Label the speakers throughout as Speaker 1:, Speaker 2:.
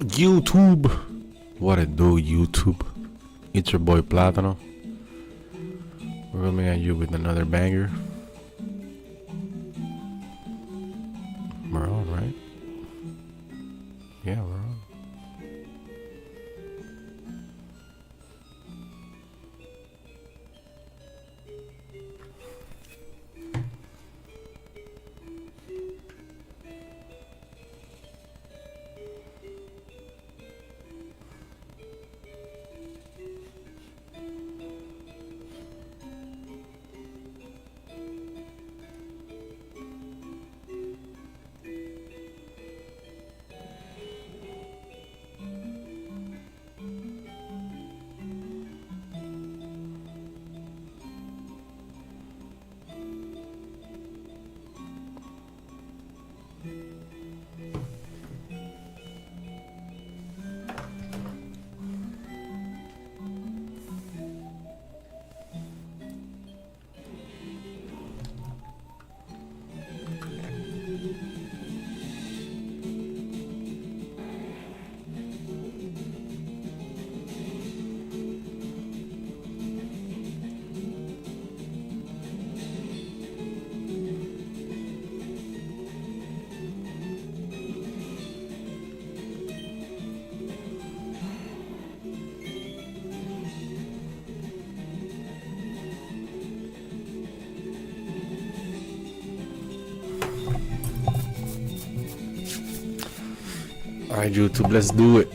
Speaker 1: YouTube, what it do, YouTube? It's your boy Platano. We're coming at you with another banger. We're on, right? Yeah, we're on. Alright, YouTube, let's do it.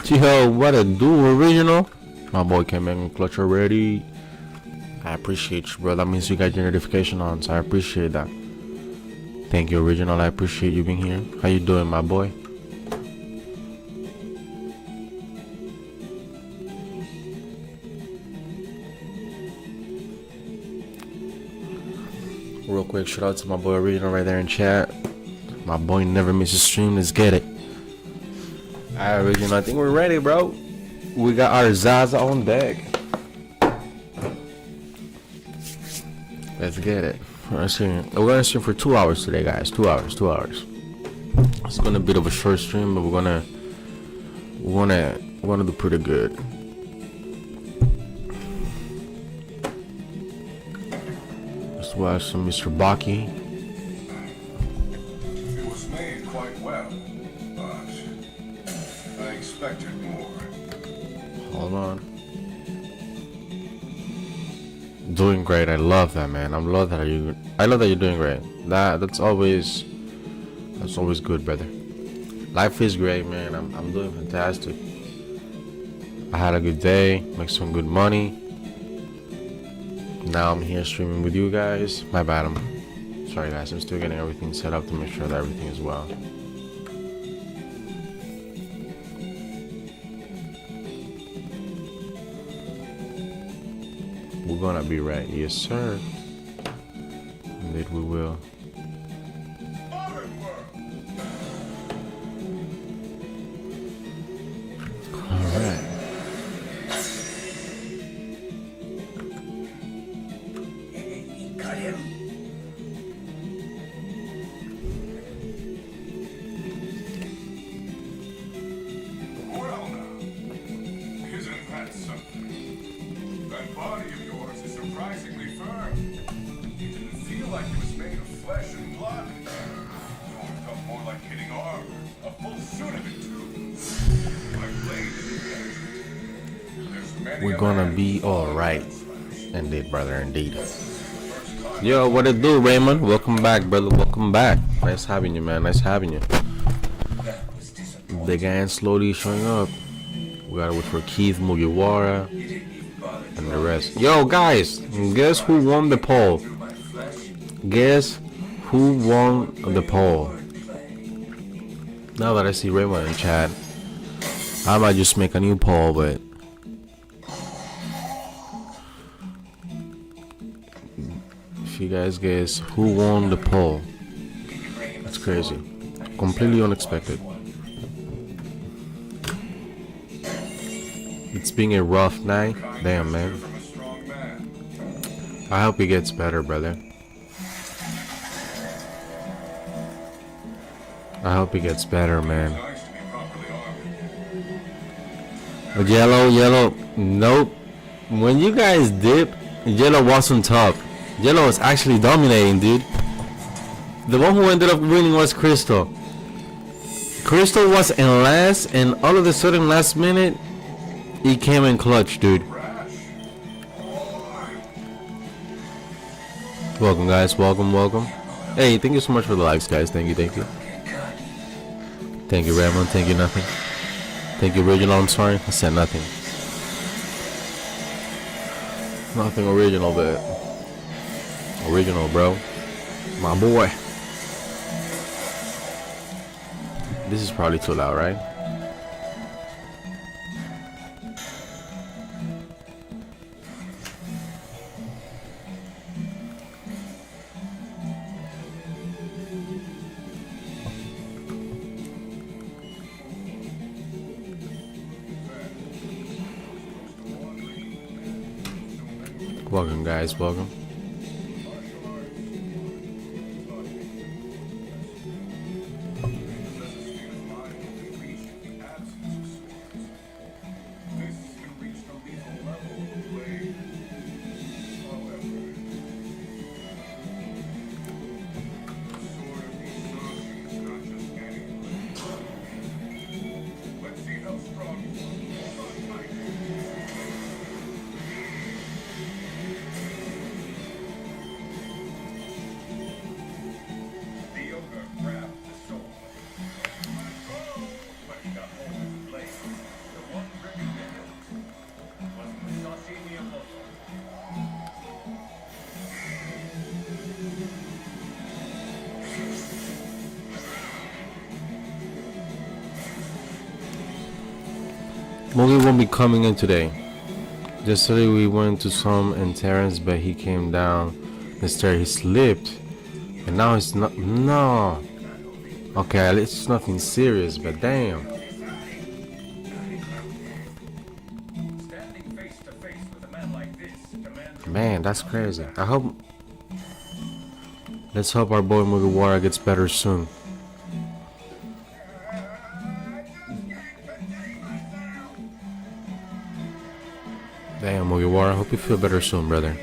Speaker 1: Yo, what it do, original? My boy came in clutch already. I appreciate you, bro. That means you got your notification on, so I appreciate that. Thank you, original. I appreciate you being here. How you doing, my boy? Real quick, shout out to my boy original right there in chat. My boy never misses stream. Let's get it. Alright, original. I think we're ready, bro. We got our Zaza on deck. Let's get it. We're gonna stream for 2 hours today, guys. 2 hours. 2 hours. It's gonna be a bit of a short stream, but we're gonna do pretty good. Let's watch some Mr. Baki. Hold on. Doing great. I love that, man. I love that you're doing great. That's always good, brother. Life is great, man. I'm doing fantastic. I had a good day, make some good money. Now I'm here streaming with you guys. My bad. I'm sorry, guys. I'm still getting everything set up to make sure that everything is well. We're gonna be right. Yes, sir. Indeed, we will. Alright.
Speaker 2: Got him. Well now, isn't that something? That body of yours is surprisingly firm. It didn't feel like it was made of flesh and blood. It felt more like hitting armor. A full suit of it too. My blade is
Speaker 1: We're gonna be alright. Indeed, brother, indeed. Yo, what it do, Raymond? Welcome back, brother. Welcome back. Nice having you, man. Nice having you. The gang slowly showing up. We gotta wait for Keith Mugiwara and the rest. Yo, guys, guess who won the poll? Guess who won the poll? Now that I see Raymond in chat, I might just make a new poll, but if you guys guess who won the poll, that's crazy. Completely unexpected. It's been a rough night. Damn, man. I hope it gets better, brother. I hope he gets better, man.
Speaker 2: Nice to be properly armed.
Speaker 1: Yellow, yellow. Nope. When you guys dip, yellow wasn't top. Yellow was actually dominating, dude. The one who ended up winning was Crystal. Crystal was in last, and all of a sudden, last minute, he came in clutch, dude. Welcome, guys. Welcome, welcome. Hey, thank you so much for the likes, guys. Thank you, thank you. Thank you, Ramon. Thank you, nothing. Thank you, original. I'm sorry, I said nothing. Nothing original, but original, bro. My boy. This is probably too loud, right? Welcome, guys. Welcome. Mogi won't be coming in today. Yesterday we went to some in Terrence, but he came down the stair. He slipped, and now it's not. No. Okay, it's nothing serious, but damn. Man, that's crazy. I hope. Let's hope our boy Mugiwara gets better soon. Damn, Mugiwara, I hope you feel better soon, brother.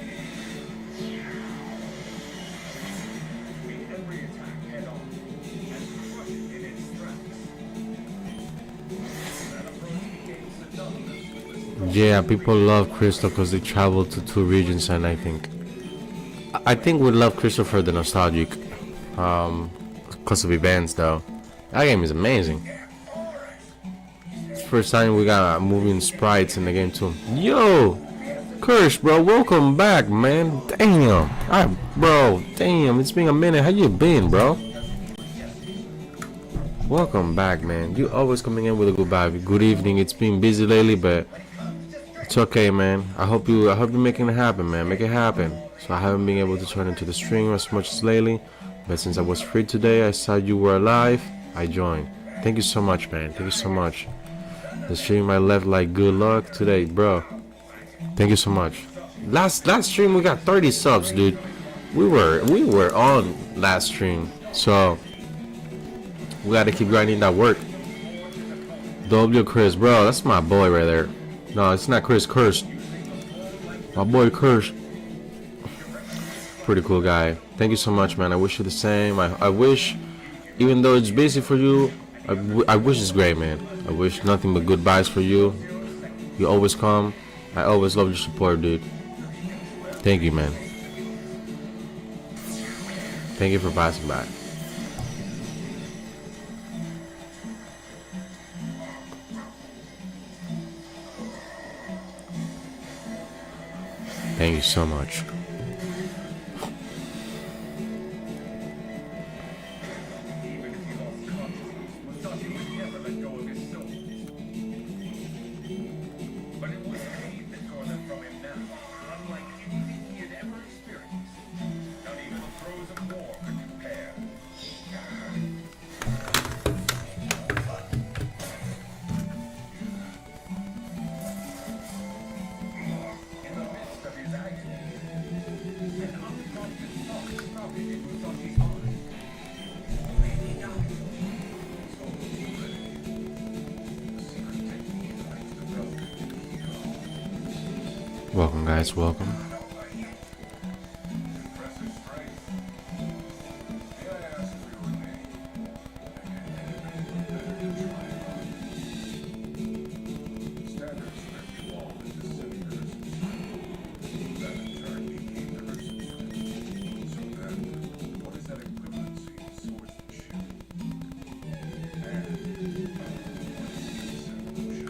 Speaker 1: Yeah, people love Crystal because they travel to 2 regions, and I think we love Crystal for the nostalgic, because of events though. That game is amazing. First time we got moving sprites in the game too. Yo, Kirsch, bro, welcome back, man. Damn, bro, damn, it's been a minute. How you been, bro? Welcome back, man. You always coming in with a good vibe. Good evening. It's been busy lately, but it's okay, man. I hope you're making it happen, man. Make it happen. So I haven't been able to turn into the stream as much as lately, but since I was free today, I saw you were alive, I joined. Thank you so much, man. Thank you so much. The stream I left like good luck today, bro. Thank you so much. Last stream we got 30 subs, dude. We were on last stream, so we gotta keep grinding that work. W Chris, bro, that's my boy right there. No, it's not Chris. Curse. My boy Curse. Pretty cool guy. Thank you so much, man. I wish you the same. I wish, even though it's busy for you, I wish it's great, man. I wish nothing but good vibes for you. You always come. I always love your support, dude. Thank you, man. Thank you for passing by. Thank you so much. Welcome, guys. Welcome.
Speaker 2: Impressive strength. May I ask for your name? Standard script evolved into semi-cursive. That in turn became cursive script. So then, what is that equivalency in swordsmanship? And what is its evolution?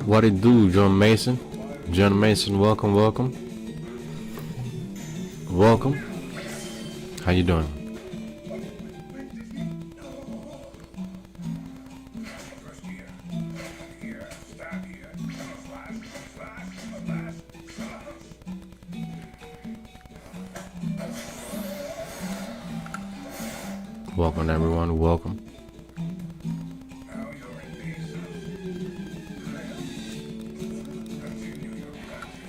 Speaker 1: What it do, John Mason? John Mason, welcome, welcome. Welcome. How you doing?
Speaker 2: First here, here, stab here, slash, slash, slash, slash.
Speaker 1: Welcome, everyone. Welcome.
Speaker 2: Now you're in peace. Continue your practice.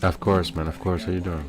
Speaker 1: Of course, man. Of course. How you doing?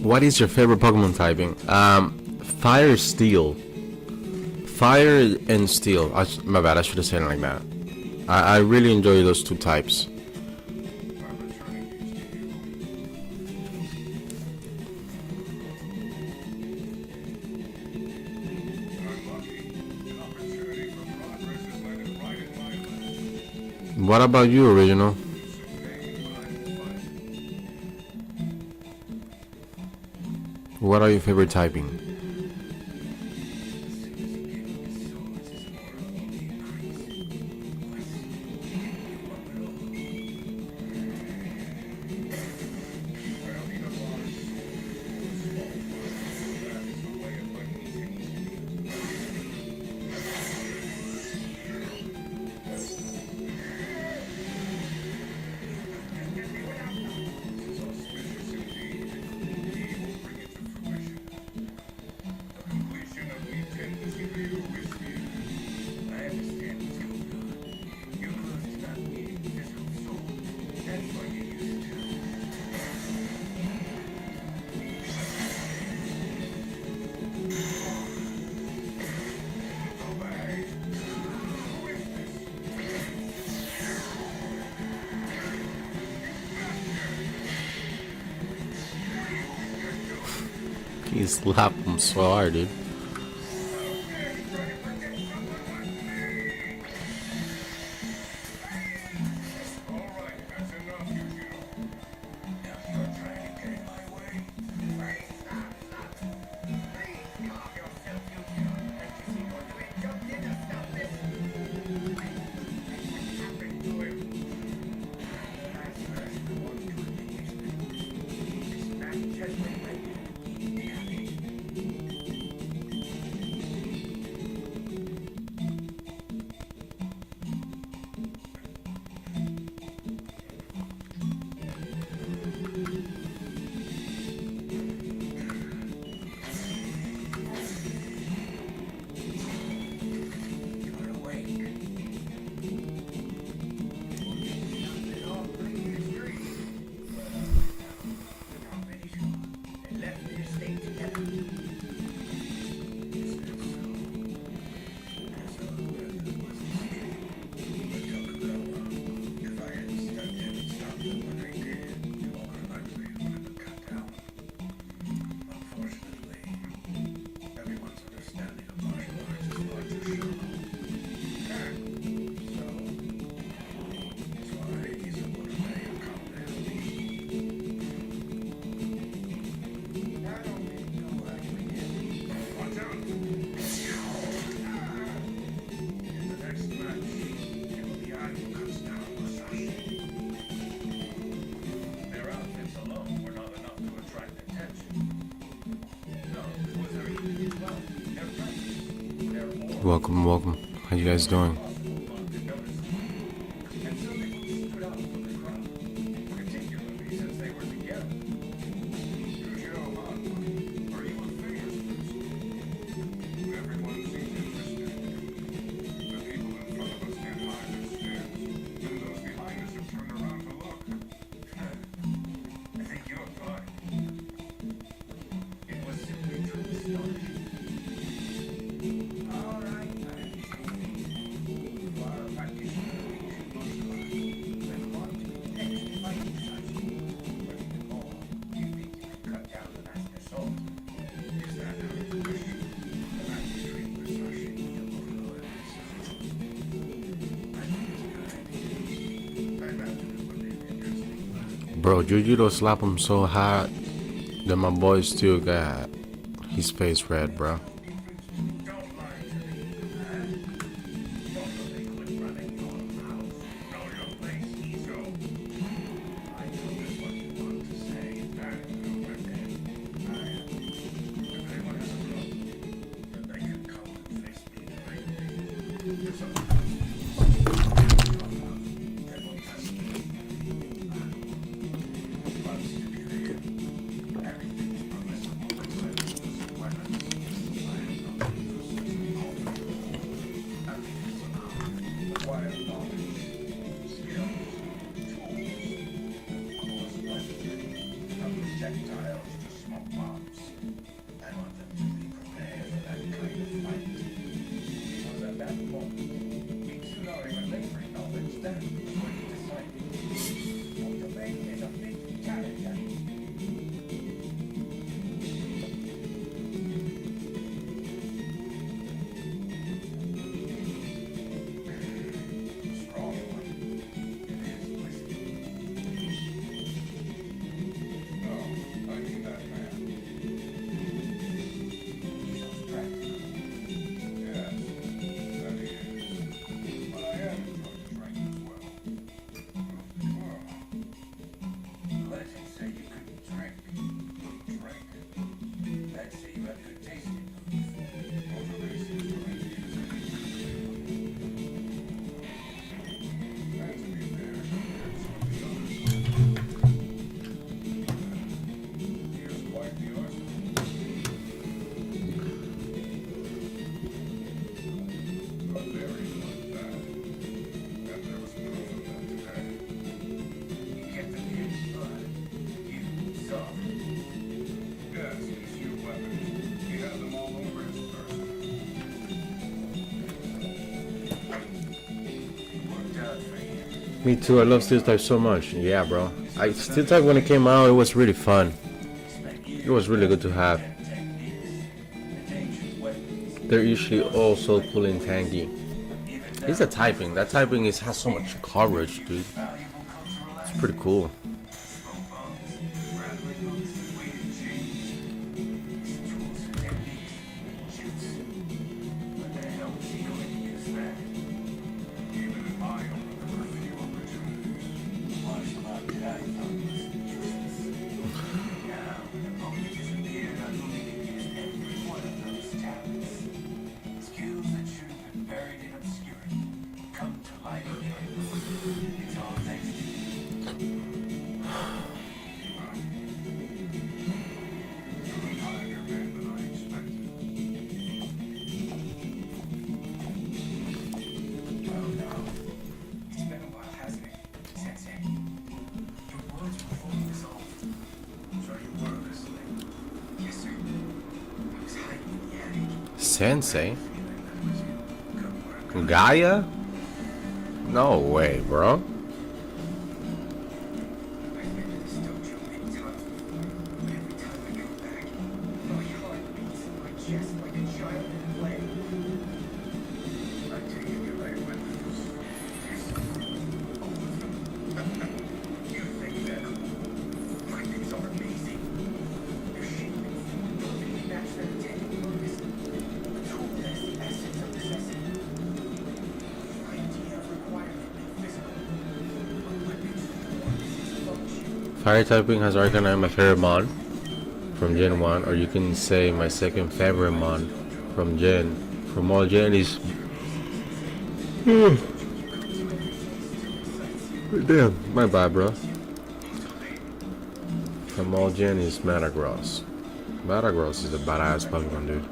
Speaker 1: What is your favorite Pokemon typing? Fire, Steel. Fire and Steel. My bad, I should have said it like that. I really enjoy those two types. What about you, Original? What are your favorite typing? He slapped him so hard, dude. Welcome, welcome. How you guys doing? Bro, Jujudo slapped him so hard that my boy still got his face red, bro. Me too, I love Steel Type so much. Yeah, bro. Steel Type when it came out, it was really fun. It was really good to have. they're usually also pulling tanky. It's the typing. That typing has so much coverage, dude. It's pretty cool. Sensei? Gaia? No way, bro. Fire typing has Arcanine, my favorite mon from Gen 1, or you can say my second favorite mon from all Gen is. Damn, my bad, bro. From all Gen is Metagross. Metagross is a badass Pokemon, dude.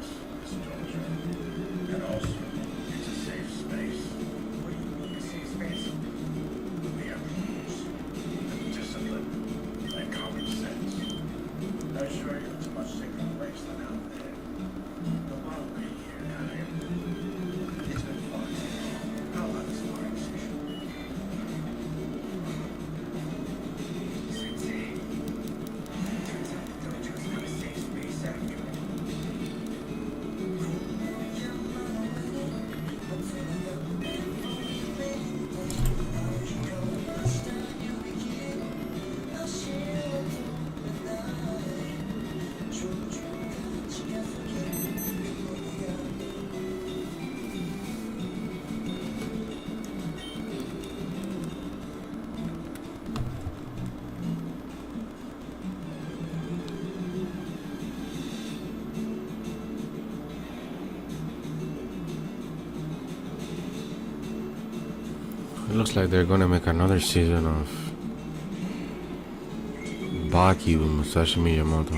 Speaker 1: It looks like they're gonna make another season of Baki with Musashi Miyamoto.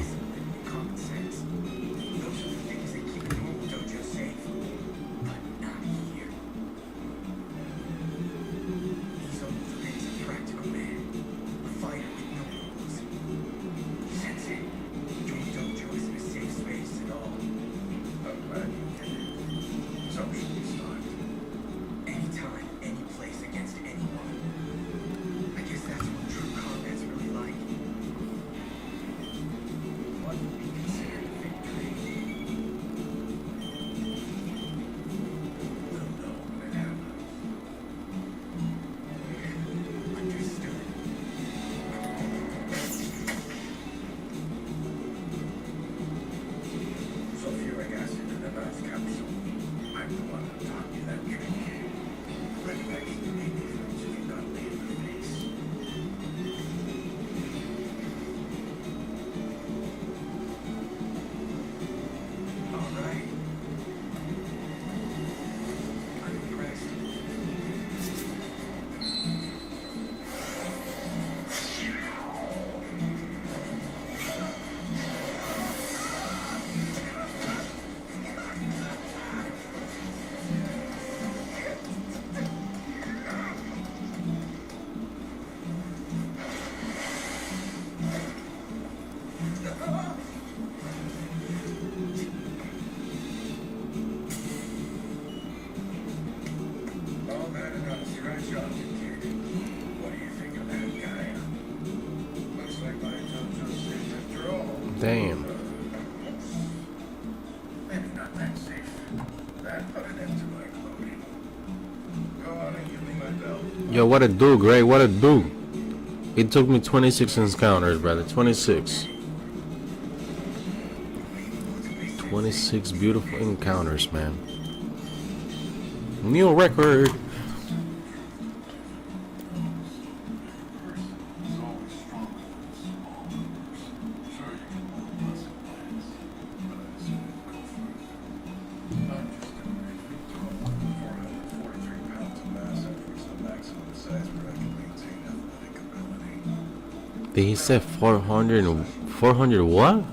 Speaker 1: Damn.
Speaker 2: Maybe not that safe.
Speaker 1: Yo, what a do, Gray, what a do. It took me 26 encounters, brother. 26. 26 beautiful encounters, man. New record. Did he say 400 400 what?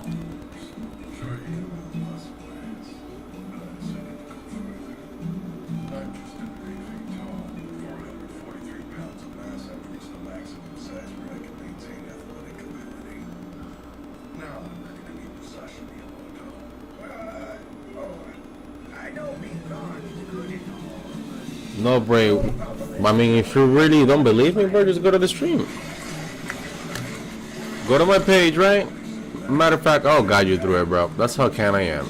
Speaker 1: No, bro. I mean, if you really don't believe me, bro, just go to the stream. Go to my page, right? Matter of fact, I'll guide you through it, bro. That's how can I am.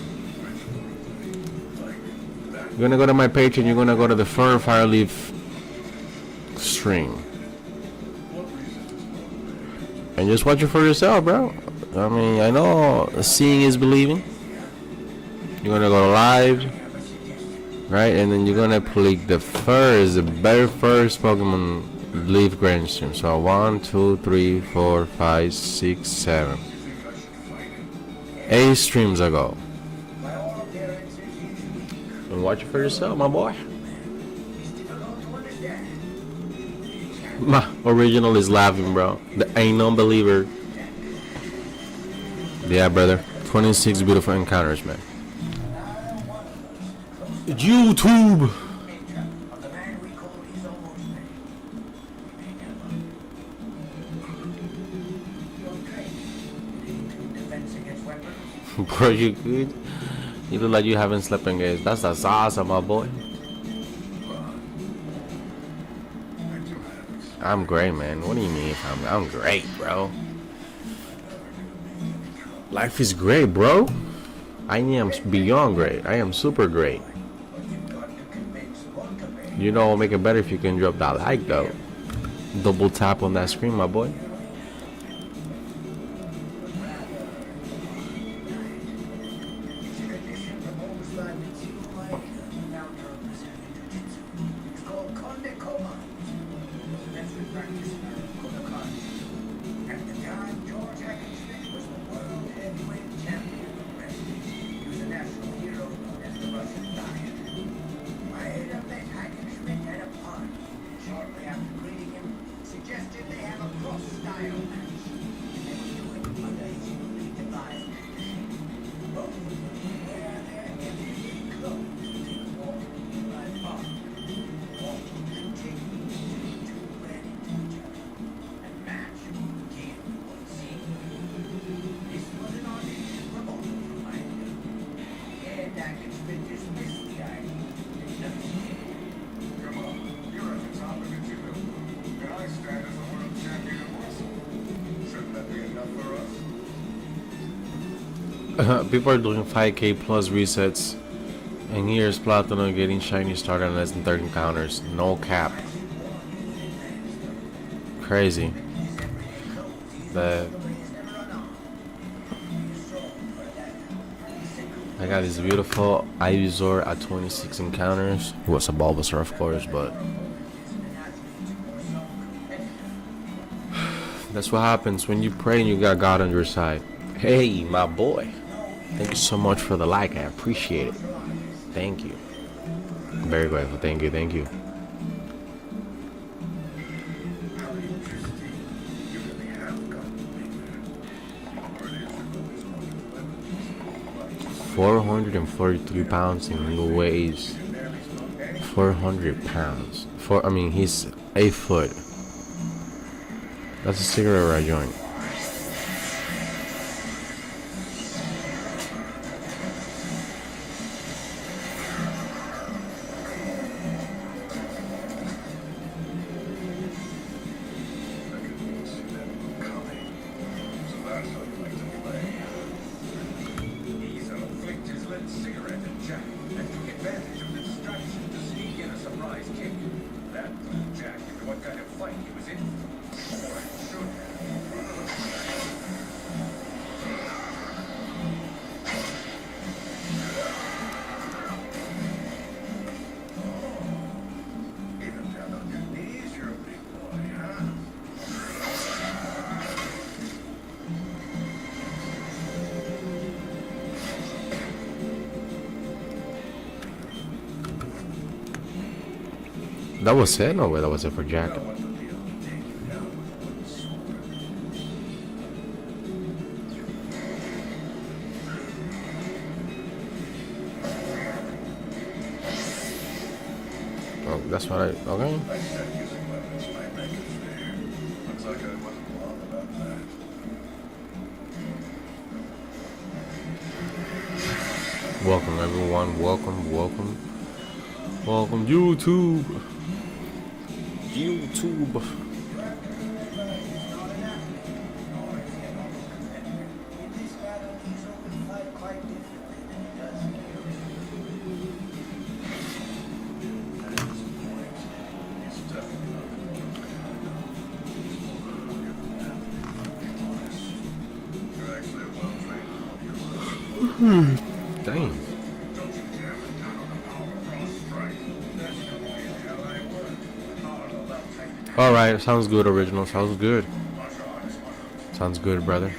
Speaker 1: You're gonna go to my page and you're gonna go to the Fire Leaf stream. And just watch it for yourself, bro. I mean, I know seeing is believing. You're gonna go live, right? And then you're gonna click the very first Pokemon LeafGreen stream. So 1, 2, 3, 4, 5, 6, 7, 8 streams ago. And watch it for yourself, my boy. My original is laughing, bro. The ain't no believer. Yeah, brother. 26 beautiful encounters, man. YouTube. Bro, you good? You look like you haven't slept in days. That's awesome, my boy. I'm great, man. What do you mean? I'm great, bro. Life is great, bro. I am beyond great. I am super great. You know, make it better if you can drop that like, though. Double tap on that screen, my boy. People are doing 5k plus resets, and here's Platano getting shiny started on less than 30 encounters. No cap. Crazy. But I got this beautiful Ivysaur at 26 encounters. It was a Bulbasaur, of course, but that's what happens when you pray and you got God on your side. Hey, my boy. Thank you so much for the like. I appreciate it. Thank you. I'm very grateful. Thank you. Thank you. £443 in new waves. 400 pounds. He's 8 foot. That's a cigarette I joined. That was it? No way, that was it for Jack.
Speaker 2: No one would be able to take you down with a wooden sword.
Speaker 1: Oh, that's what I. Okay.
Speaker 2: I said using weapons might make it fair. Looks like I wasn't wrong about that.
Speaker 1: Welcome, everyone. Welcome, welcome. Welcome, YouTube. YouTube. Dang. Alright, sounds good, original. Sounds good. Sounds good, brother.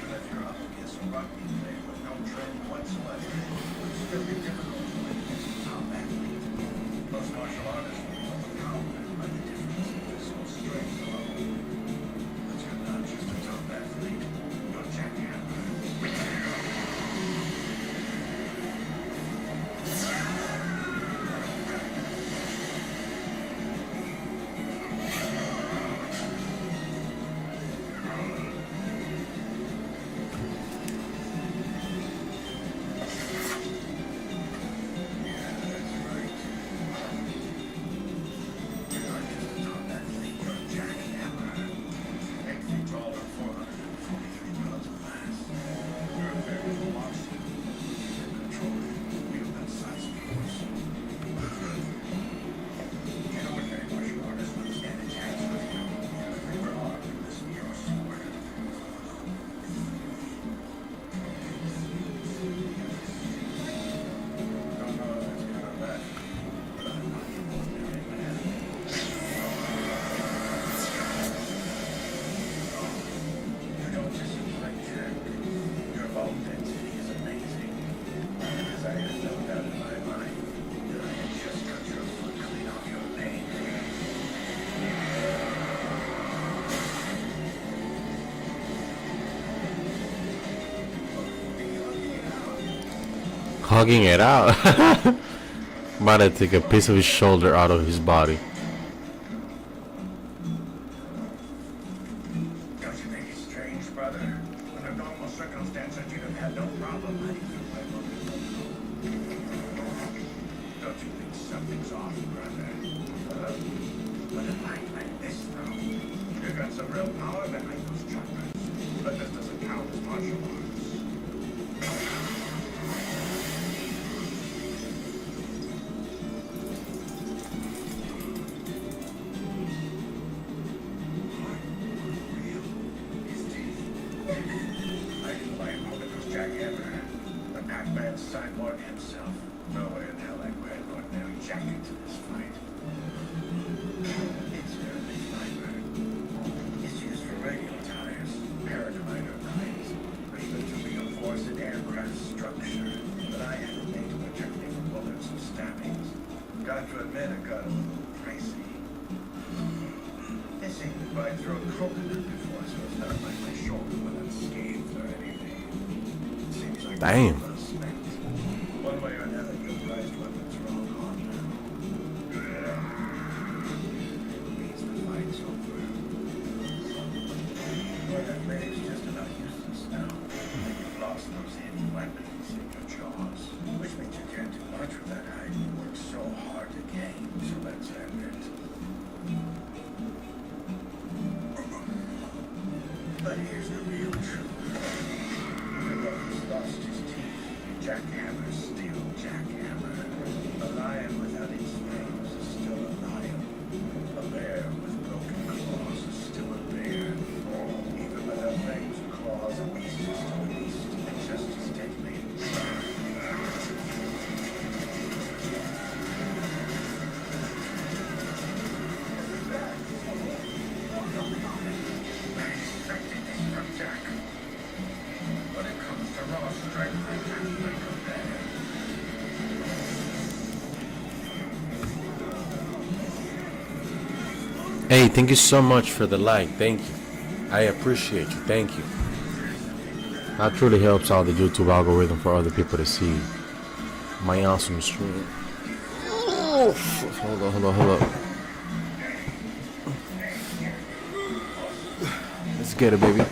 Speaker 1: Hugging it out. About to take a piece of his shoulder out of his body.
Speaker 2: Don't you think it's strange, brother? Under normal circumstances, you'd have had no problem hiding through my book. Don't you think something's off, brother? But a fight like this, though, you got some real power behind those chakras. But this doesn't count as martial arts. Cyborg himself. No way in hell I'd wear an ordinary jacket to this fight. It's early fiber. It's used for radio tires, paraglider planes, or even to reinforce an aircraft structure. But I had it made to protect me from bullets and stabbings. Got to admit, it got a little pricey. This ain't if I throw coconut before, so it's not like my shoulder went unscathed or anything. Seems like
Speaker 1: Damn.
Speaker 2: one way or another, your prized weapons are all gone now. Means the fight's over. Well, that blade's just about useless now. You've lost those hidden weapons in your jaws, which means you can't do much with that hide you worked so hard to gain. So let's end it. But here's the real truth. He's lost his teeth. Jackhammer's still Jackhammer. A lion without its fangs is still a lion. A bear with broken claws is still a bear. Even without fangs and claws, a beast is still a beast, and just as deadly. I expected this from Jack. When it comes to raw strength, I can't think of that.
Speaker 1: thank you so much for the like. Thank you. I appreciate you. Thank you. That truly helps out the YouTube algorithm for other people to see my awesome stream. Hold on. Let's get it, baby.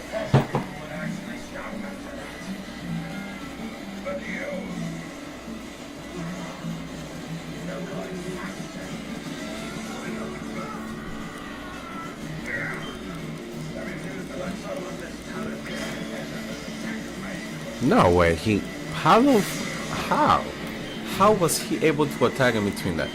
Speaker 1: No way. How was he able to attack in between that?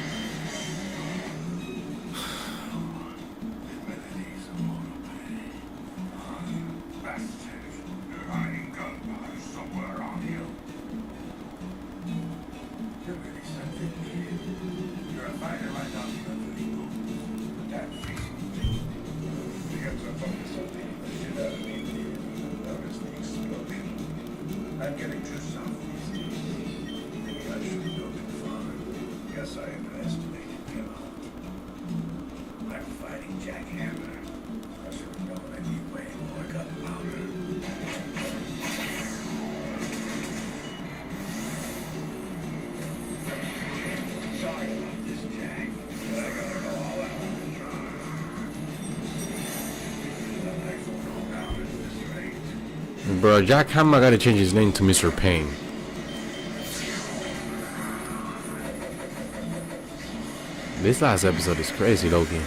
Speaker 2: I'm getting too soft these days. Maybe I should have built it farther. Guess I underestimated him. I'm fighting Jack Hammer. I should have known I need way more gunpowder. Sorry about this, Jack. But I gotta go all out on the jar. The knife won't go down at this rate.
Speaker 1: Bro, Jack Hammer gotta change his name to Mr. Pain. This last episode is crazy, Loki.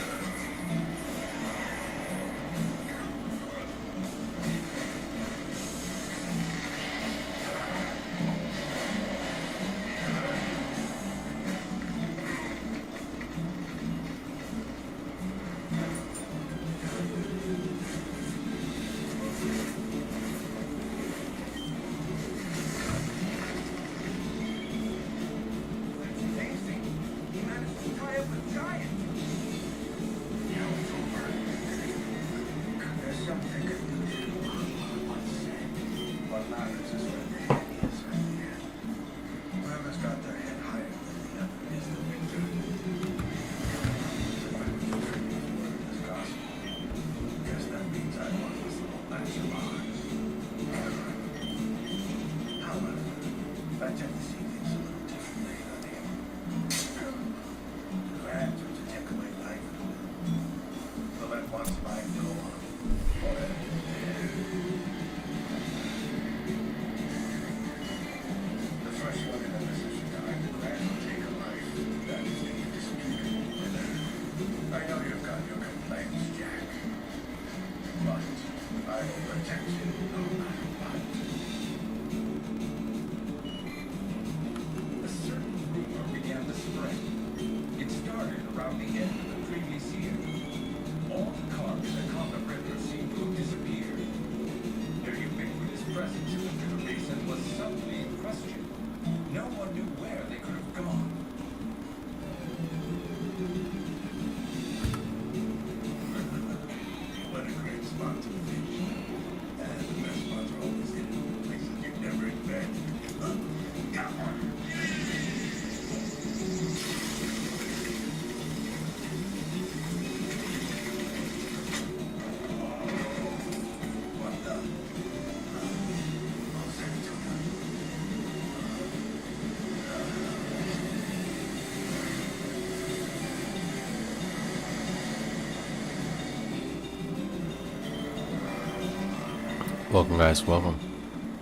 Speaker 1: Welcome, guys. Welcome.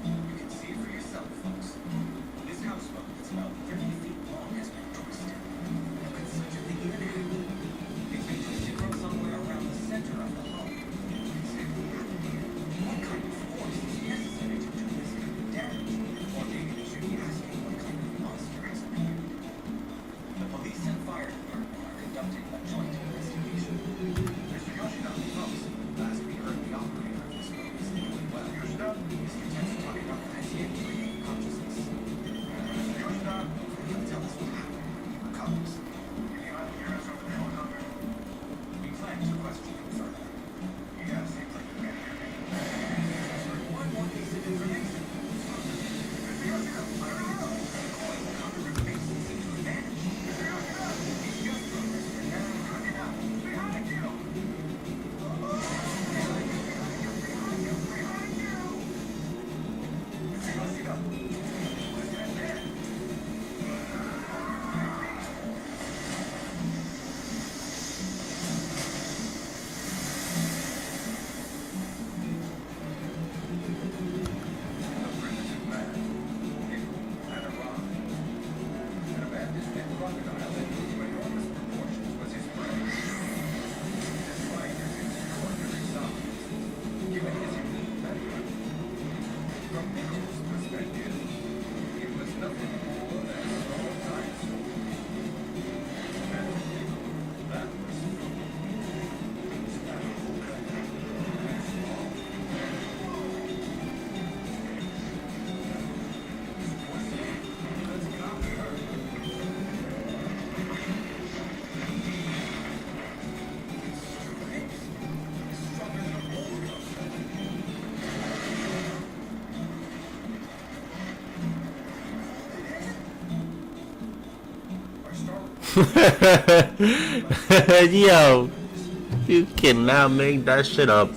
Speaker 3: You can see for yourself, folks. This houseboat that's about 30 feet long has been twisted. How could such a thing even happen? It's been twisted from somewhere around the center of the hull. What exactly happened here? What kind of force is necessary to do this kind of damage? Or maybe they should be asking what kind of monster has appeared. The police and fire department are conducting a joint investigation. Mr. Yoshida, folks, last we heard the operator of this boat is doing well. Yoshida?
Speaker 1: Yo, you cannot make that shit up.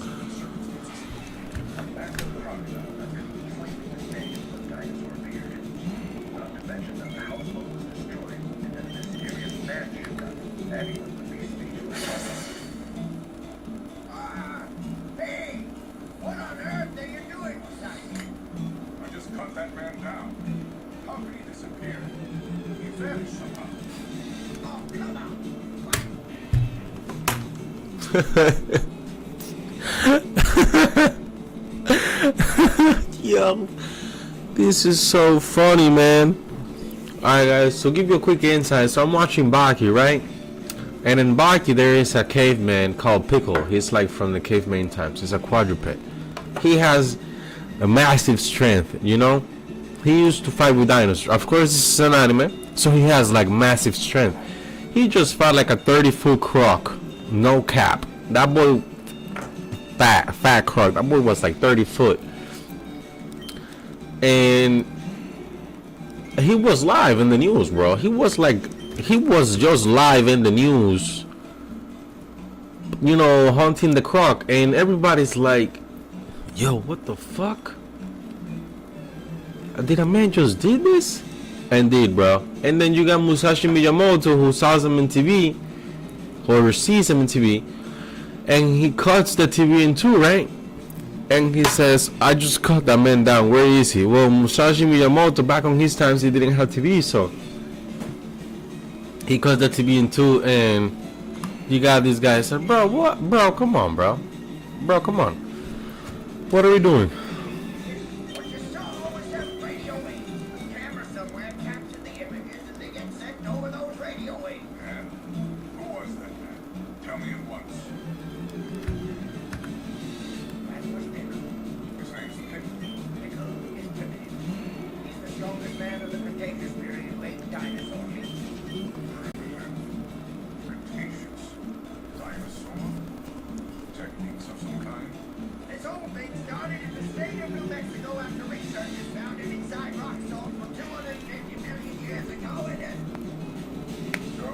Speaker 2: Hey! What on earth are you doing, Musashi? I just cut that man down. How could he disappear? He vanished somehow. Oh, come on!
Speaker 1: Yo, this is so funny, man. Alright, guys, so give you a quick insight. So I'm watching Baki, right? And in Baki, there is a caveman called Pickle. He's like from the caveman times. He's a quadruped. He has a massive strength, you know? He used to fight with dinosaurs. Of course, this is an anime, so he has like massive strength. He just fought like a 30-foot croc. No cap. That boy, fat croc. That boy was like 30 foot. And he was live in the news, bro. He was just live in the news, you know, hunting the croc, and everybody's like, yo, what the fuck? Did a man just did this? And did, bro. And then you got Musashi Miyamoto, who saws him in TV, or sees him in TV, and he cuts the TV in two, right? And he says, I just cut that man down. Where is he? Well, Musashi Miyamoto, back on his times, he didn't have TV, so he cut the TV in two, and you got this guy said, bro, what? Bro, come on, bro. Bro, come on. What are we doing?
Speaker 3: What you saw was that radio wave. A camera somewhere captured the images and they get sent over those radio waves.
Speaker 2: And who was that man? Tell me at once.
Speaker 3: That was Pickle.
Speaker 2: His name's Pickle.
Speaker 3: Pickle is primitive. He's the strongest man of the Cretaceous period, late dinosaur meat.
Speaker 2: Cretaceous. Dinosaur? Techniques of some kind?
Speaker 3: This whole thing started in the state of New Mexico after researchers found him inside rock salt from 250 million years ago in it.
Speaker 2: So,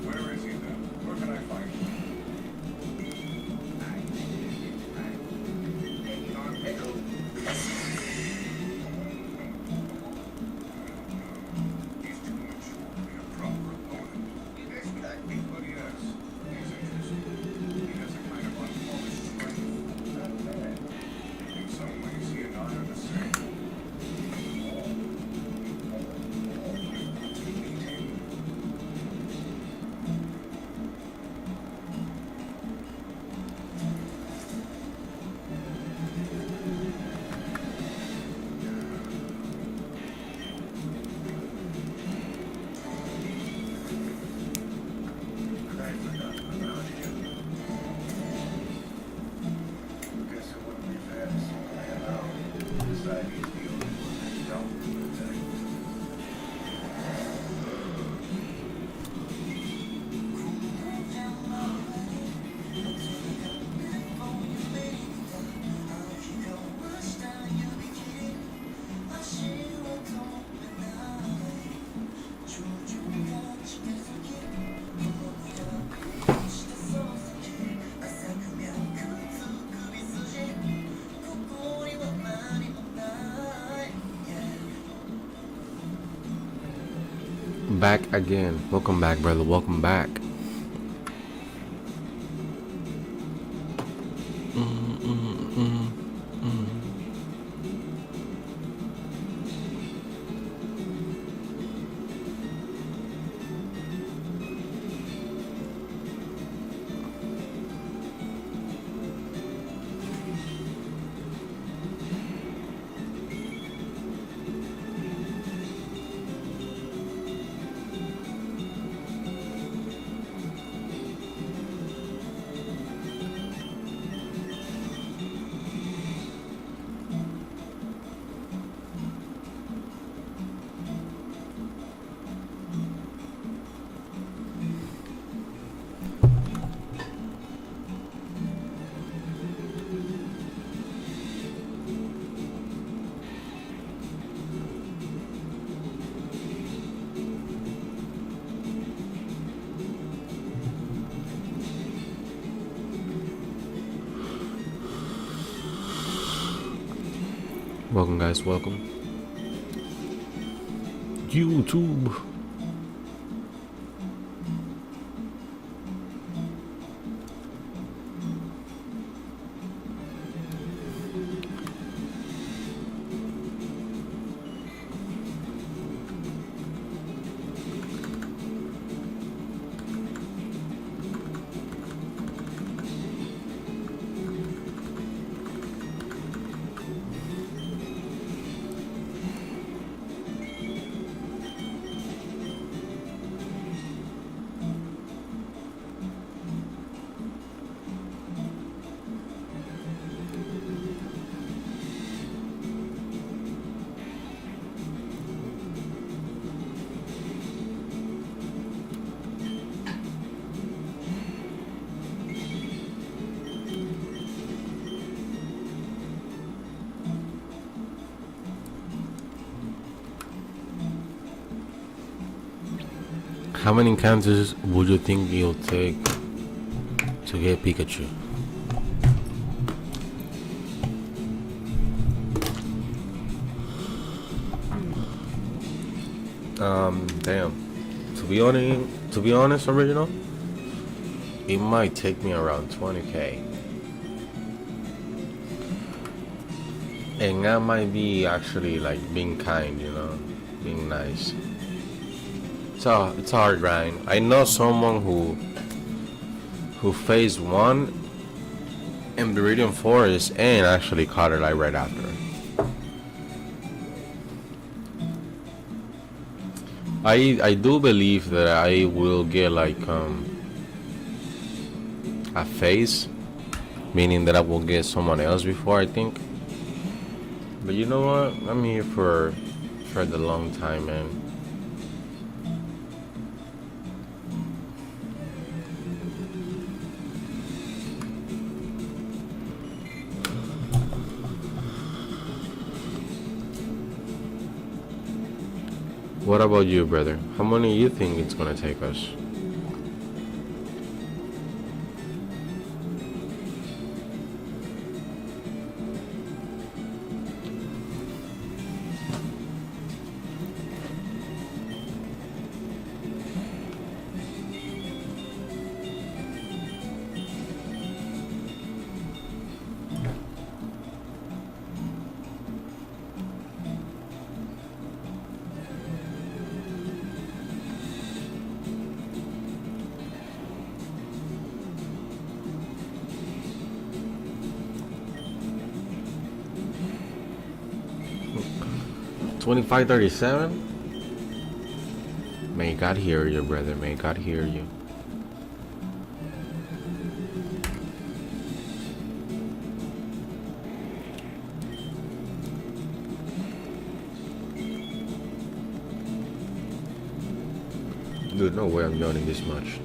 Speaker 2: where is he then? Where can I find him?
Speaker 3: Taking on Pickle.
Speaker 2: He's too mature to be a proper opponent.
Speaker 3: This could be
Speaker 2: But yes, he's interesting. He has a kind of unpolished strength. In some ways, he and I are the same. Guess it wouldn't be fair to single him out. Decide he's the only one that don't protect.
Speaker 1: Back again. Welcome back, brother. Welcome back. Welcome, guys. Welcome. YouTube. How many encounters would you think you'll take to get Pikachu? Damn. To be honest, original, it might take me around 20k, and that might be actually like being kind, you know, being nice. It's a hard grind. I know someone who phased 1 in Viridian Forest and actually caught it like right after. I do believe that I will get like a phase, meaning that I will get someone else before, I think. But you know what? I'm here for the long time, man. What about you, brother? How many you think it's gonna take us? $25.37. May God hear you, brother. May God hear you. Dude, no way I'm yawning this much.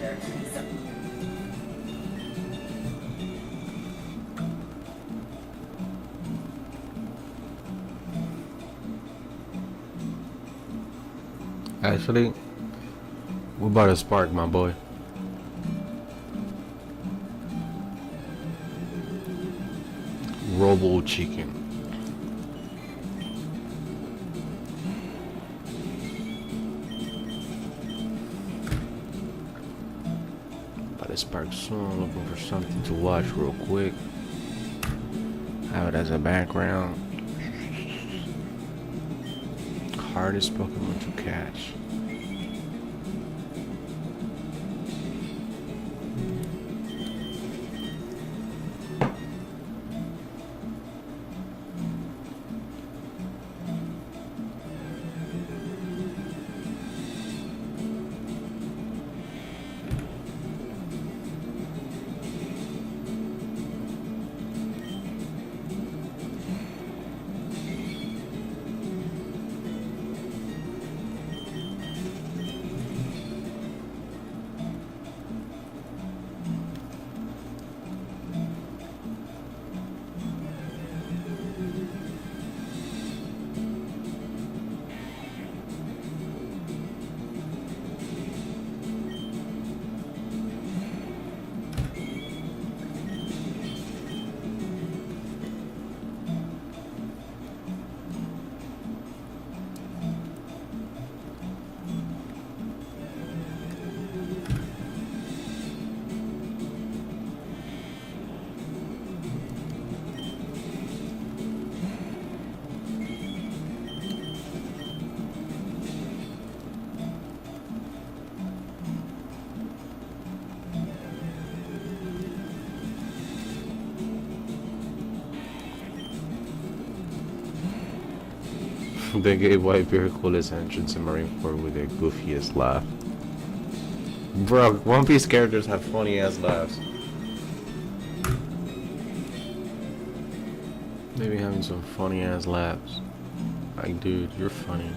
Speaker 4: there to be some.
Speaker 1: Actually, we about to spark, my boy. Robo chicken. About to spark soon. Looking for something to watch real quick. Have it as a background. Hardest Pokemon to catch. They gave Whitebeard coolest entrance in Marineford with their goofiest laugh. Bro, One Piece characters have funny ass laughs. Maybe having some funny ass laughs. Like, dude, you're funny.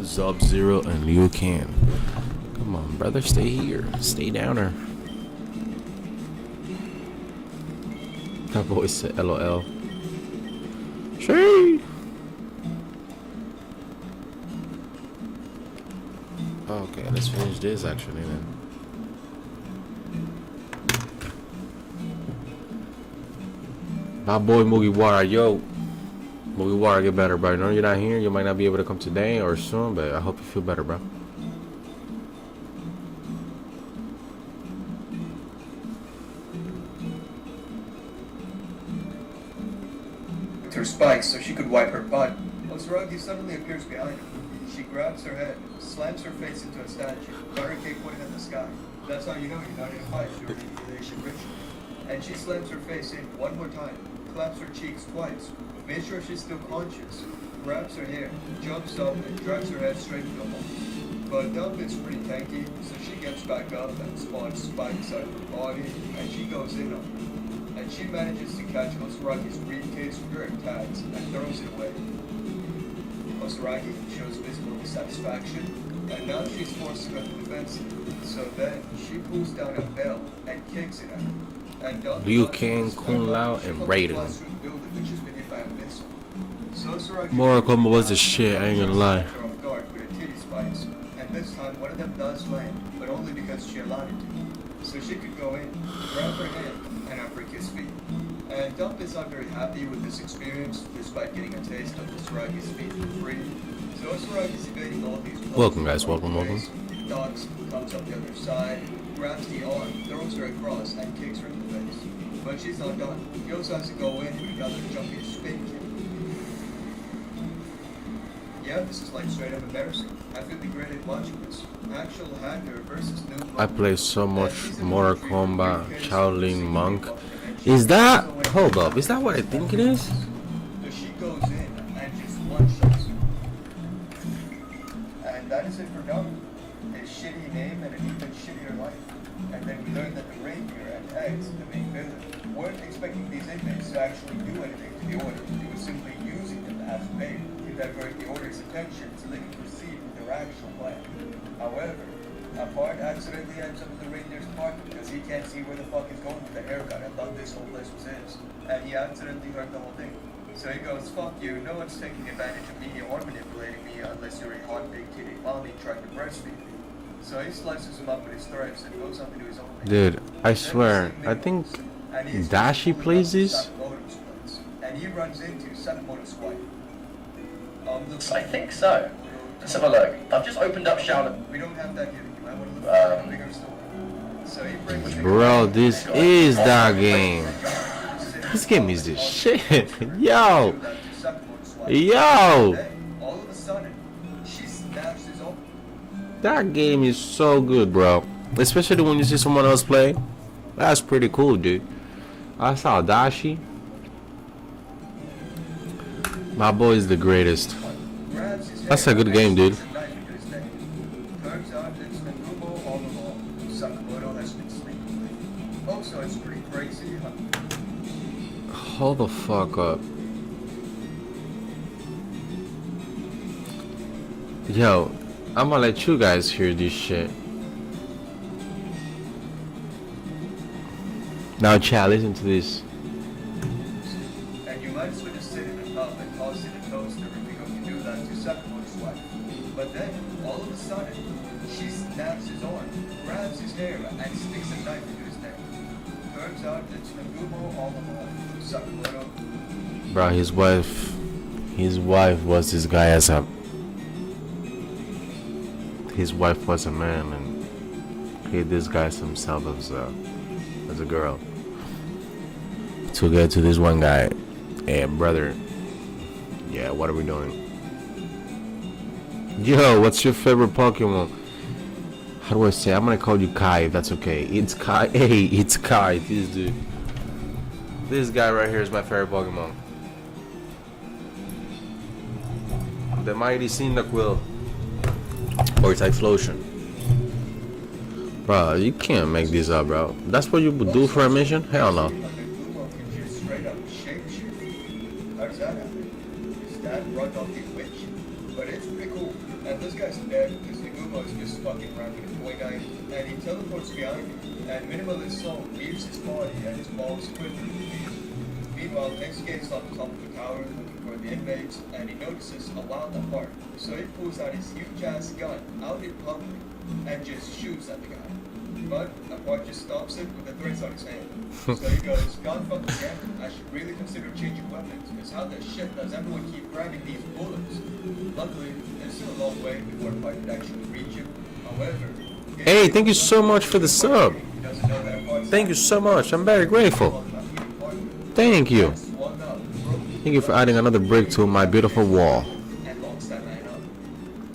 Speaker 1: Sub-Zero and Liu Kang. Come on, brother, stay here. Stay downer. That boy said LOL. Shade. Okay, let's finish this actually then. My boy Mugiwara, yo. Mugiwara, get better, bro. I know you're not here. You might not be able to come today or soon, but I hope you feel better, bro.
Speaker 5: Her spikes so she could wipe her butt. Osuragi suddenly appears behind her. She grabs her head, slams her face into a statue, barricade pointing at the sky. That's how you know you're not in a fight during the Elation ritual. And she slams her face in one more time, claps her cheeks twice, makes sure she's still conscious, grabs her hair, jumps up and drags her head straight to the wall. But Dump is pretty tanky, so she gets back up and spawns spikes out of her body, and she goes in on her. And she manages to catch Osuragi's briefcase with her tags and throws it away. Osuragi shows visible dissatisfaction, and now she's forced to go to the defensive. So then she pulls down a bell and kicks it at her. And Dump
Speaker 1: Liu Kang, Kung Lao, and Raiden. Mortal Kombat was the shit, I ain't gonna lie.
Speaker 5: And this time one of them does land, but only because she allowed it to. So she could go in, grab her hand, and unbreak his feet. And Dump is not very happy with this experience, despite getting a taste of Osuragi's feet for free. So Osuragi's evading all these blows.
Speaker 1: Welcome, guys, welcome.
Speaker 5: Dogs comes up the other side, grabs the arm, throws her across, and kicks her in the face. But she's not done. He also has to go in with another jumping spin kick. Yeah, this is like straight up embarrassing. I feel degraded watching this. Actual hacker versus new.
Speaker 1: I play so much Mortal Kombat, Shaolin Monk. Is that? Hold up, is that what I think it is?
Speaker 5: So she goes in, and just one-shots him. And that is it for Dom. A shitty name and an even shittier life. And then we learned that the reindeer and eggs, the main villain, weren't expecting these inmates to actually do anything to the order. It was simply using them as bait to divert the order's attention so they could proceed with their actual plan. However, a part accidentally ends up in the reindeer's pocket because he can't see where the fuck he's going with the haircut and thought this whole place was his. And he accidentally hurt the whole thing. So he goes, fuck you, no one's taking advantage of me or manipulating me unless you're a hot big titty mommy trying to breastfeed me. So he slices him up with his threads and goes up into his own thing.
Speaker 1: Dude, I swear, I think Dashi plays this.
Speaker 5: And he runs into Sakamoto's wife.
Speaker 4: I think so. Let's have a look. I've just opened up Shadow.
Speaker 5: We don't have that here. You might want to look for a bigger story. So he brings
Speaker 1: Bro, this is that game. This game is the shit. Yo. Yo.
Speaker 5: All of a sudden, she snaps his own.
Speaker 1: That game is so good, bro. Especially when you see someone else play. That's pretty cool, dude. I saw Dashi. My boy is the greatest. That's a good game, dude.
Speaker 5: Turns out it's Nagumo all along. Sakamoto has been sleeping. Also, it's pretty crazy, huh?
Speaker 1: Hold the fuck up. Yo, I'm gonna let you guys hear this shit. Now, chat, listen to this.
Speaker 5: And you might as well just sit in a cup and toss it in a toaster if you're going to do that to Sakamoto's wife. But then, all of a sudden, she snaps his arm, grabs his hair, and sticks a knife into his neck. Turns out it's Nagumo all along. Sakamoto.
Speaker 1: Bro, his wife was this guy as a. His wife was a man, and he disguised himself as a girl to get to this one guy. Hey, brother. Yeah, what are we doing? Yo, what's your favorite Pokemon? How do I say? I'm gonna call you Kai, if that's okay. It's Kai. Hey, it's Kai. This dude. This guy right here is my favorite Pokemon. The mighty Cyndaquil. Or Typhlosion. Bro, you can't make this up, bro. That's what you would do for a mission? Hell no.
Speaker 5: Nagumo can just straight up shapeshift. How does that happen? His dad brought off the witch. But it's pretty cool. And this guy's dead because Nagumo is just fucking around with a toy guy. And he teleports behind him. And Minimalist's soul leaves his body and his balls quiver in the air. Meanwhile, Nesuke's on top of the tower looking for the inmates, and he notices a wild apart. So he pulls out his huge-ass gun out in public and just shoots at the guy. But Apart just stops it with the threats on his hand. So he goes, God fucking damn it, I should really consider changing weapons, because how the shit does everyone keep grabbing these bullets? Luckily, there's still a long way before a fight could actually reach him. However...
Speaker 1: Hey, thank you so much for the sub. Thank you so much. I'm very grateful. Thank you. Thank you for adding another brick to my beautiful wall.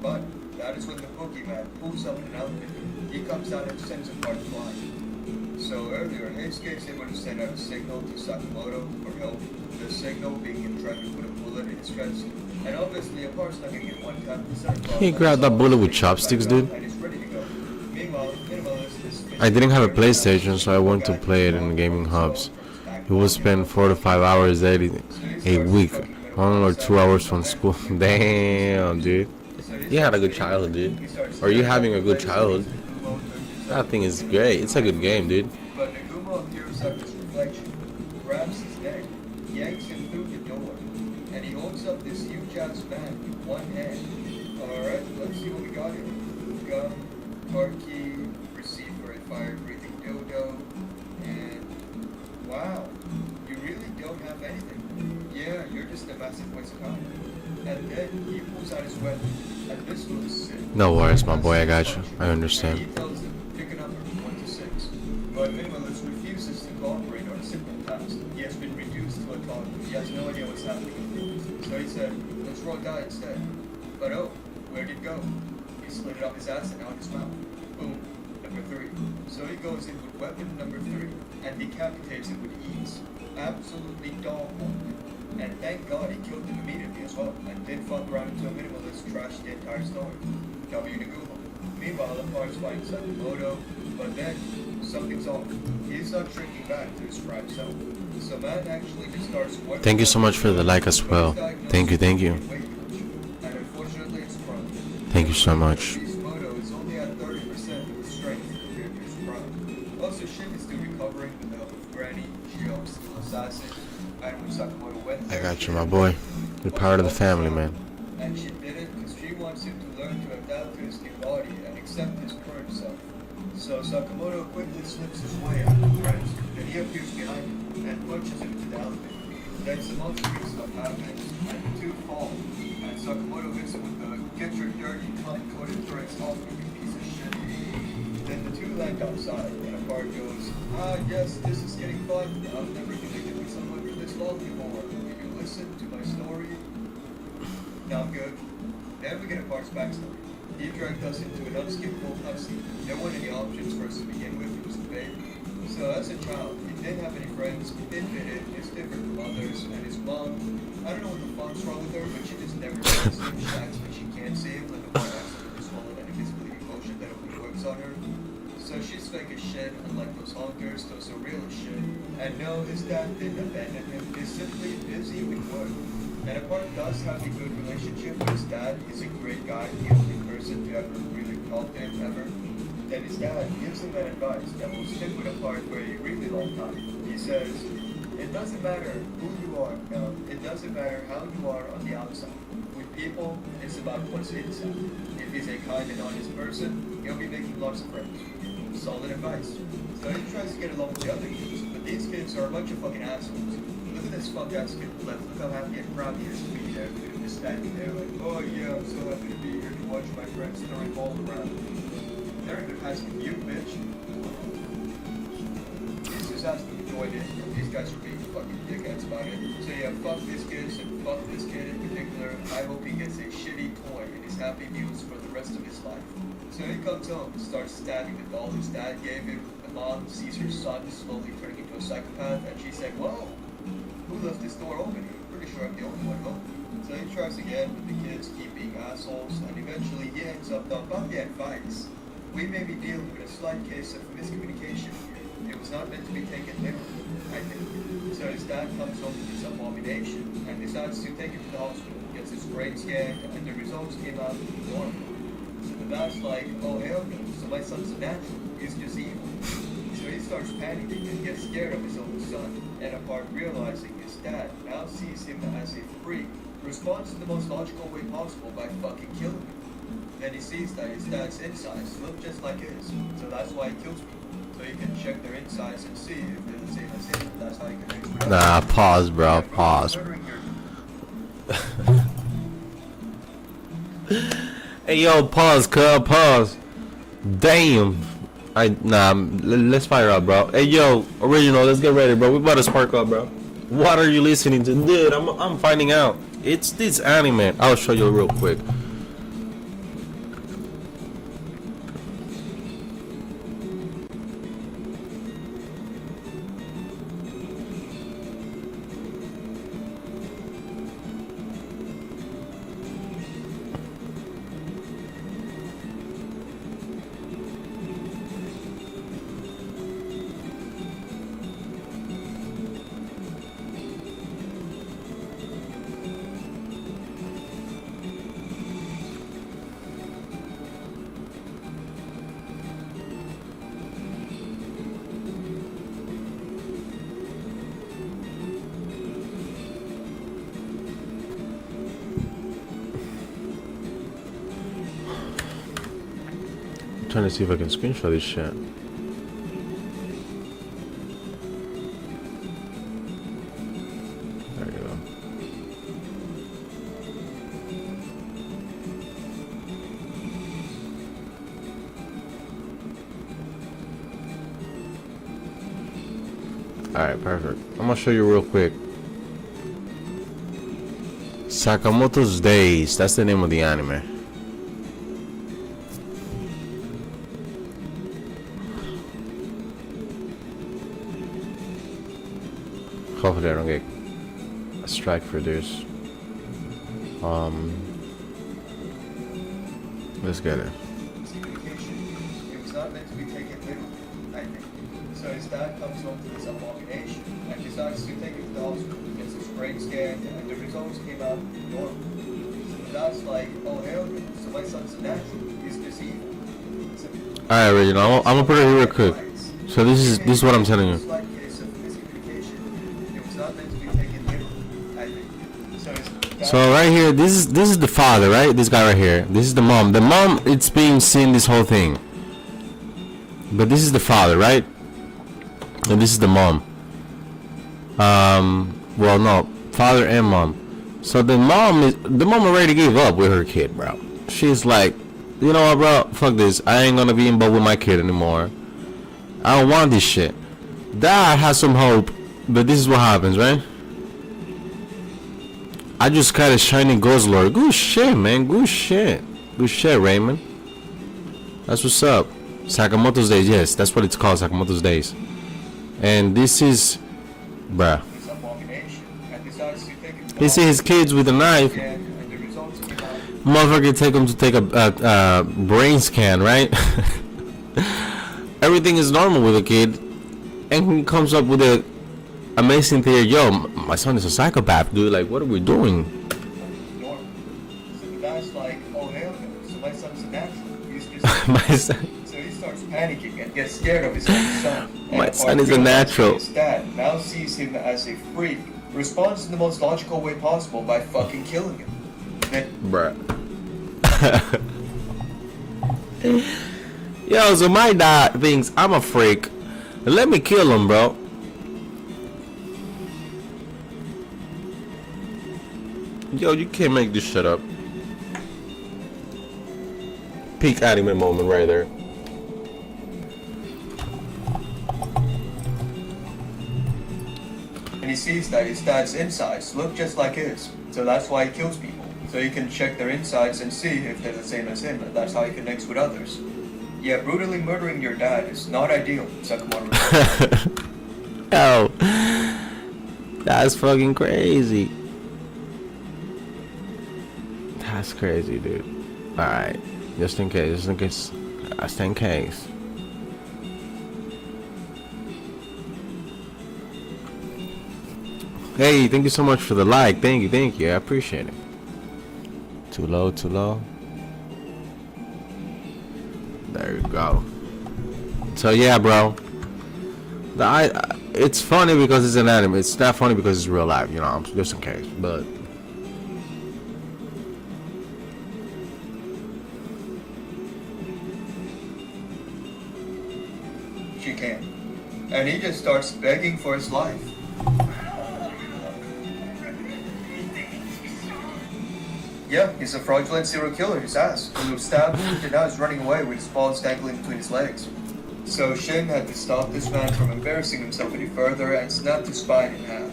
Speaker 5: But that is when the Pokemon pulls up in an outfit. He comes out and sends Apart flying. So earlier, Heisuke said when he sent out a signal to Sakamoto for help, the signal being him trying to put a bullet in his chest. And obviously, Apart's not gonna get one tap.
Speaker 1: He grabbed that bullet with chopsticks, dude.
Speaker 5: And he's ready to go. Meanwhile, Minimalist is
Speaker 1: I didn't have a PlayStation, so I went to play it in the gaming hubs. He would spend 4 to 5 hours a week, 1 or 2 hours from school. Damn, dude. You had a good childhood, dude. Or you having a good childhood. That thing is great. It's a good game, dude.
Speaker 5: But Nagumo appears up his reflection, grabs his neck, yanks him through the door, and he holds up this huge-ass bag with one hand. Alright, let's see what we got here. Gum, card key, receipt for a fire-breathing dildo, and... wow, you really don't have anything. Yeah, you're just a massive waste of time. And then he pulls out his weapon, and this looks sick.
Speaker 1: No worries, my boy. I got you. I understand.
Speaker 5: He tells him, pick a number from 1 to 6. But Minimalist refuses to cooperate on a simple task. He has been reduced to a toddler. He has no idea what's happening. So he said, let's roll die instead. But oh, where'd it go? He slid it up his ass and out his mouth. Boom. Number 3. So he goes in with weapon number 3 and decapitates it with ease. Absolutely dog-walked. And thank God he killed him immediately as well. trashed the entire story. W to Google. Meanwhile, the parts find Sakamoto, but then something's off. He's not shrinking back to his prime self. So man actually just starts.
Speaker 1: Thank you so much for the like as well. Thank you, thank you.
Speaker 5: And unfortunately, it's Crohn's.
Speaker 1: Thank you so much.
Speaker 5: Moto is only at 30% of his strength compared to his prime. Also, Shin is still recovering with the help of Granny, Shio, Steel Assassin, and when Sakamoto went
Speaker 1: I
Speaker 5: there,
Speaker 1: got you, my boy. You're part of the family, man.
Speaker 5: and she did it because she wants him to learn to adapt to his new body and accept his current self. So Sakamoto quickly slips his way out of the friends, then he appears behind him and punches him to the elevator. Then some monster stuff happens, and the two fall, and Sakamoto hits him with the "Get your dirty cunt-coated threats off me, you piece of shit." Then the two land outside, and a part goes, "Ah, yes, this is getting fun. I'm never gonna get with someone for this long before. If you listen to my story..." Now I'm good. Then we get a part's backstory. He dragged us into an unskippable cutscene. There weren't any options for us to begin with. It was the baby. So as a child, he didn't have any friends, he didn't fit in, he's different from others, and his mom, I don't know what the fuck's wrong with her, but she just never says him. She acts like she can't see him, like the one accidentally swallowed any physical emotion that only works on her. So she's fake as shit, unlike those honkers, those are real as shit. And no, his dad didn't abandon him, he's simply busy with work. And Apart does have a good relationship with his dad. He's a great guy, the only person to ever really talk to him ever. Then his dad gives him an advice that will stick with Apart for a really long time. He says, "It doesn't matter who you are, no, it doesn't matter how you are on the outside. With people, it's about what's inside. If he's a kind and honest person, he'll be making lots of friends." Solid advice. So he tries to get along with the other kids, but these kids are a bunch of fucking assholes. Look at this fuck ass kid left. Look how happy and proud he is to be there. Look at him just standing there like, "Oh yeah, I'm so happy to be here to watch my friends throw a ball around." They're in the past with you, bitch. He's just asking to join in. These guys are being fucking dickheads about it. So yeah, fuck these kids and fuck this kid in particular. I hope he gets a shitty toy in his Happy Meals for the rest of his life. So he comes home, starts stabbing the doll his dad gave him. The mom sees her son slowly turning into a psychopath, and she said, "Whoa, who left this door open? Pretty sure I'm the only one home." So he tries again, but the kids keep being assholes, and eventually he ends up about the advice. "We may be dealing with a slight case of miscommunication here. It was not meant to be taken literally, I think." So his dad comes home with this abomination and decides to take him to the hospital, gets his brain scanned, and the results came out normal. So the dad's like, "Oh hell no, so my son's a natural, he's just evil." So he starts panicking and gets scared of his own son, and Apart realizing his dad now sees him as a freak, responds in the most logical way possible by fucking killing him. Then he sees that his dad's insides look just like his, so that's why he kills people. So he can check their insides and see if they're the same as him. That's how he can fix it.
Speaker 1: Nah, pause, bro. Pause. Hey, yo, pause, cuz, pause. Damn. Let's fire up, bro. Hey, yo, original, let's get ready, bro. We about to spark up, bro. What are you listening to? Dude, I'm finding out. It's this anime. I'll show you real quick. Trying to see if I can screenshot this shit. There you go. Alright, perfect. I'm gonna show you real quick. Sakamoto's Days. That's the name of the anime. Hopefully I don't get a strike for this. Let's get it.
Speaker 5: Communication. It was not meant to be taken literally, I think. So his dad comes home to this abomination and decides to take him to the hospital, gets his brain scanned, and the results came out normal. So that's like, oh hell no, so my son's a natural, he's just evil.
Speaker 1: Alright, Reginald, I'm gonna put it here real quick. So this is what I'm telling you.
Speaker 5: Slight case of miscommunication. It was not meant to be taken literally, I think. So his dad
Speaker 1: So right here, this is the father, right? This guy right here. This is the mom. The mom, it's being seen this whole thing. But this is the father, right? And this is the mom. Well, no, father and mom. So the mom already gave up with her kid, bro. She's like, you know what, bro? Fuck this. I ain't gonna be involved with my kid anymore. I don't want this shit. Dad has some hope, but this is what happens, right? I just got a shiny ghost lord. Good shit, man. Good shit. Good shit, Raymond. That's what's up. Sakamoto's Days. Yes, that's what it's called. Sakamoto's Days. And this is, bruh.
Speaker 5: this abomination and decides to take him to the
Speaker 1: He see his kids with a knife.
Speaker 5: hospital, and the results came out.
Speaker 1: Motherfucker take him to take a brain scan, right? Everything is normal with a kid, and he comes up with a amazing theory. Yo, my son is a psychopath, dude. Like, what are we doing?
Speaker 5: Normal. So the dad's like, oh hell no, so my son's a natural, he's just
Speaker 1: My son.
Speaker 5: So he starts panicking and gets scared of his own son.
Speaker 1: My
Speaker 5: And
Speaker 1: son is a
Speaker 5: realizes
Speaker 1: natural.
Speaker 5: His dad now sees him as a freak, responds in the most logical way possible by fucking killing him. Then
Speaker 1: Bruh. Yo, so my dad thinks I'm a freak. Let me kill him, bro. Yo, you can't make this shit up. Peak anime moment right there.
Speaker 5: and he sees that his dad's insides look just like his. So that's why he kills people. So he can check their insides and see if they're the same as him, and that's how he connects with others. Yeah, brutally murdering your dad is not ideal, Sakamoto.
Speaker 1: Yo, that's fucking crazy. That's crazy, dude. Alright, just in case. Hey, thank you so much for the like. Thank you. I appreciate it. Too low. There you go. So yeah, bro. It's funny because it's an anime. It's not funny because it's real life, you know, just in case. But
Speaker 5: She can. And he just starts begging for his life. Yeah, he's a fraudulent serial killer, his ass, who stabbed him and now is running away with his balls dangling between his legs. So Shin had to stop this man from embarrassing himself any further and snapped his spine in half.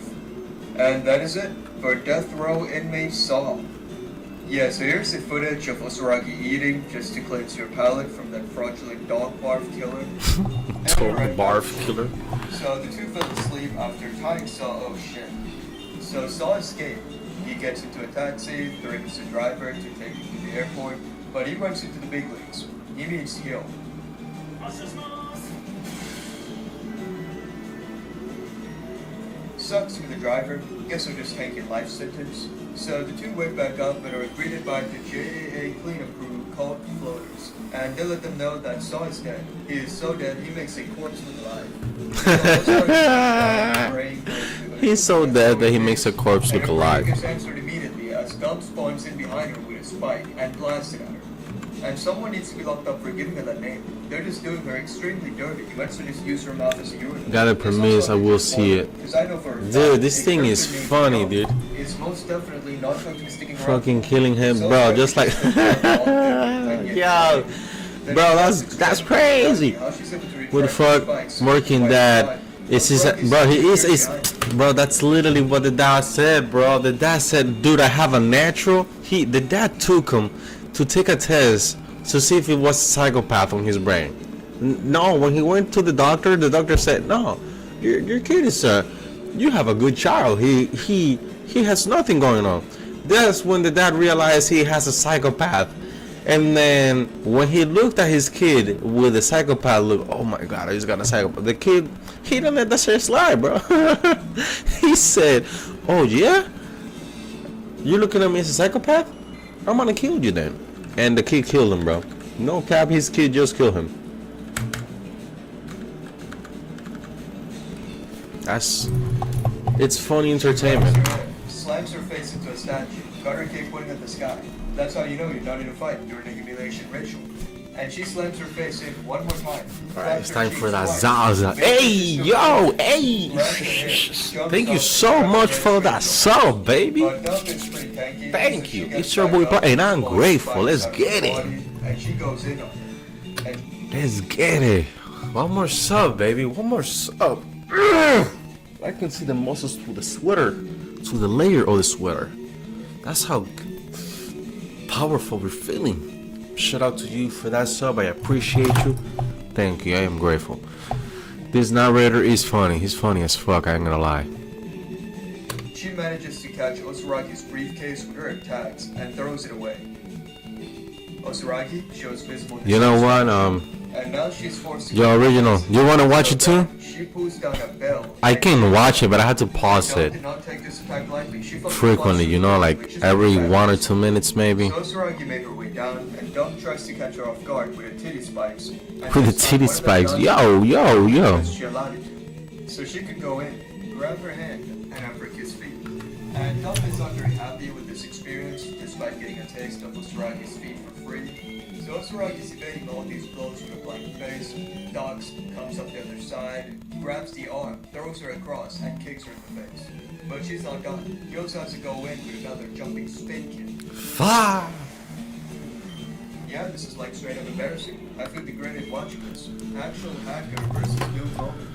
Speaker 5: And that is it for Death Row Inmate Saw. Yeah, so here's the footage of Osoragi eating just to cleanse your palate from that fraudulent dog barf killer.
Speaker 1: total barf killer.
Speaker 5: So the two fell asleep after tying Saw. Oh shit. So Saw escaped. He gets into a taxi, threatens the driver to take him to the airport, but he runs into the big leagues. He meets Hyo. Sucks for the driver. Guess he'll just take a life sentence. So the two wake back up and are greeted by the JAA cleanup crew called Floaters. And they let them know that Saw is dead. He is so dead he makes a corpse look alive.
Speaker 1: He's so dead that he makes a corpse look alive.
Speaker 5: Gets answered immediately as Gump spawns in behind her with a spike and blasts it at her. And someone needs to be locked up for giving her that name. They're just doing her extremely dirty. You might just use her mouth as a urinal.
Speaker 1: Got a premise, I will see it. Dude, this thing is funny, dude.
Speaker 5: Is most definitely not going to be sticking around.
Speaker 1: Fucking killing him, bro. Just like, yo, bro, that's crazy. What the fuck, working dad? It's his, bro. He is, bro. That's literally what the dad said, bro. The dad said, dude, I have a natural. The dad took him to take a test to see if it was psychopath on his brain. No, when he went to the doctor said, no, your kid is you have a good child. He has nothing going on. That's when the dad realized he has a psychopath, And then when he looked at his kid with a psychopath look, oh my god, I just got a psychopath. The kid, he didn't let that shit slide, bro. He said, oh yeah? You looking at me as a psychopath? I'm gonna kill you then. And the kid killed him, bro. No cap, his kid just killed him. It's funny entertainment.
Speaker 5: Slams her face into a statue, got her cake pointing at the sky. That's how you know you're not in a fight during a humiliation ritual. And she slams her face in one more time.
Speaker 1: Alright, it's time for that Zaza. Hey, yo, hey! Thank you so much for that sub, baby. Thank you. It's your boy, and I'm grateful. Let's get it.
Speaker 5: And she goes in on it.
Speaker 1: Let's get it. One more sub, baby. One more sub. I can see the muscles through the sweater, to the layer of the sweater. That's how powerful we're feeling. Shout out to you for that sub. I appreciate you. Thank you. I am grateful. This narrator is funny. He's funny as fuck. I ain't gonna lie.
Speaker 5: She manages to catch Osuragi's briefcase with her tags and throws it away. Osuragi shows visible.
Speaker 1: You know what?
Speaker 5: And now she's forced to
Speaker 1: Yo, original. You wanna watch it too?
Speaker 5: She pulls down a bell.
Speaker 1: I can watch it, but I had to pause it frequently. You know, like every 1 or 2 minutes, maybe.
Speaker 5: So Osuragi made her way down, and Dom tries to catch her off guard with her titty spikes.
Speaker 1: With the titty spikes. Yo.
Speaker 5: She allowed it to. So she could go in, grab her hand, and unbreak his feet. And Dom is not very happy with this experience, despite getting a taste of Osuragi's feet for free. So Osuragi is evading all these blows with a blank face. Dogs comes up the other side, grabs the arm, throws her across, and kicks her in the face. But she's not done. He also has to go in with another jumping spin kick.
Speaker 1: Fuck.
Speaker 5: Yeah, this is like straight up embarrassing. I feel degraded watching this. Actual hacker versus new moment.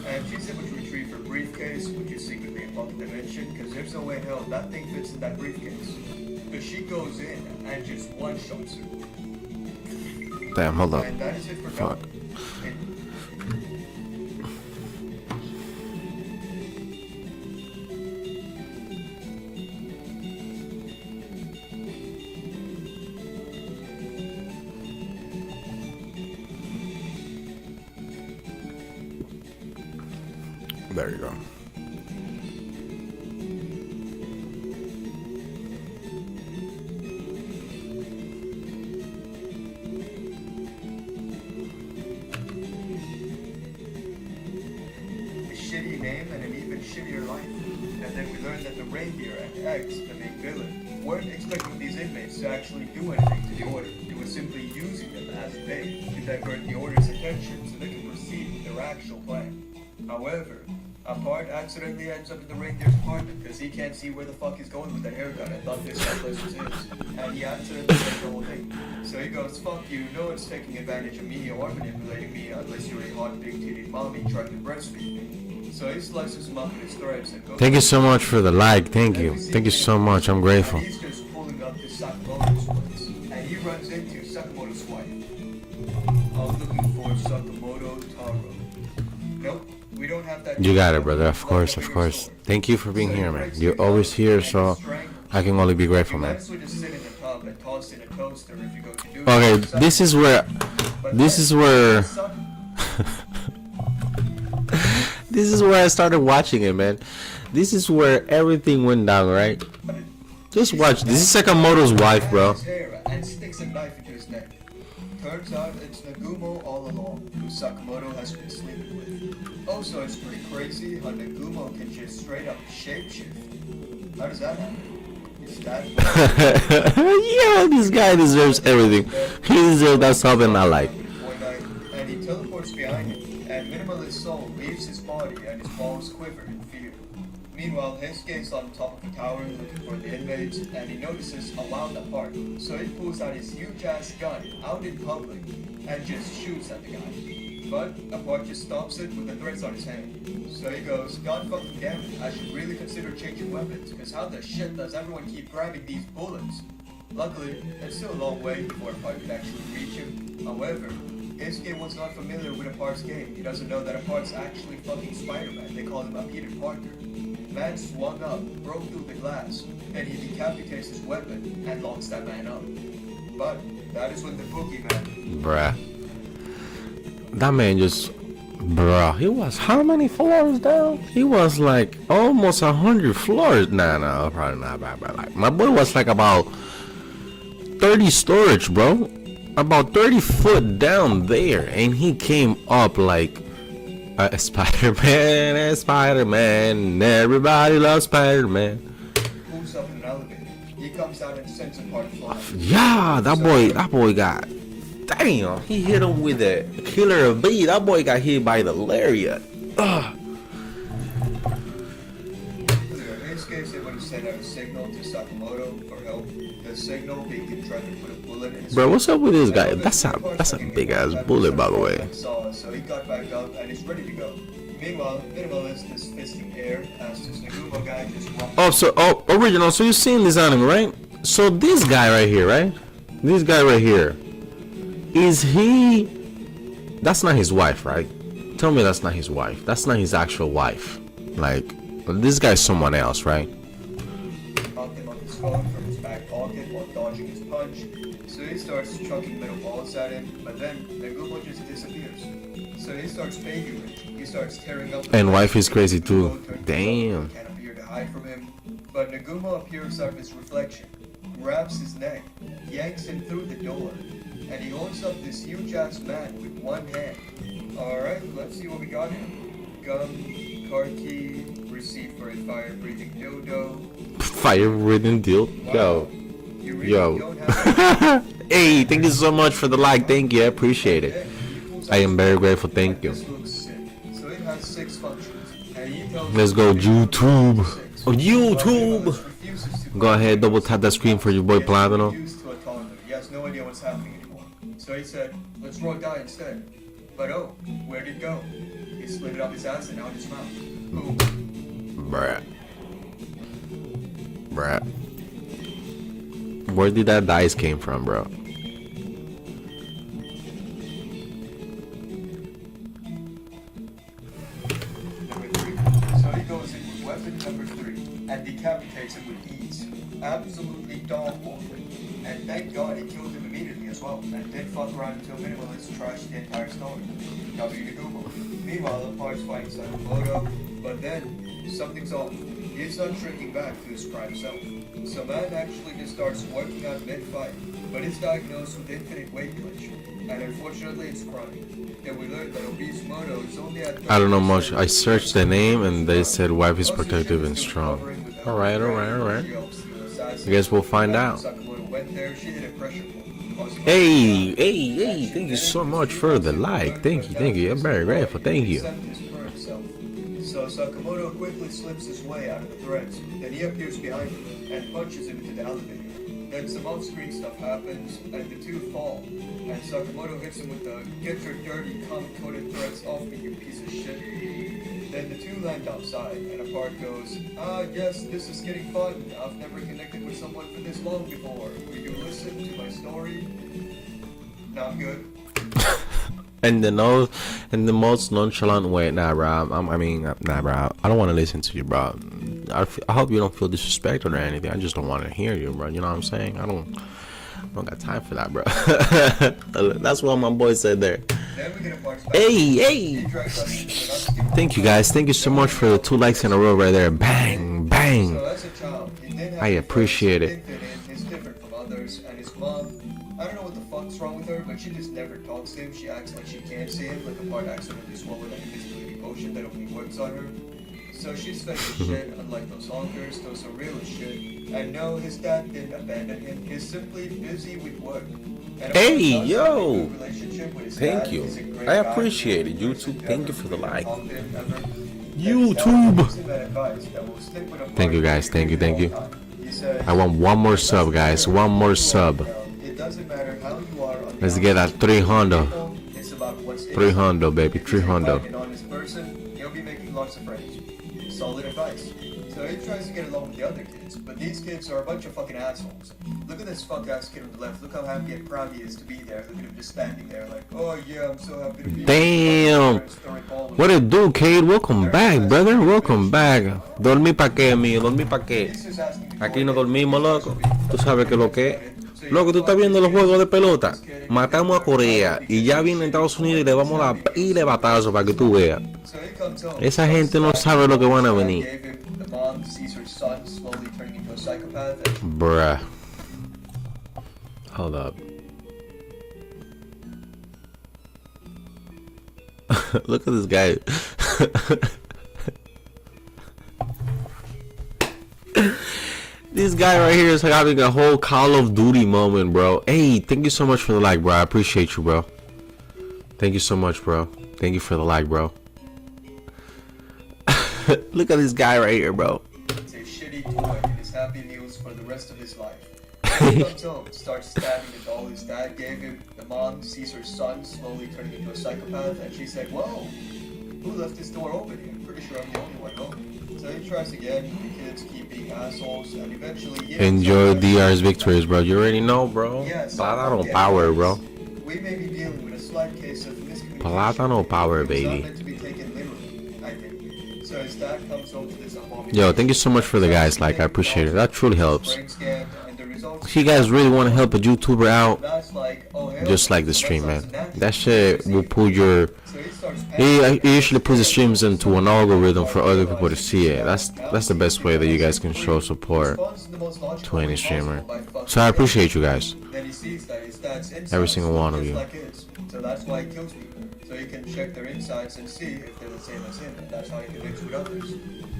Speaker 5: And she's able to retrieve her briefcase, which is secretly in Pocket Dimension, because there's no way in hell that thing fits in that briefcase. But she goes in and just one-shots her.
Speaker 1: Damn, hold up.
Speaker 5: And that is it for
Speaker 1: Fuck. There you go.
Speaker 5: Shitty name and an even shittier life. And then we learned that the reindeer and X, the main villain, weren't expecting these inmates to actually do anything to the order. It was simply using them as bait to divert the order's attention so they can proceed with their actual plan. However, a part accidentally ends up in the reindeer's apartment because he can't see where the fuck he's going with that haircut and thought this place was his. And he accidentally did the whole thing. So he goes, fuck you, no one's taking advantage of me or manipulating me unless you're a hot big-titted mommy trying to breastfeed me. So he slices him up in his threads and goes.
Speaker 1: Thank you so much for the like. Thank you. Thank you so much. I'm grateful.
Speaker 5: And he's just pulling up to Sakamoto's place. And he runs into Sakamoto's wife. I'm looking for Sakamoto Taro. Nope, we don't have that.
Speaker 1: You got it, brother. Of course, of course. Thank you for being here, man. You're always here, so I can only be grateful, man. Okay, this is where this is where I started watching it, man. This is where everything went down, right? Just watch. This is Sakamoto's wife, bro.
Speaker 5: And sticks a knife into his neck. Turns out it's Nagumo all along, who Sakamoto has been sleeping with. Also, it's pretty crazy how Nagumo can just straight up shapeshift. How does that happen? Is that
Speaker 1: Yeah, this guy deserves everything. He deserves that something I like.
Speaker 5: And he teleports behind him, and Minimalist's soul leaves his body and his balls quiver in fear. Meanwhile, Heisuke is on top of the tower looking for the inmates, and he notices a loud apart. So he pulls out his huge-ass gun out in public and just shoots at the guy. But Apart just stops it with the threats on his hand. So he goes, God fucking damn it, I should really consider changing weapons, because how the shit does everyone keep grabbing these bullets? Luckily, it's still a long way before Apart can actually reach him. However, Heisuke was not familiar with Apart's game. He doesn't know that Apart's actually fucking Spider-Man. They call him a Peter Parker. Man swung up, broke through the glass, and he decapitates his weapon and locks that man up. But that is when the boogeyman.
Speaker 1: Bruh. That man just, bruh, he was how many floors down? He was like almost 100 floors. Nah, probably not, bro. Like, my boy was like about 30 storage, bro. About 30 foot down there, and he came up like Spider-Man, everybody loves Spider-Man.
Speaker 5: Moves up in an elevator. He comes out and sends a part flying.
Speaker 1: Yeah, that boy got, damn, he hit him with a killer bee. That boy got hit by the lariat. Ugh.
Speaker 5: In his case, they would have sent out a signal to Sakamoto for help. The signal being trying to put a bullet in his
Speaker 1: Bro, what's up with this guy? That's a big ass bullet, by the way.
Speaker 5: So he got back up and is ready to go. Meanwhile, Minimalist is fisting air as this Nagumo guy just walks.
Speaker 1: Original. So you've seen this anime, right? So this guy right here, right? This guy right here, is he? That's not his wife, right? Tell me that's not his wife. That's not his actual wife. Like, this guy's someone else, right?
Speaker 5: Knocked him on his phone from his back pocket while dodging his punch. So he starts chucking metal balls at him, but then Nagumo just disappears. So he starts begging rich. He starts tearing up.
Speaker 1: And wife is crazy too. Damn.
Speaker 5: Can't appear to hide from him, but Nagumo appears out of his reflection, grabs his neck, yanks him through the door, and he holds up this huge ass man with one hand. Alright, let's see what we got here. Gum, car key, receipt for a fire breathing dildo.
Speaker 1: Fire breathing deal. Yo.
Speaker 5: You really
Speaker 1: Yo.
Speaker 5: don't have
Speaker 1: Hey, thank you so much for the like. Thank you. I appreciate it. I am very grateful. Thank you.
Speaker 5: This looks sick. So it has 6 functions. And he tells
Speaker 1: Let's go YouTube. Oh, YouTube.
Speaker 5: Refuses to
Speaker 1: Go ahead, double tap that screen for your boy Platano.
Speaker 5: Used to a toddler. He has no idea what's happening anymore. So he said, let's roll die instead. But oh, where'd it go? He slid it up his ass and out his mouth. Boom.
Speaker 1: Bruh. Where did that dice came from, bro?
Speaker 5: Number 3. So he goes in with weapon number 3 and decapitates him with ease. Absolutely dog-walker. And thank God he killed him immediately as well, and didn't fuck around until Minimalist trashed the entire story. W to Google. Meanwhile, the parts fighting Sakamoto, but then something's off. He's not shrinking back to his prime self. So man actually just starts working out mid-fight, but is diagnosed with infinite weight glitch, and unfortunately it's chronic. And we learned that obese Moto is only at
Speaker 1: I don't know much. I searched the name and they said wife is protective and strong. Alright. I guess we'll find out. Hey, thank you so much for the like. Thank you. I'm very grateful. Thank you.
Speaker 5: So Sakamoto quickly slips his way out of the threads. Then he appears behind him and punches him into the elevator. Then some off-screen stuff happens, and the two fall. And Sakamoto hits him with the "Get your dirty, cum-coated threads off me, you piece of shit." Then the two land outside, and a part goes, "Ah, yes, this is getting fun. I've never connected with someone for this long before. Will you listen to my story?" Not good.
Speaker 1: And the most nonchalant way, nah, bro. Nah, bro. I don't want to listen to you, bro. I hope you don't feel disrespected or anything. I just don't want to hear you, bro. You know what I'm saying? I don't got time for that, bro. That's what my boy said there. Hey. Thank you, guys. Thank you so much for the 2 likes in a row right there. Bang. I appreciate it.
Speaker 5: He's different from others, and his mom, I don't know what the fuck's wrong with her, but she just never talks to him. She acts like she can't see him, like a part accidentally swallowed an invisibility potion that only works on her. So she's fake as shit, unlike those honkers. Those are real as shit. And no, his dad didn't abandon him. He's simply busy with work. And
Speaker 1: Hey,
Speaker 5: of course,
Speaker 1: yo.
Speaker 5: having a good relationship with his
Speaker 1: Thank
Speaker 5: dad
Speaker 1: you.
Speaker 5: is a great
Speaker 1: I
Speaker 5: guy.
Speaker 1: appreciate it,
Speaker 5: He's the
Speaker 1: YouTube.
Speaker 5: best
Speaker 1: Thank you
Speaker 5: ever.
Speaker 1: for the like.
Speaker 5: Talk to him ever.
Speaker 1: YouTube. Thank you, guys. Thank you. I want one more sub, guys. One more sub. Let's get that 300. 300, baby. 300.
Speaker 5: He'll be making lots of friends. Solid advice. So he tries to get along with the other kids, but these kids are a bunch of fucking assholes. Look at this fuck-ass kid on the left. Look how happy and proud he is to be there. Look at him just standing there like, oh yeah, I'm so happy to be
Speaker 1: Damn. What it do, Cade? Welcome back, brother. Welcome back. Dormí pa' qué, mío. Dormí pa' qué. Aquí no dormimos, loco. Tú sabes que lo que es. Loco, tú estás viendo los juegos de pelota. Matamos a Corea y ya viene Estados Unidos y le vamos a dar pila de batazo para que tú veas.
Speaker 5: So he comes home.
Speaker 1: Esa gente no sabe lo que van a venir.
Speaker 5: Gave him, the mom sees her son slowly turning into a psychopath. And
Speaker 1: Bruh. Hold up. Look at this guy. This guy right here is having a whole Call of Duty moment, bro. Hey, thank you so much for the like, bro. I appreciate you, bro. Thank you so much, bro. Thank you for the like, bro. Look at this guy right here, bro.
Speaker 5: it's a shitty toy in his Happy Meals for the rest of his life. He comes home, starts stabbing the doll his dad gave him. The mom sees her son slowly turning into a psychopath, and she said, "Whoa, who left this door open here? I'm pretty sure I'm the only one home." So he tries again. The kids keep being assholes, and eventually he
Speaker 1: Enjoy DR's victories, bro. You already know, bro.
Speaker 5: Yes,
Speaker 1: Plátano power, bro.
Speaker 5: We may be dealing with a slight case of miscommunication.
Speaker 1: Plátano power,
Speaker 5: It's not
Speaker 1: baby.
Speaker 5: meant to be taken literally, I think. So his dad comes home to this abomination.
Speaker 1: Yo, thank you so much for the guys. Like, I appreciate it. That truly helps.
Speaker 5: Brain scanned, and the results
Speaker 1: If you guys really want to help a YouTuber out,
Speaker 5: that's like, oh, hell,
Speaker 1: just like the stream, man. That shit will put your.
Speaker 5: So he starts
Speaker 1: It usually puts the streams into an algorithm for other people to see it. That's the best way that you guys can show support to any streamer. So I appreciate you guys.
Speaker 5: Then he sees that his dad's insides
Speaker 1: Every single one of
Speaker 5: just
Speaker 1: you.
Speaker 5: like his. So that's why he kills people. So he can check their insides and see if they're the same as him. And that's how he connects with others.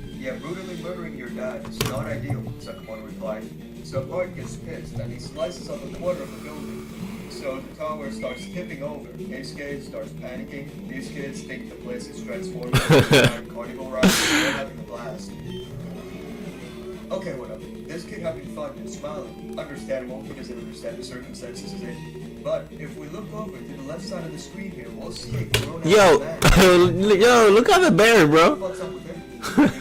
Speaker 5: Yeah, brutally murdering your dad is not ideal, Sakamoto replied. So Bart gets pissed and he slices up a quarter of the building. So the tower starts tipping over. Ace Gate starts panicking. These kids think the place is transforming into a carnival ride. They're having a blast. Okay, whatever. This kid having fun and smiling. Understandable, he doesn't understand the circumstances he's in. But if we look over to the left side of the screen here, we'll see a grown-ass
Speaker 1: Yo,
Speaker 5: man.
Speaker 1: yo, look at the bear, bro.
Speaker 5: What's up with him?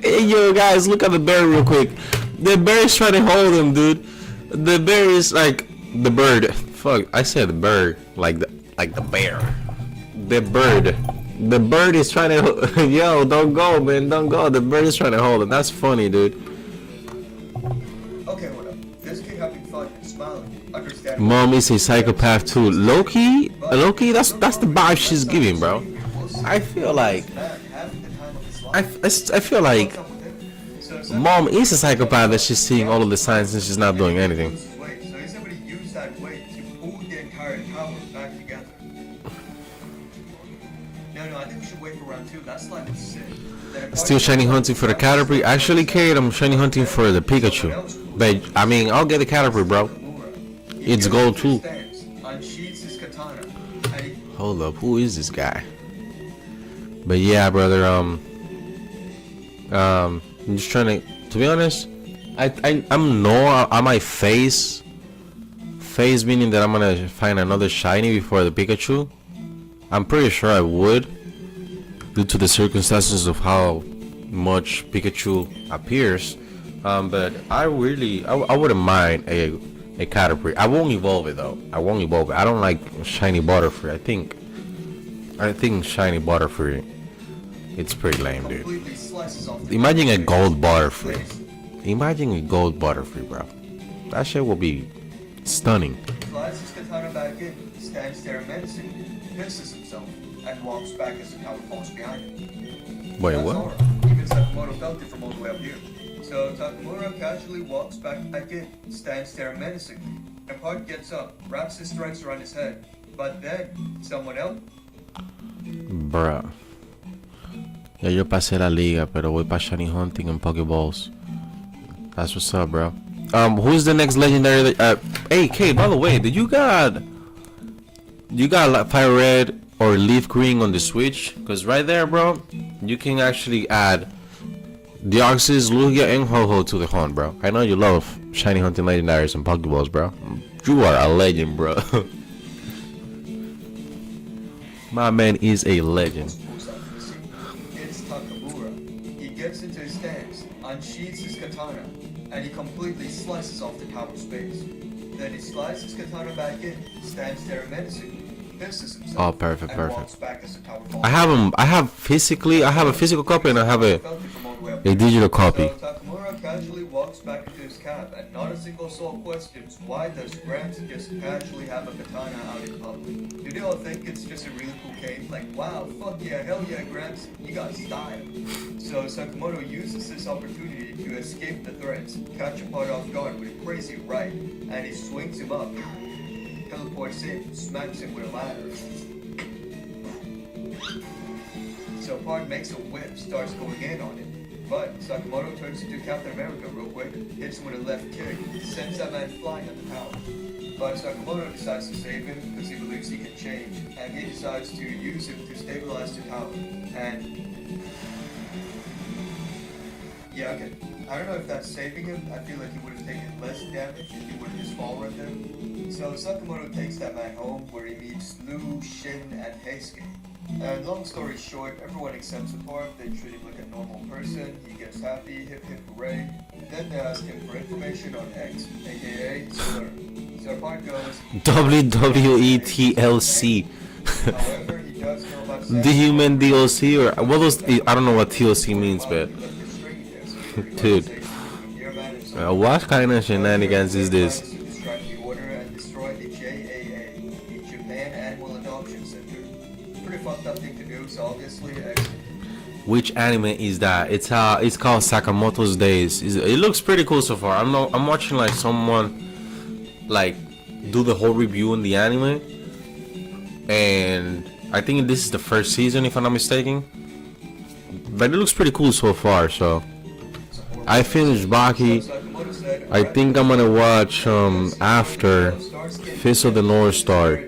Speaker 1: Hey, yo, guys, look at the bear real quick. The bear is trying to hold him, dude. The bear is like the bird. Fuck, I said bird, like the bear. The bird. The bird is trying to. Yo, don't go, man, don't go. The bird is trying to hold him. That's funny, dude.
Speaker 5: Okay, whatever. This kid having fun and smiling. Understandable.
Speaker 1: Mom is a psychopath too. Loki, that's the vibe she's giving, bro. I feel like I feel like Mom is a psychopath that she's seeing all of the signs and she's not doing anything.
Speaker 5: So he's able to use that weight to pull the entire tower back together. No, I think we should wait for round 2. That's like sick.
Speaker 1: Still shiny hunting for the Caterpie. Actually, Kate, I'm shiny hunting for the Pikachu. But I mean, I'll get the Caterpie, bro. It's gold too. Hold up, who is this guy? But yeah, brother. I'm just trying to be honest. I'm no on my face meaning that I'm gonna find another shiny before the Pikachu. I'm pretty sure I would, due to the circumstances of how much Pikachu appears. But I wouldn't mind a Caterpie. I won't evolve it though. I don't like shiny Butterfree. I think shiny Butterfree, it's pretty lame, dude. Imagine a gold Butterfree. Imagine a gold Butterfree, bro. That shit will be stunning.
Speaker 5: Slides his katana back in, stands there menacingly, pisses himself, and walks back as the tower falls behind him.
Speaker 1: Wait,
Speaker 5: That's
Speaker 1: what?
Speaker 5: all right. Even Sakamoto felt it from all the way up here. So Takamura casually walks back in, stands there menacingly. And Park gets up, wraps his strikes around his head. But then, someone else.
Speaker 1: Bruh. Ya yo pasé la liga, pero voy pa shiny hunting and Pokeballs. That's what's up, bro. Who's the next legendary? Hey, Kate, by the way, did you got like Fire Red or Leaf Green on the Switch? Cause right there, bro, you can actually add Deoxys, Lugia, and Ho-Ho to the hunt, bro. I know you love shiny hunting legendaries and Pokeballs, bro. You are a legend, bro. My man is a legend.
Speaker 5: It's Takamura. He gets into his stance, unsheathes his katana, and he completely slices off the tower's base. Then he slides his katana back in, stands there menacingly, pisses himself,
Speaker 1: Oh, perfect,
Speaker 5: and
Speaker 1: perfect.
Speaker 5: walks back as the tower falls.
Speaker 1: I have a physical copy and I have a digital copy.
Speaker 5: So Takamura casually walks back into his cab, and not a single soul questions why does Gramps just casually have a katana out in public. Do they all think it's just a really cool cane? Like, wow, fuck yeah, hell yeah, Gramps, you got style. So Sakamoto uses this opportunity to escape the threats, catch a Pod off guard with a crazy right, and he swings him up, teleports in, smacks him with a ladder. So Pod makes a whip, starts going in on it. But Sakamoto turns into Captain America real quick, hits him with a left kick, sends that man flying at the tower. But Sakamoto decides to save him because he believes he can change, and he decides to use him to stabilize the tower. And yeah, okay. I don't know if that's saving him. I feel like he would have taken less damage if he would have just fallen with him. So Sakamoto takes that man home where he meets Lu, Shin, and Heisuke. And long story short, everyone accepts the part, they treat him like a normal person, he gets happy, hip hip hooray. Then they ask him for information on X, aka Slur. So part goes...
Speaker 1: WWE TLC.
Speaker 5: However, he does know about
Speaker 1: The human DLC, or what was, I don't know what TLC means, but dude, what kind of shenanigans is this?
Speaker 5: Describe the order and destroy the JAA, the Japan Animal Adoption Center. Pretty fucked up thing to do, so obviously
Speaker 1: Which anime is that? It's called Sakamoto's Days. It looks pretty cool so far. I'm watching like someone like do the whole review in the anime, and I think this is the first season if I'm not mistaken. But it looks pretty cool so far. So I finished Baki. I think I'm gonna watch after Fist of the North Star.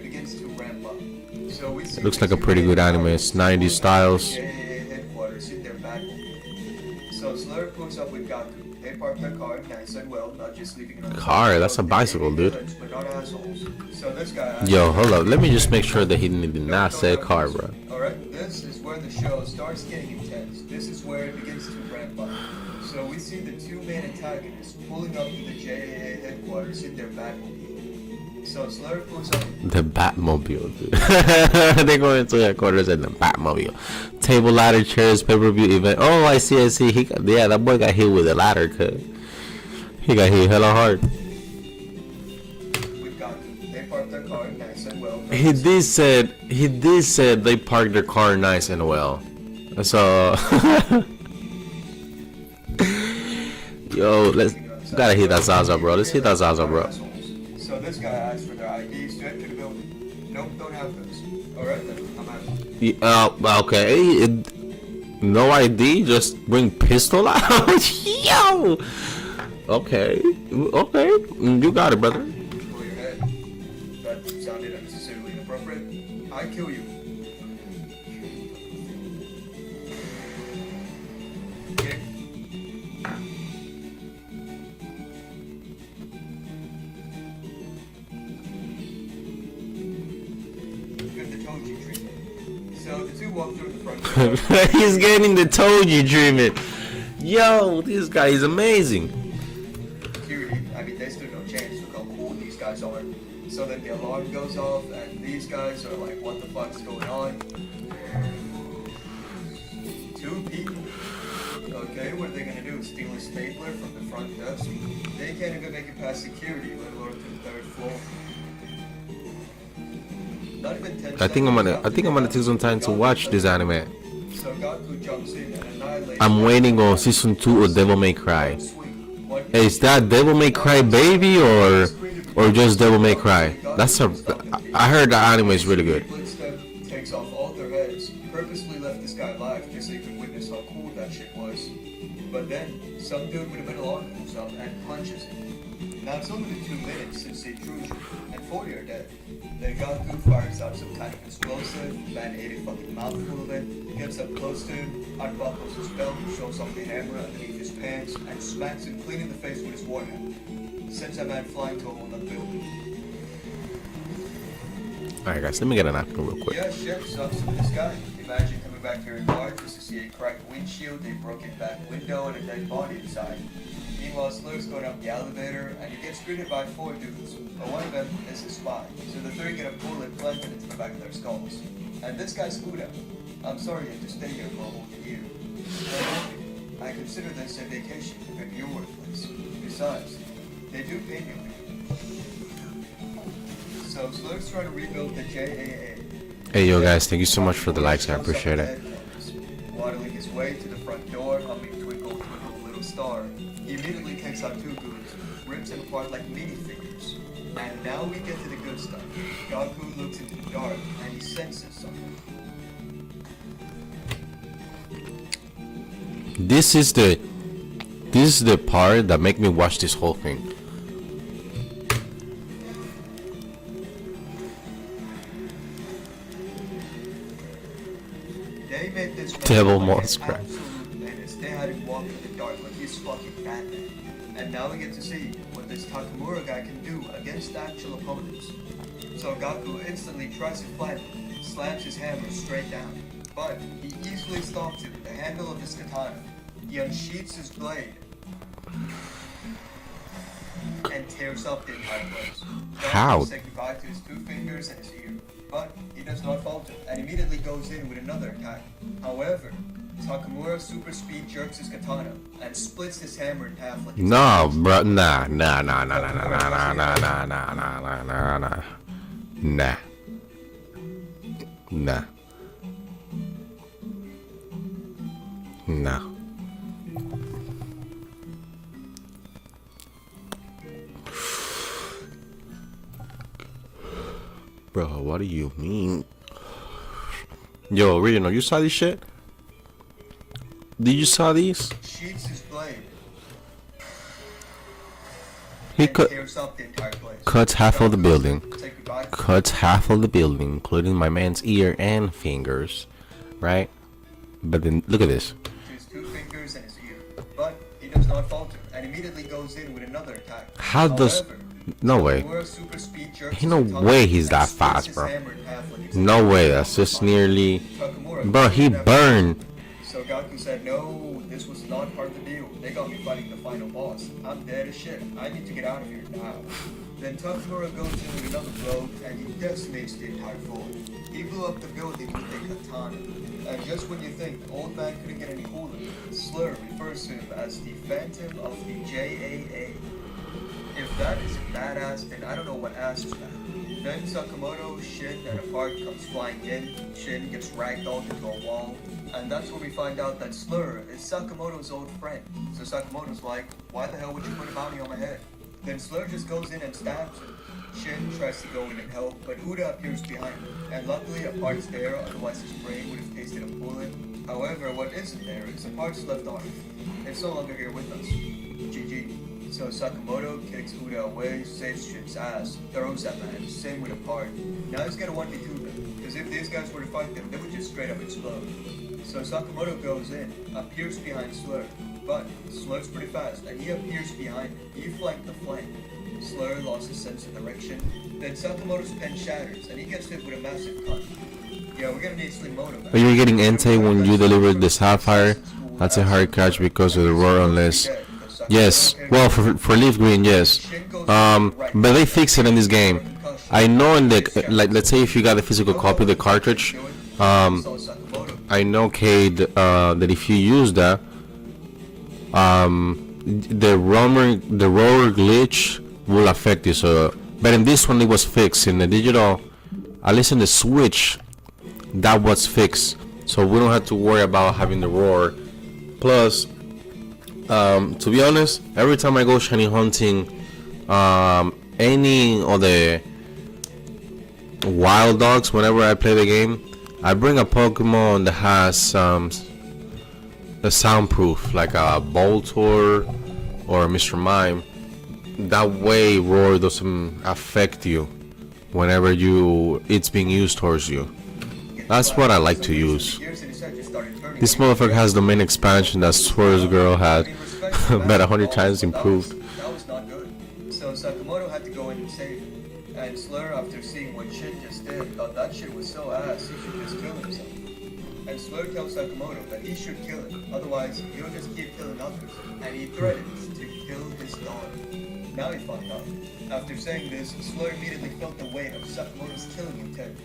Speaker 1: It looks like a pretty good anime. It's 90s styles.
Speaker 5: So Slur pulls up with Gaku. They park their car nice and well, not just leaving it on the
Speaker 1: Car? That's a bicycle, dude.
Speaker 5: but not assholes. So this guy
Speaker 1: Yo, hold up. Let me just make sure that he did not say car, bro.
Speaker 5: Alright, this is where the show starts getting intense. This is where it begins to ramp up. So we see the two main antagonists pulling up to the JAA headquarters in their Batmobile. So Slur pulls up.
Speaker 1: The Batmobile, dude. They go into headquarters in the Batmobile. Table, ladder, chairs, pay-per-view event. Oh, I see. Yeah, that boy got hit with a ladder, cut. He got hit hella hard.
Speaker 5: With Gaku. They park their car nice and well.
Speaker 1: He did said they parked their car nice and well. So yo, gotta hit that Zaza, bro. Let's hit that Zaza, bro.
Speaker 5: So this guy asks for their IDs to enter the building. Nope, don't have those. Alright then, I'm out.
Speaker 1: Okay. No ID, just bring pistol out. Yo. Okay. You got it, brother.
Speaker 5: Pull your head. That sounded unnecessarily inappropriate. I kill you. Kick. Good the Toji treatment. So the two walk through the front door.
Speaker 1: He's getting the Toji treatment. Yo, this guy is amazing.
Speaker 5: Security, I mean, they stood no chance. Look how cool these guys are. So then the alarm goes off, and these guys are like, what the fuck's going on? Two people. Okay, what are they gonna do? Steal a stapler from the front desk? They can't even make it past security, let alone to the third floor. Not even 10
Speaker 1: I think I'm gonna take some time to watch this anime.
Speaker 5: So Gaku jumps in and annihilates.
Speaker 1: I'm waiting on season 2 of Devil May Cry. Is that Devil May Cry Baby or just Devil May Cry? I heard that anime is really good.
Speaker 5: Takes off all their heads, purposely left this guy alive just so you could witness how cool that shit was. But then, some dude with a metal arm comes up and punches him. Now it's only been 2 minutes since they drew you, and 40 are dead. Then Gaku fires out some kind of explosive, man ate a fucking mouthful of it, gets up close to him, unbuckles his belt, shows off the hammer underneath his pants, and smacks him clean in the face with his warhammer. Sends that man flying to a whole nother building.
Speaker 1: Alright guys, let me get a napkin real quick.
Speaker 5: Yeah, shit sucks to this guy. Imagine coming back to your car just to see a cracked windshield, a broken back window, and a dead body inside. Meanwhile, Slur's going up the elevator, and he gets greeted by 4 dudes, but one of them is his spy, so the 3 get a bullet planted into the back of their skulls. And this guy's Uda. I'm sorry you have to stay here for a whole year. I consider this a vacation compared to your workplace. Besides, they do pay me over here. So Slur's trying to rebuild the JAA.
Speaker 1: Hey yo guys, thank you so much for the likes, I appreciate it.
Speaker 5: Waddling his way to the front door, humming Twinkle, Twinkle, Little Star. He immediately takes out two goons, rips them apart like minifigures. And now we get to the good stuff. Gaku looks into the dark and he senses something.
Speaker 1: This is the part that make me watch this whole thing.
Speaker 5: They made this
Speaker 1: Devil
Speaker 5: like
Speaker 1: Moss
Speaker 5: an
Speaker 1: crap.
Speaker 5: absolute menace. They had him walk in the dark like he's fucking Batman. And now we get to see what this Takamura guy can do against actual opponents. So Gaku instantly tries to flank him, slams his hammer straight down. But he easily stops it with the handle of his katana. He unsheaths his blade and tears up the entire place.
Speaker 1: How?
Speaker 5: Gaku says goodbye to his two fingers and his ear. But he does not falter and immediately goes in with another attack. However, Takamura super speed jerks his katana and splits his hammer in half like
Speaker 1: No, bro, nah. Bro, what do you mean? Yo, Original, you saw this shit? Did you saw these?
Speaker 5: sheaths his blade
Speaker 1: He
Speaker 5: and tears up the entire place.
Speaker 1: cuts half of the building.
Speaker 5: Say goodbye.
Speaker 1: Cuts half of the building, including my man's ear and fingers, right? But then look at this.
Speaker 5: To his two fingers and his ear. But he does not falter and immediately goes in with another attack.
Speaker 1: How does?
Speaker 5: However,
Speaker 1: No way.
Speaker 5: Takamura super speed jerks
Speaker 1: Ain't no
Speaker 5: his katana
Speaker 1: way he's
Speaker 5: and
Speaker 1: that
Speaker 5: splits
Speaker 1: fast,
Speaker 5: his
Speaker 1: bro.
Speaker 5: hammer in half like it's
Speaker 1: No way. That's just nearly.
Speaker 5: Takamura
Speaker 1: Bro, he
Speaker 5: never-
Speaker 1: burned.
Speaker 5: So Gaku said, no, this was not part of the deal. They got me fighting the final boss. I'm dead as shit. I need to get out of here now. Then Takamura goes in with another blow and he decimates the entire floor. He blew up the building with a katana. And just when you think the old man couldn't get any cooler, Slur refers to him as the Phantom of the JAA. If that isn't badass, then I don't know what ass is that. Then Sakamoto, Shin, and a part comes flying in. Shin gets ragdolled into a wall. And that's where we find out that Slur is Sakamoto's old friend. So Sakamoto's like, why the hell would you put a bounty on my head? Then Slur just goes in and stabs him. Shin tries to go in and help, but Uda appears behind him. And luckily a part's there, otherwise his brain would have tasted a bullet. However, what isn't there is a part's left arm. It's no longer here with us. GG. So Sakamoto kicks Uda away, saves Shin's ass, throws that man, same with a part. Now he's got a 1v2 them, because if these guys were to fight them, they would just straight up explode. So Sakamoto goes in, appears behind Slur, but Slur's pretty fast, and he appears behind him. He flanked the flank. Slur lost his sense of direction. Then Sakamoto's pen shatters, and he gets hit with a massive cut. Yeah, we're gonna need Slimoto back.
Speaker 1: Are you getting Entei when you delivered the Sapphire? That's a hard catch because of the roar unless. Yes, well for LeafGreen, yes. But they fix it in this game. I know in the like, let's say if you got the physical copy of the cartridge, I know, Cade, that if you use that, the roar glitch will affect you. So, but in this one it was fixed. In the digital, at least in the Switch, that was fixed. So we don't have to worry about having the roar. Plus, to be honest, every time I go shiny hunting, any of the wild dogs, whenever I play the game, I bring a Pokemon that has a soundproof, like a Boltor or Mr. Mime. That way, roar doesn't affect you whenever it's being used towards you. That's what I like to use. This motherfucker has the main expansion that Swear's Girl had, but 100 times improved.
Speaker 5: That was not good. So Sakamoto had to go in and save him. And Slur, after seeing what Shin just did, thought that shit was so ass he should just kill himself. And Slur tells Sakamoto that he should kill him, otherwise he'll just keep killing others. And he threatens to kill his daughter. Now he fucked up. After saying this, Slur immediately felt the weight of Sakamoto's killing intent.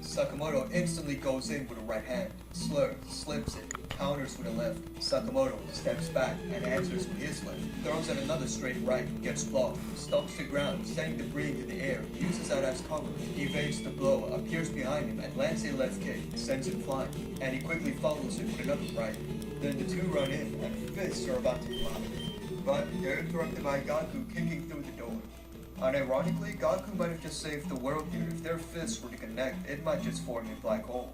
Speaker 5: Sakamoto instantly goes in with a right hand. Slur slips it, counters with a left. Sakamoto steps back and answers with his left. Throws at another straight right, gets blocked, stomps the ground, sending debris into the air, uses that as cover, evades the blow, appears behind him, and lands a left kick, sends it flying, and he quickly follows it with another right. Then the two run in, and fists are about to fly. But they're interrupted by Gaku kicking through the door. Unironically, Gaku might have just saved the world here. If their fists were to connect, it might just form a black hole.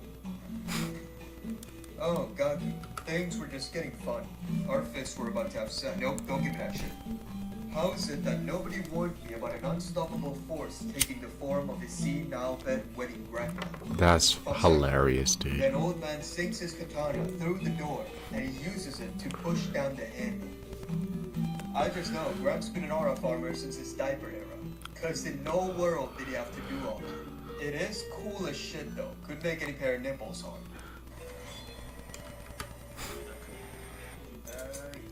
Speaker 5: Oh, Gaku, things were just getting fun. Our fists were about to have sex. Nope, don't give me that shit. How is it that nobody warned me about an unstoppable force taking the form of a senile bed-wetting grandma?
Speaker 1: That's hilarious, dude.
Speaker 5: An old man sinks his katana through the door, and he uses it to push down the handle. I just know Gramps been an aura farmer since his diaper era, cause in no world did he have to do all that. It is cool as shit though, could make any pair of nipples hard.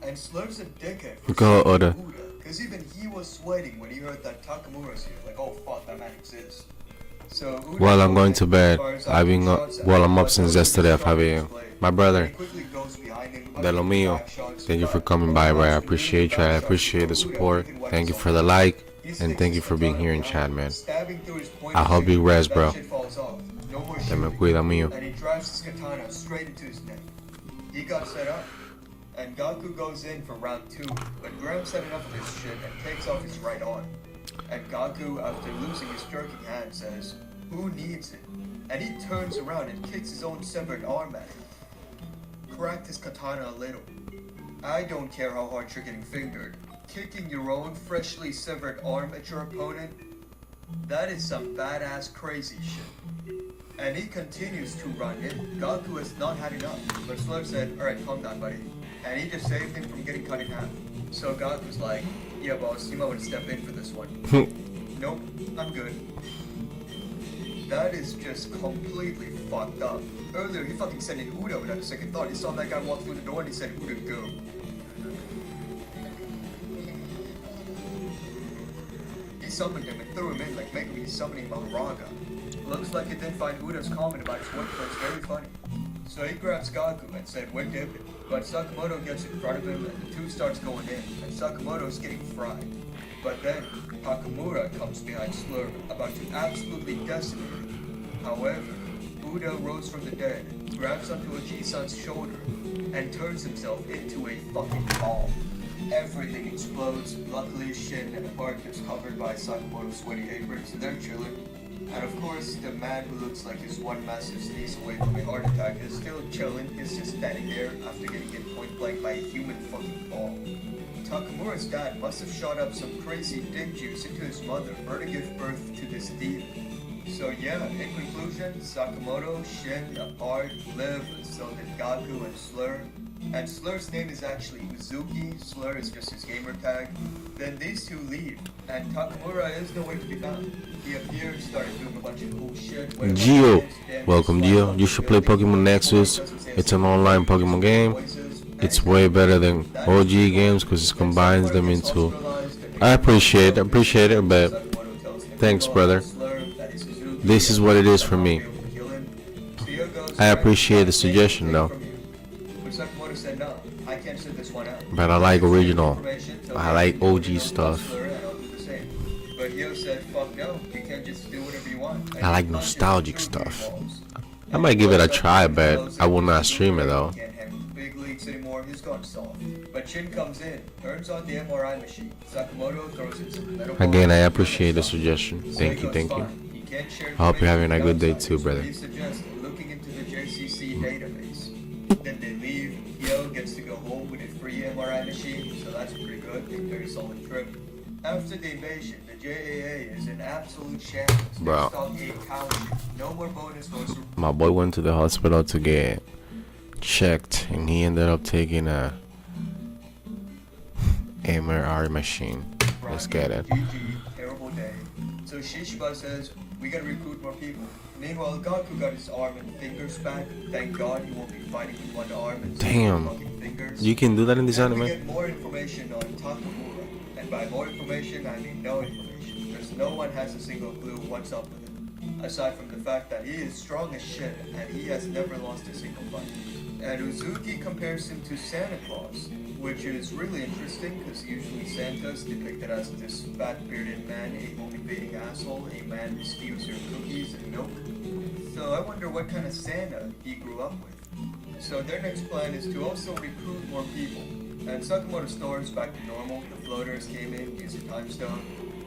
Speaker 5: And Slur's a dickhead for
Speaker 1: Go,
Speaker 5: saying
Speaker 1: Oda.
Speaker 5: Buddha, cause even he was sweating when he heard that Takamura's here, like oh fuck, that man exists. So Uda
Speaker 1: Well, I'm going to bed.
Speaker 5: fires
Speaker 1: I've been
Speaker 5: out
Speaker 1: up.
Speaker 5: shots
Speaker 1: Well,
Speaker 5: at
Speaker 1: I'm up
Speaker 5: him,
Speaker 1: since
Speaker 5: but
Speaker 1: yesterday,
Speaker 5: Uda's shot
Speaker 1: Javier.
Speaker 5: was played.
Speaker 1: My brother.
Speaker 5: He quickly goes behind him,
Speaker 1: De lo mío. Thank you for coming by, bro. I appreciate you. I appreciate the support. Thank you for the like. And thank you for being here in chat, man. I hope you rest, bro. Te me cuida, mío.
Speaker 5: And he drives his katana straight into his neck. He got set up, and Gaku goes in for round 2, but Gramps had enough of this shit and takes off his right arm. And Gaku, after losing his jerking hand, says, "Who needs it?" And he turns around and kicks his own severed arm at him. Cracked his katana a little. I don't care how hard you're getting fingered. Kicking your own freshly severed arm at your opponent, that is some badass crazy shit. And he continues to run in. Gaku has not had enough, but Slur said, alright, calm down, buddy. And he just saved him from getting cut in half. So Gaku's like, yeah boss, you might want to step in for this one. Nope, I'm good. That is just completely fucked up. Earlier, he fucking sent in Udo without a second thought. He saw that guy walk through the door and he said, Udo, go. He summoned him and threw him in like maybe he's summoning Maharaga. Looks like he didn't find Udo's comment about his workplace very funny. So he grabs Gaku and said, we're dipping. But Sakamoto gets in front of him and the two starts going in, and Sakamoto's getting fried. But then, Takamura comes behind Slur, about to absolutely decimate him. However, Udo rose from the dead, grabs onto Oji-san's shoulder, and turns himself into a fucking bomb. Everything explodes. Luckily, Shin and Park is covered by Sakamoto's sweaty apron, so they're chilling. And of course, the man who looks like he's one massive sneeze away from a heart attack is still chilling. He's just standing there after getting hit point blank by a human fucking ball. Takamura's dad must have shot up some crazy dick juice into his mother for her to give birth to this demon. So yeah, in conclusion, Sakamoto, Shin, Apart, live, so did Gaku and Slur. And Slur's name is actually Uzuki, Slur is just his gamer tag. Then these two leave, and Takamura is nowhere to be found. He appeared, started doing a bunch of cool shit.
Speaker 1: Gio, welcome Gio. You should play Pokemon Nexus. It's an online Pokemon game. It's way better than OG games because it combines them into. I appreciate it, but thanks, brother. This is what it is for me. I appreciate the suggestion though. But I like original. I like OG stuff. I like nostalgic stuff. I might give it a try, but I will not stream it though.
Speaker 5: But Shin comes in, turns on the MRI machine. Sakamoto throws in some metal.
Speaker 1: Again, I appreciate the suggestion. Thank you. I hope you're having a good day too, brother.
Speaker 5: He suggests looking into the JCC database. Then they leave. Yo gets to go home with a free MRI machine, so that's pretty good. A very solid trip. After the invasion, the JAA is in absolute shambles.
Speaker 1: Bro.
Speaker 5: No more bonus goes to
Speaker 1: My boy went to the hospital to get checked, and he ended up taking a MRI machine. Let's get it.
Speaker 5: GG, terrible day. So Shishiba says, we gotta recruit more people. Meanwhile, Gaku got his arm and fingers back. Thank God he won't be fighting with one arm and
Speaker 1: Damn.
Speaker 5: fucking fingers.
Speaker 1: You can do that in this
Speaker 5: And we
Speaker 1: anime?
Speaker 5: get more information on Takamura. And by more information, I mean no information. Because no one has a single clue what's up with him. Aside from the fact that he is strong as shit and he has never lost a single fight. And Uzuki compares him to Santa Claus, which is really interesting because usually Santa's depicted as this fat bearded man, a home-invading asshole, a man who steals your cookies and milk. So I wonder what kind of Santa he grew up with. So their next plan is to also recruit more people. And Sakamoto's store is back to normal. The floaters came in, used a time stone.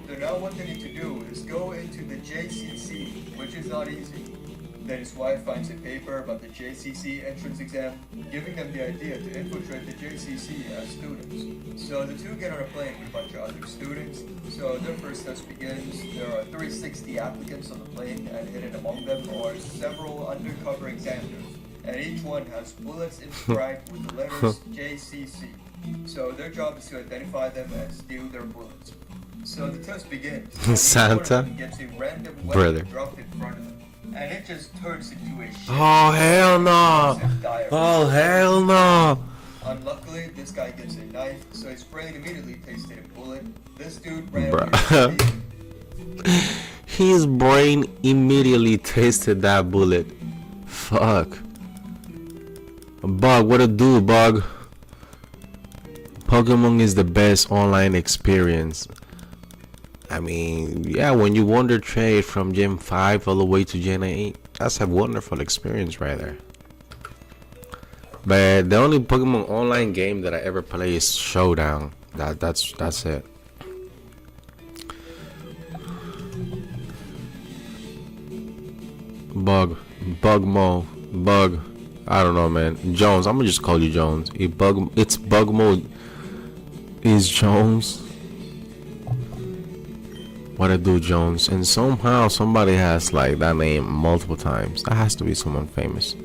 Speaker 5: So now what they need to do is go into the JCC, which is not easy. Then his wife finds a paper about the JCC entrance exam, giving them the idea to infiltrate the JCC as students. So the two get on a plane with a bunch of other students. So their first test begins. There are 360 applicants on the plane, and hidden among them are several undercover examiners. And each one has bullets inscribed with the letters JCC. So their job is to identify them and steal their bullets. So the test begins.
Speaker 1: Santa?
Speaker 5: Gets a random weapon
Speaker 1: Brother.
Speaker 5: dropped in front of them. And it just turns into a shit.
Speaker 1: Oh hell no! Oh hell no!
Speaker 5: Unluckily, this guy gets a knife, so his brain immediately tasted a bullet. This dude ran.
Speaker 1: Bruh. His brain immediately tasted that bullet. Fuck. Bug, what a do, Bug? Pokemon is the best online experience. I mean, yeah, when you wonder trade from Gen 5 all the way to Gen 8, that's a wonderful experience right there. But the only Pokemon online game that I ever play is Showdown. That's it. Bug, I don't know, man. Jones, I'm gonna just call you Jones. It's bug mode. Is Jones? What I do, Jones? And somehow somebody has like that name multiple times. That has to be someone famous.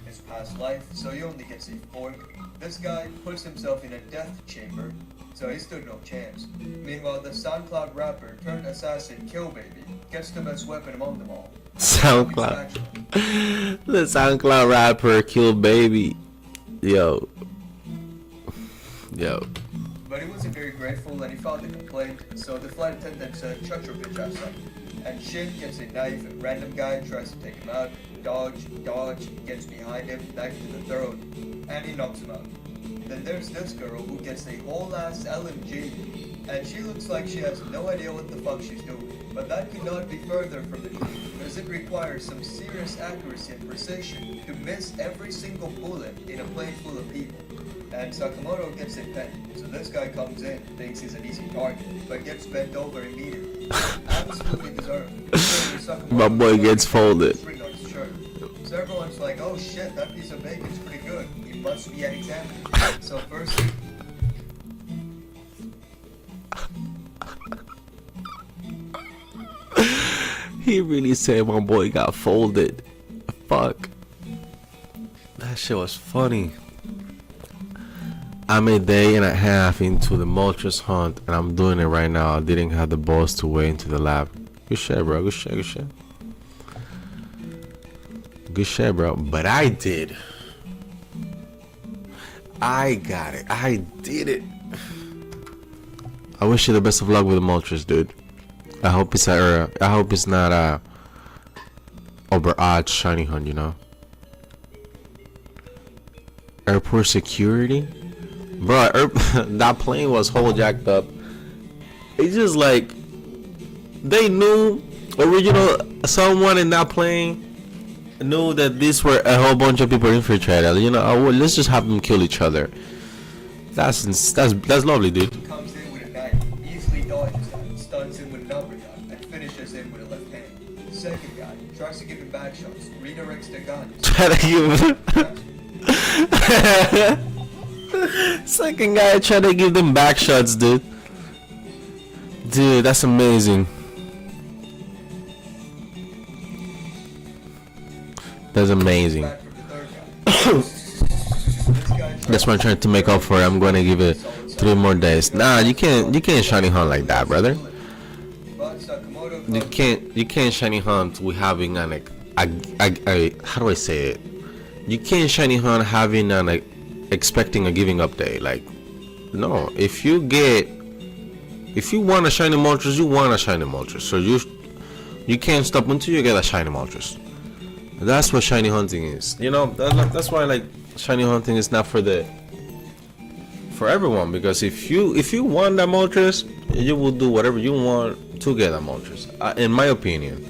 Speaker 5: His past life, so he only gets a fork. This guy puts himself in a death chamber, so he stood no chance. Meanwhile, the SoundCloud rapper turned assassin Kill Baby gets the best weapon among them all.
Speaker 1: SoundCloud. The SoundCloud rapper Kill Baby. Yo.
Speaker 5: But he wasn't very grateful and he filed a complaint, so the flight attendant said, "Shut your bitch ass up." And Shin gets a knife, a random guy tries to take him out. Dodge, gets behind him, knife to the throat, and he knocks him out. Then there's this girl who gets a whole ass LMG, and she looks like she has no idea what the fuck she's doing. But that could not be further from the truth, because it requires some serious accuracy and precision to miss every single bullet in a plane full of people. And Sakamoto gets a pen, so this guy comes in, thinks he's an easy target, but gets bent over immediately. Absolutely deserved.
Speaker 1: My boy gets folded.
Speaker 5: So everyone's like, oh shit, that piece of bacon's pretty good. He must be an examiner. So first...
Speaker 1: He really said my boy got folded. Fuck. That shit was funny. I'm a day and a half into the Moltres hunt and I'm doing it right now. I didn't have the balls to wait into the lab. Good shit, bro. Good shit. Good shit, bro. But I did. I got it. I did it. I wish you the best of luck with the Moltres, dude. I hope it's not a overodds shiny hunt, you know. Airport security, bro. That plane was whole jacked up. It's just like they knew someone in that plane knew that these were a whole bunch of people infiltrated. You know, well, let's just have them kill each other. That's lovely, dude.
Speaker 5: Comes in with a knife, easily dodges that, stuns him with an uppercut, and finishes him with a left hand. The second guy tries to give him back shots, redirects the gun.
Speaker 1: Try to give second guy trying to give them back shots, dude. Dude, that's amazing. That's amazing. That's what I'm trying to make up for. I'm going to give it 3 more days. Nah, you can't shiny hunt like that, brother. You can't shiny hunt with having how do I say it? You can't shiny hunt having expecting a giving up day. Like, no, if you want a shiny Moltres, you want a shiny Moltres. You can't stop until you get a shiny Moltres. That's what shiny hunting is. You know, that's why like shiny hunting is not for everyone, because if you want that Moltres, you will do whatever you want to get that Moltres, in my opinion.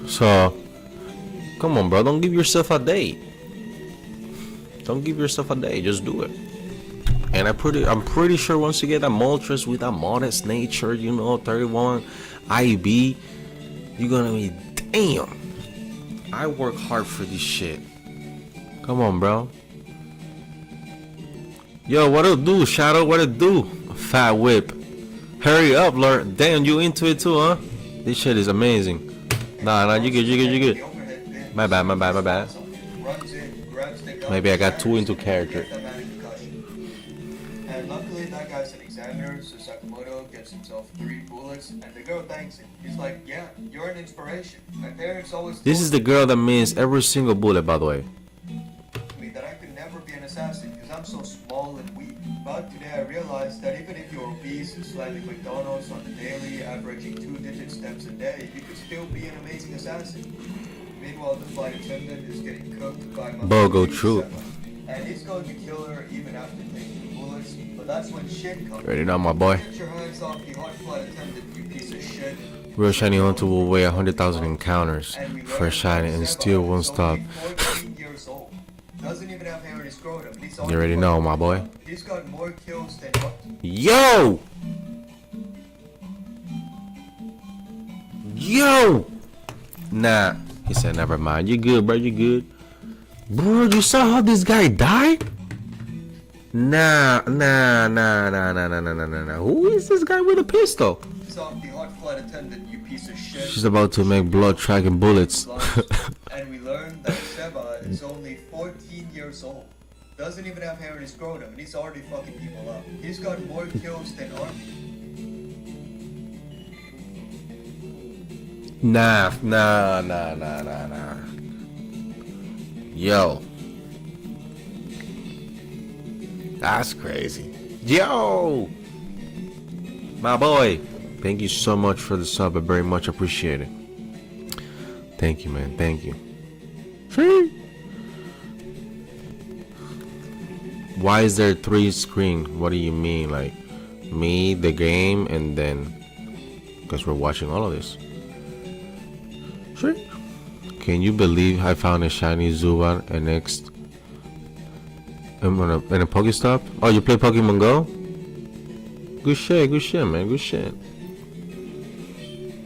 Speaker 1: So come on, bro, don't give yourself a day. Don't give yourself a day, just do it. And I'm pretty sure once you get a Moltres with a modest nature, you know, 31 IB, you're gonna be, damn, I work hard for this shit. Come on, bro. Yo, what it do, Shadow? What it do? Fat whip. Hurry up, Lord. Damn, you into it too, huh? This shit is amazing. Nah, you good. My bad. Maybe I got too into character.
Speaker 5: And luckily that guy's an examiner, so Sakamoto gives himself 3 bullets, and the girl thanks him. He's like, yeah, you're an inspiration. My parents always
Speaker 1: This is the girl that missed every single bullet, by the way.
Speaker 5: me that I could never be an assassin because I'm so small and weak. But today I realized that even if you're obese and slamming McDonald's on the daily, averaging 2-digit steps a day, you could still be an amazing assassin. Meanwhile, the flight attendant is getting cooked by my
Speaker 1: Bogo true.
Speaker 5: and he's going to kill her even after taking the bullets. But that's when shit comes.
Speaker 1: Ready now, my boy.
Speaker 5: Get your hands off the hot flight attendant, you piece of shit.
Speaker 1: Real shiny hunter will weigh 100,000 encounters for a shiny and still won't stop.
Speaker 5: Years old. Doesn't even have hair in his scrotum. He's
Speaker 1: You already know, my boy.
Speaker 5: He's got more kills than what?
Speaker 1: Yo! Nah, he said never mind. You good, bro? You good? Bro, you saw how this guy died? Nah. Who is this guy with a pistol?
Speaker 5: Off the hot flight attendant, you piece of shit.
Speaker 1: She's about to make blood tracking bullets.
Speaker 5: And we learned that Seba is only 14 years old. Doesn't even have hair in his scrotum, and he's already fucking people up. He's got more kills than Army.
Speaker 1: Nah. Yo. That's crazy. Yo! My boy. Thank you so much for the sub. I very much appreciate it. Thank you, man. Thank you. Why is there 3 screen? What do you mean? Like, me, the game, and then... Because we're watching all of this. Sure. Can you believe I found a shiny Zubat and next... in a Pokestop? Oh, you play Pokemon Go? Good shit, man. Good shit.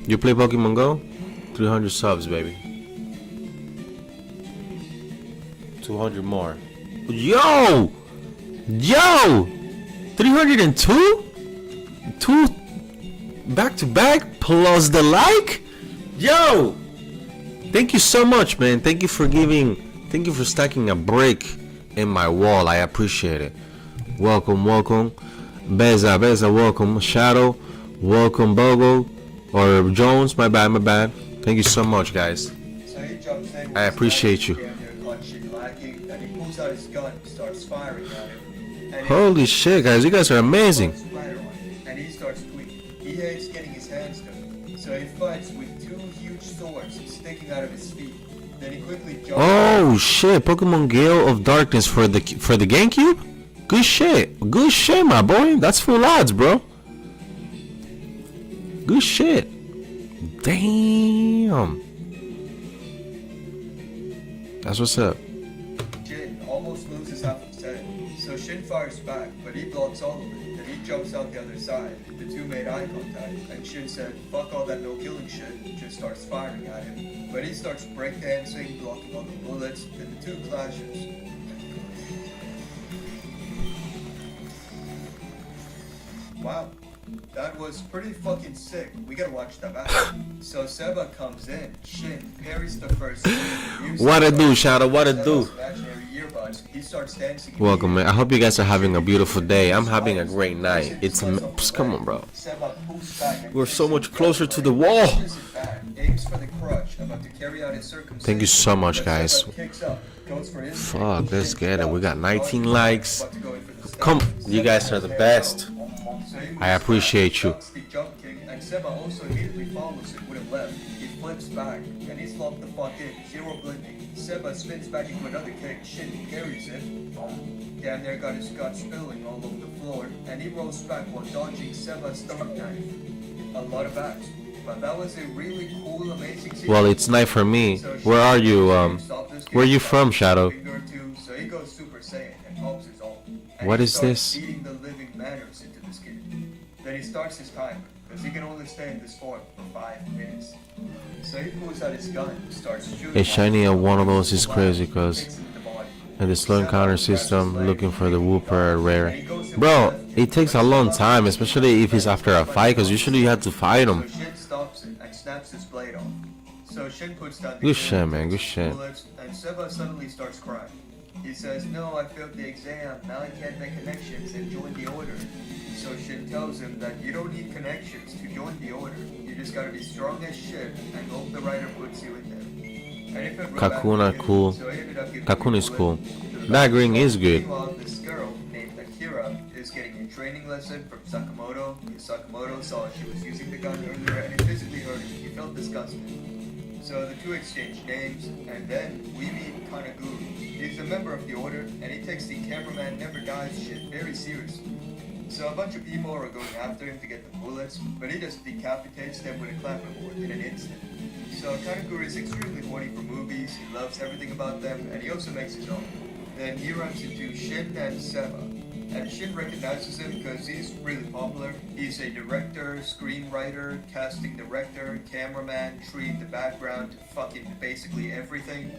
Speaker 1: You play Pokemon Go? 300 subs, baby. 200 more. Yo! 302? 2 back to back plus the like? Yo! Thank you so much, man. Thank you for stacking a brick in my wall. I appreciate it. Welcome. Beza, welcome. Shadow, welcome. Bogo, or Jones, my bad. Thank you so much, guys.
Speaker 5: So he jumps in.
Speaker 1: I appreciate you.
Speaker 5: And he pulls out his gun and starts firing at him. And
Speaker 1: Holy shit, guys, you guys are amazing.
Speaker 5: And he starts tweaking. He hates getting his hands dirty. So he fights with 2 huge swords sticking out of his feet. Then he quickly jumps.
Speaker 1: Oh shit, Pokemon Gale of Darkness for the GameCube? Good shit, my boy. That's full odds, bro. Good shit. Damn. That's what's up.
Speaker 5: Jin almost loses half his head. So Shin fires back, but he blocks all of it. Then he jumps out the other side. The 2 made eye contact, and Shin said, fuck all that no killing shit, and just starts firing at him. But he starts breakdancing, blocking all the bullets, and the 2 clashes. Wow, that was pretty fucking sick. We gotta watch that back. So Seba comes in, Shin parries the first.
Speaker 1: What it do, Shadow? What it do?
Speaker 5: He starts dancing.
Speaker 1: Welcome, man. I hope you guys are having a beautiful day. I'm having a great night. Come on, bro. We're so much closer to the wall. Thank you so much, guys. Fuck, let's get it. We got 19 likes. Come, you guys are the best. I appreciate you.
Speaker 5: And Seba also needed back, and he's locked the fuck in, zero blending. Seba spins back into another kick, Shin carries it. Boom. Damn near got his guts spilling all over the floor, and he rolls back while dodging Seba's stomach knife. A lot of backs. But that was a really cool, amazing sequence.
Speaker 1: Well, it's night for me. Where are you? Where are you from, Shadow?
Speaker 5: So he goes Super Saiyan and pops his ult. And
Speaker 1: What
Speaker 5: he
Speaker 1: is
Speaker 5: starts
Speaker 1: this?
Speaker 5: Beating the living manners into this kid. Then he starts his timer, because he can only stay in this form for 5 minutes. So he pulls out his gun, starts shooting.
Speaker 1: A shiny at one of those is crazy,
Speaker 5: Kicks
Speaker 1: cause
Speaker 5: him in the body.
Speaker 1: in the slow encounter system, looking for the Whooper rare.
Speaker 5: And he goes in
Speaker 1: Bro,
Speaker 5: with
Speaker 1: it takes a long time, especially if it's after a fight, cause usually you have to fight
Speaker 5: So
Speaker 1: him.
Speaker 5: Shin stops it and snaps his blade off. So Shin puts down the
Speaker 1: Good
Speaker 5: gun,
Speaker 1: shit, man,
Speaker 5: takes
Speaker 1: good shit.
Speaker 5: bullets, and Seba suddenly starts crying. He says, "No, I failed the exam. Now I can't make connections and join the order." So Shin tells him that you don't need connections to join the order. You just gotta be strong as shit and hope the writer puts you in there. And it felt real bad
Speaker 1: Kakuna
Speaker 5: for him,
Speaker 1: cool.
Speaker 5: so he ended up giving
Speaker 1: Kakuna
Speaker 5: him a
Speaker 1: is
Speaker 5: bullet
Speaker 1: cool.
Speaker 5: to the
Speaker 1: That
Speaker 5: back.
Speaker 1: green is good.
Speaker 5: Meanwhile, this girl named Akira is getting a training lesson from Sakamoto. Sakamoto saw she was using the gun earlier and it physically hurt him. He felt disgusted. So the two exchange names, and then we meet Kanaguru. He's a member of the order, and he takes the cameraman never dies shit very seriously. So a bunch of people are going after him to get the bullets, but he just decapitates them with a clapperboard in an instant. So Kanaguru is extremely horny for movies, he loves everything about them, and he also makes his own. Then he runs into Shin and Seba. And Shin recognizes him because he's really popular. He's a director, screenwriter, casting director, cameraman, tree in the background, fucking basically everything.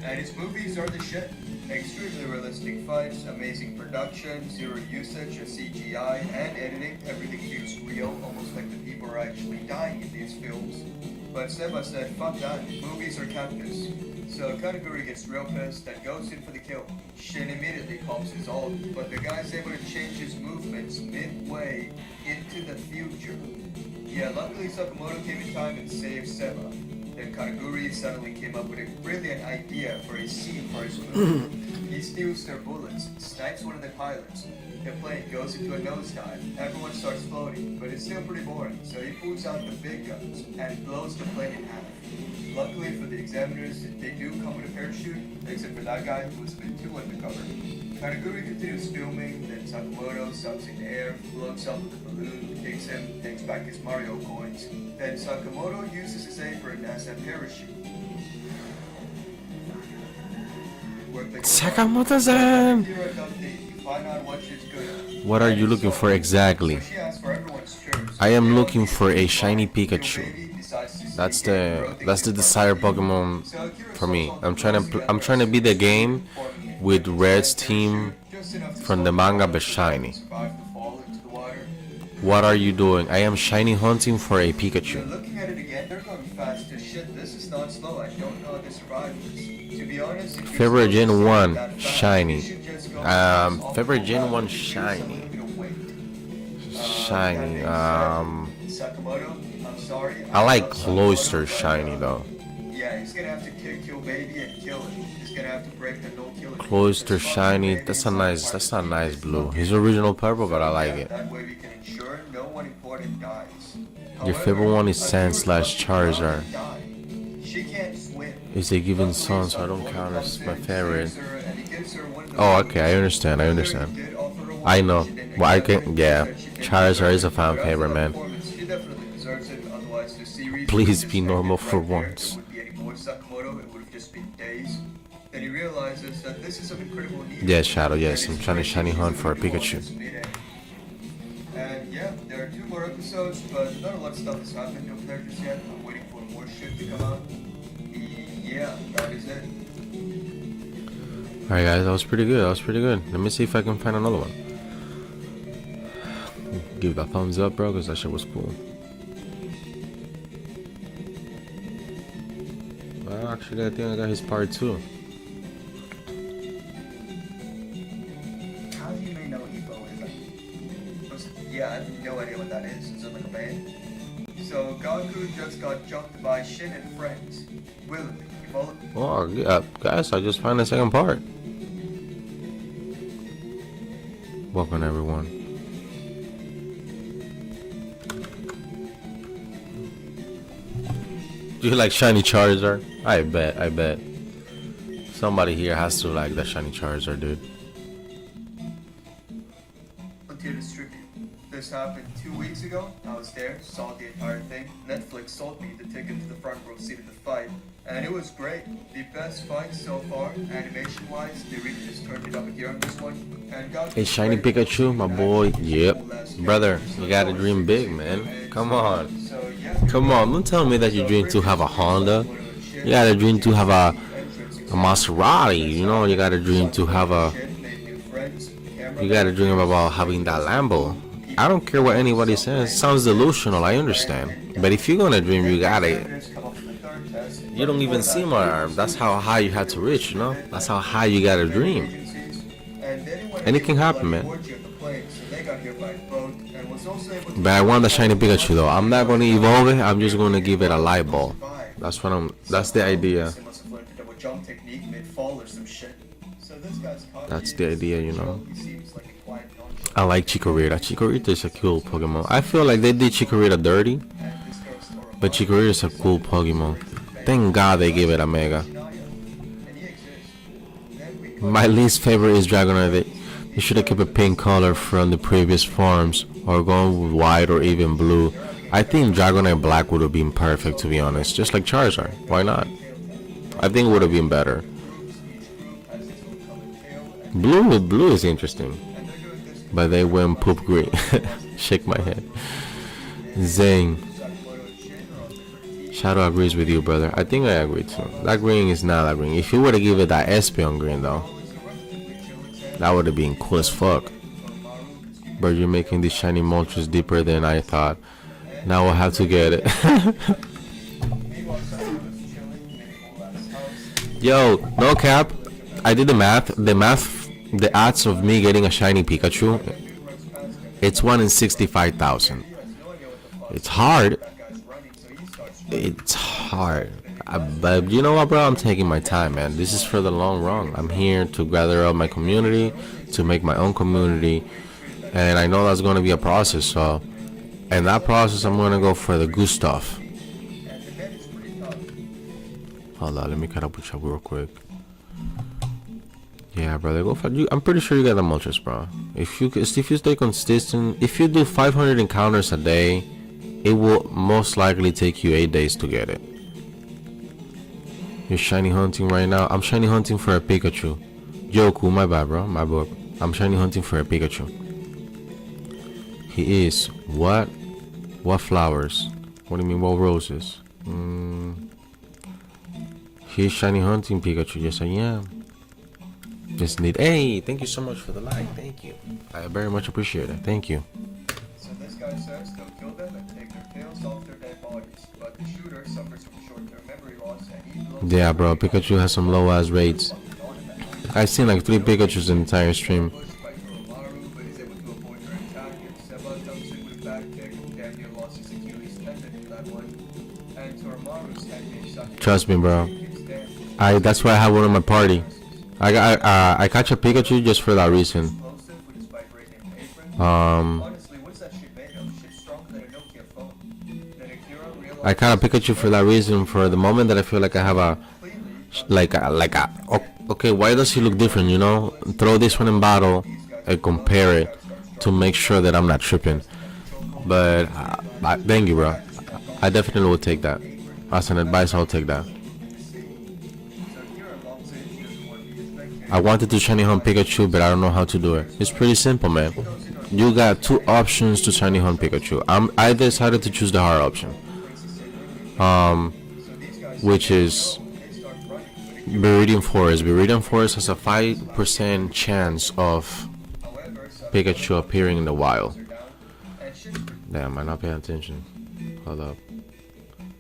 Speaker 5: And his movies are the shit. Extremely realistic fights, amazing production, zero usage of CGI and editing. Everything feels real, almost like the people are actually dying in these films. But Seba said, fuck that, movies are cactus. So Kanaguri gets real pissed and goes in for the kill. Shin immediately pops his ult, but the guy's able to change his movements midway into the future. Yeah, luckily Sakamoto came in time and saved Seba. Then Kanaguri suddenly came up with a brilliant idea for a scene for his movie. He steals their bullets, snipes one of the pilots. The plane goes into a nosedive. Everyone starts floating, but it's still pretty boring, so he pulls out the big guns and blows the plane in half. Luckily for the examiners, they do come with a parachute, except for that guy who was a bit too undercover. Kanaguri continues filming, then Sakamoto sucks in the air, floats up with a balloon, kicks him, takes back his Mario coins. Then Sakamoto uses his apron as a parachute.
Speaker 1: Sakamoto-san! What are you looking for exactly? I am looking for a shiny Pikachu. That's the desired Pokemon for me. I'm trying to beat the game with Red's team from the manga but shiny. What are you doing? I am shiny hunting for a Pikachu.
Speaker 5: Looking at it again, they're going fast as shit. This is not slow. I don't know how they survive this. To be honest, if
Speaker 1: February
Speaker 5: you're
Speaker 1: Gen
Speaker 5: slow
Speaker 1: 1
Speaker 5: that fast,
Speaker 1: shiny.
Speaker 5: you should just go off
Speaker 1: February
Speaker 5: the
Speaker 1: Gen
Speaker 5: ground
Speaker 1: 1
Speaker 5: and do
Speaker 1: shiny.
Speaker 5: something to wait.
Speaker 1: Shiny.
Speaker 5: Sakamoto, I'm sorry.
Speaker 1: I like
Speaker 5: love
Speaker 1: Cloyster
Speaker 5: Sakamoto,
Speaker 1: shiny
Speaker 5: but,
Speaker 1: though.
Speaker 5: Yeah, he's gonna have to kill baby and kill it. He's gonna have to break the no killing.
Speaker 1: Cloyster shiny. That's a nice blue. His original purple, but I like it.
Speaker 5: That way we can ensure no one important dies.
Speaker 1: Your favorite one is Sand slash Charizard.
Speaker 5: She can't swim.
Speaker 1: It's a given song, so I don't count as my favorite. Oh, okay, I understand. I know. Well, I can. Yeah, Charizard is a fan favorite, man. Please be normal for once. Yes, Shadow. Yes, I'm trying to shiny hunt for a Pikachu.
Speaker 5: And yeah, there are 2 more episodes, but not a lot of stuff has happened over there just yet. I'm waiting for more shit to come out. Yeah, that is it.
Speaker 1: Alright, guys, that was pretty good. Let me see if I can find another one. Give that thumbs up, bro, because that shit was cool. Well, actually, I think I got his part 2.
Speaker 5: How do you may know Evo is yeah, I have no idea what that is. Is it like a band? So Goku just got jumped by Shin and friends. Willingly, you follow?
Speaker 1: Oh, yeah, guys, I just found the second part. Welcome, everyone. Do you like shiny Charizard? I bet. Somebody here has to like the shiny Charizard, dude.
Speaker 5: Until it's tricky. This happened 2 weeks ago. I was there, saw the entire thing. Netflix sold me the ticket to the front row seat of the fight, and it was great. The best fight so far, animation-wise. They really just turned it up a gear on this one. And got
Speaker 1: Hey, shiny Pikachu, my boy. Yep, brother, you gotta dream big, man. Come on, don't tell me that you dream to have a Honda. You gotta dream to have a Maserati. You know, you gotta dream to have a. You gotta dream about having that Lambo. I don't care what anybody says. It sounds delusional, I understand. But if you're gonna dream, you gotta. You don't even see my arm. That's how high you had to reach, you know? That's how high you gotta dream. And it can happen, man. But I want the shiny Pikachu though. I'm not gonna evolve it, I'm just gonna give it a light ball. That's the idea. That's the idea, you know. I like Chikorita. Chikorita is a cool Pokemon. I feel like they did Chikorita dirty, but Chikorita is a cool Pokemon. Thank God they gave it a Mega. My least favorite is Dragonite. They should have kept a pink color from the previous forms, or gone with white or even blue. I think Dragonite Black would have been perfect, to be honest. Just like Charizard. Why not? I think it would have been better. Blue is interesting. But they went poop green. Shake my head. Zane. Shadow agrees with you, brother. I think I agree too. That green is not that green. If you were to give it that Espeon green though, that would have been cool as fuck. But you're making these shiny Moltres deeper than I thought. Now I'll have to get it. Yo, no cap. I did the math. The odds of me getting a shiny Pikachu, it's 1 in 65,000. It's hard. But you know what, bro? I'm taking my time, man. This is for the long run. I'm here to gather up my community, to make my own community, and I know that's going to be a process. So, in that process, I'm going to go for the good stuff. Hold on, let me cut up with you real quick. Yeah, brother, go for you. I'm pretty sure you got the Moltres, bro. If you stay consistent, if you do 500 encounters a day, it will most likely take you 8 days to get it. You're shiny hunting right now. I'm shiny hunting for a Pikachu. Yoku, my bad, bro. My bad. I'm shiny hunting for a Pikachu. He is what? What flowers? What do you mean? What roses? He's shiny hunting Pikachu. Yes, I am. Just need. Hey, thank you so much for the like. Thank you. I very much appreciate it. Thank you.
Speaker 5: So this guy says they'll kill them and take their tails off their dead bodies, but the shooter suffers from short-term memory loss and he blows.
Speaker 1: Yeah, bro. Pikachu has some low ass rates. I've seen like 3 Pikachus in the entire stream. Trust me, bro. That's why I have one on my party. I catch a Pikachu just for that reason. I caught a Pikachu for that reason. For the moment that I feel like I have a okay, why does he look different? You know, throw this one in battle and compare it to make sure that I'm not tripping. But thank you, bro. I definitely will take that as an advice. I'll take that. I wanted to shiny hunt Pikachu, but I don't know how to do it. It's pretty simple, man. You got 2 options to shiny hunt Pikachu. I decided to choose the hard option, which is Viridian Forest. Viridian Forest has a 5% chance of Pikachu appearing in the wild. Damn, I'm not paying attention. Hold up.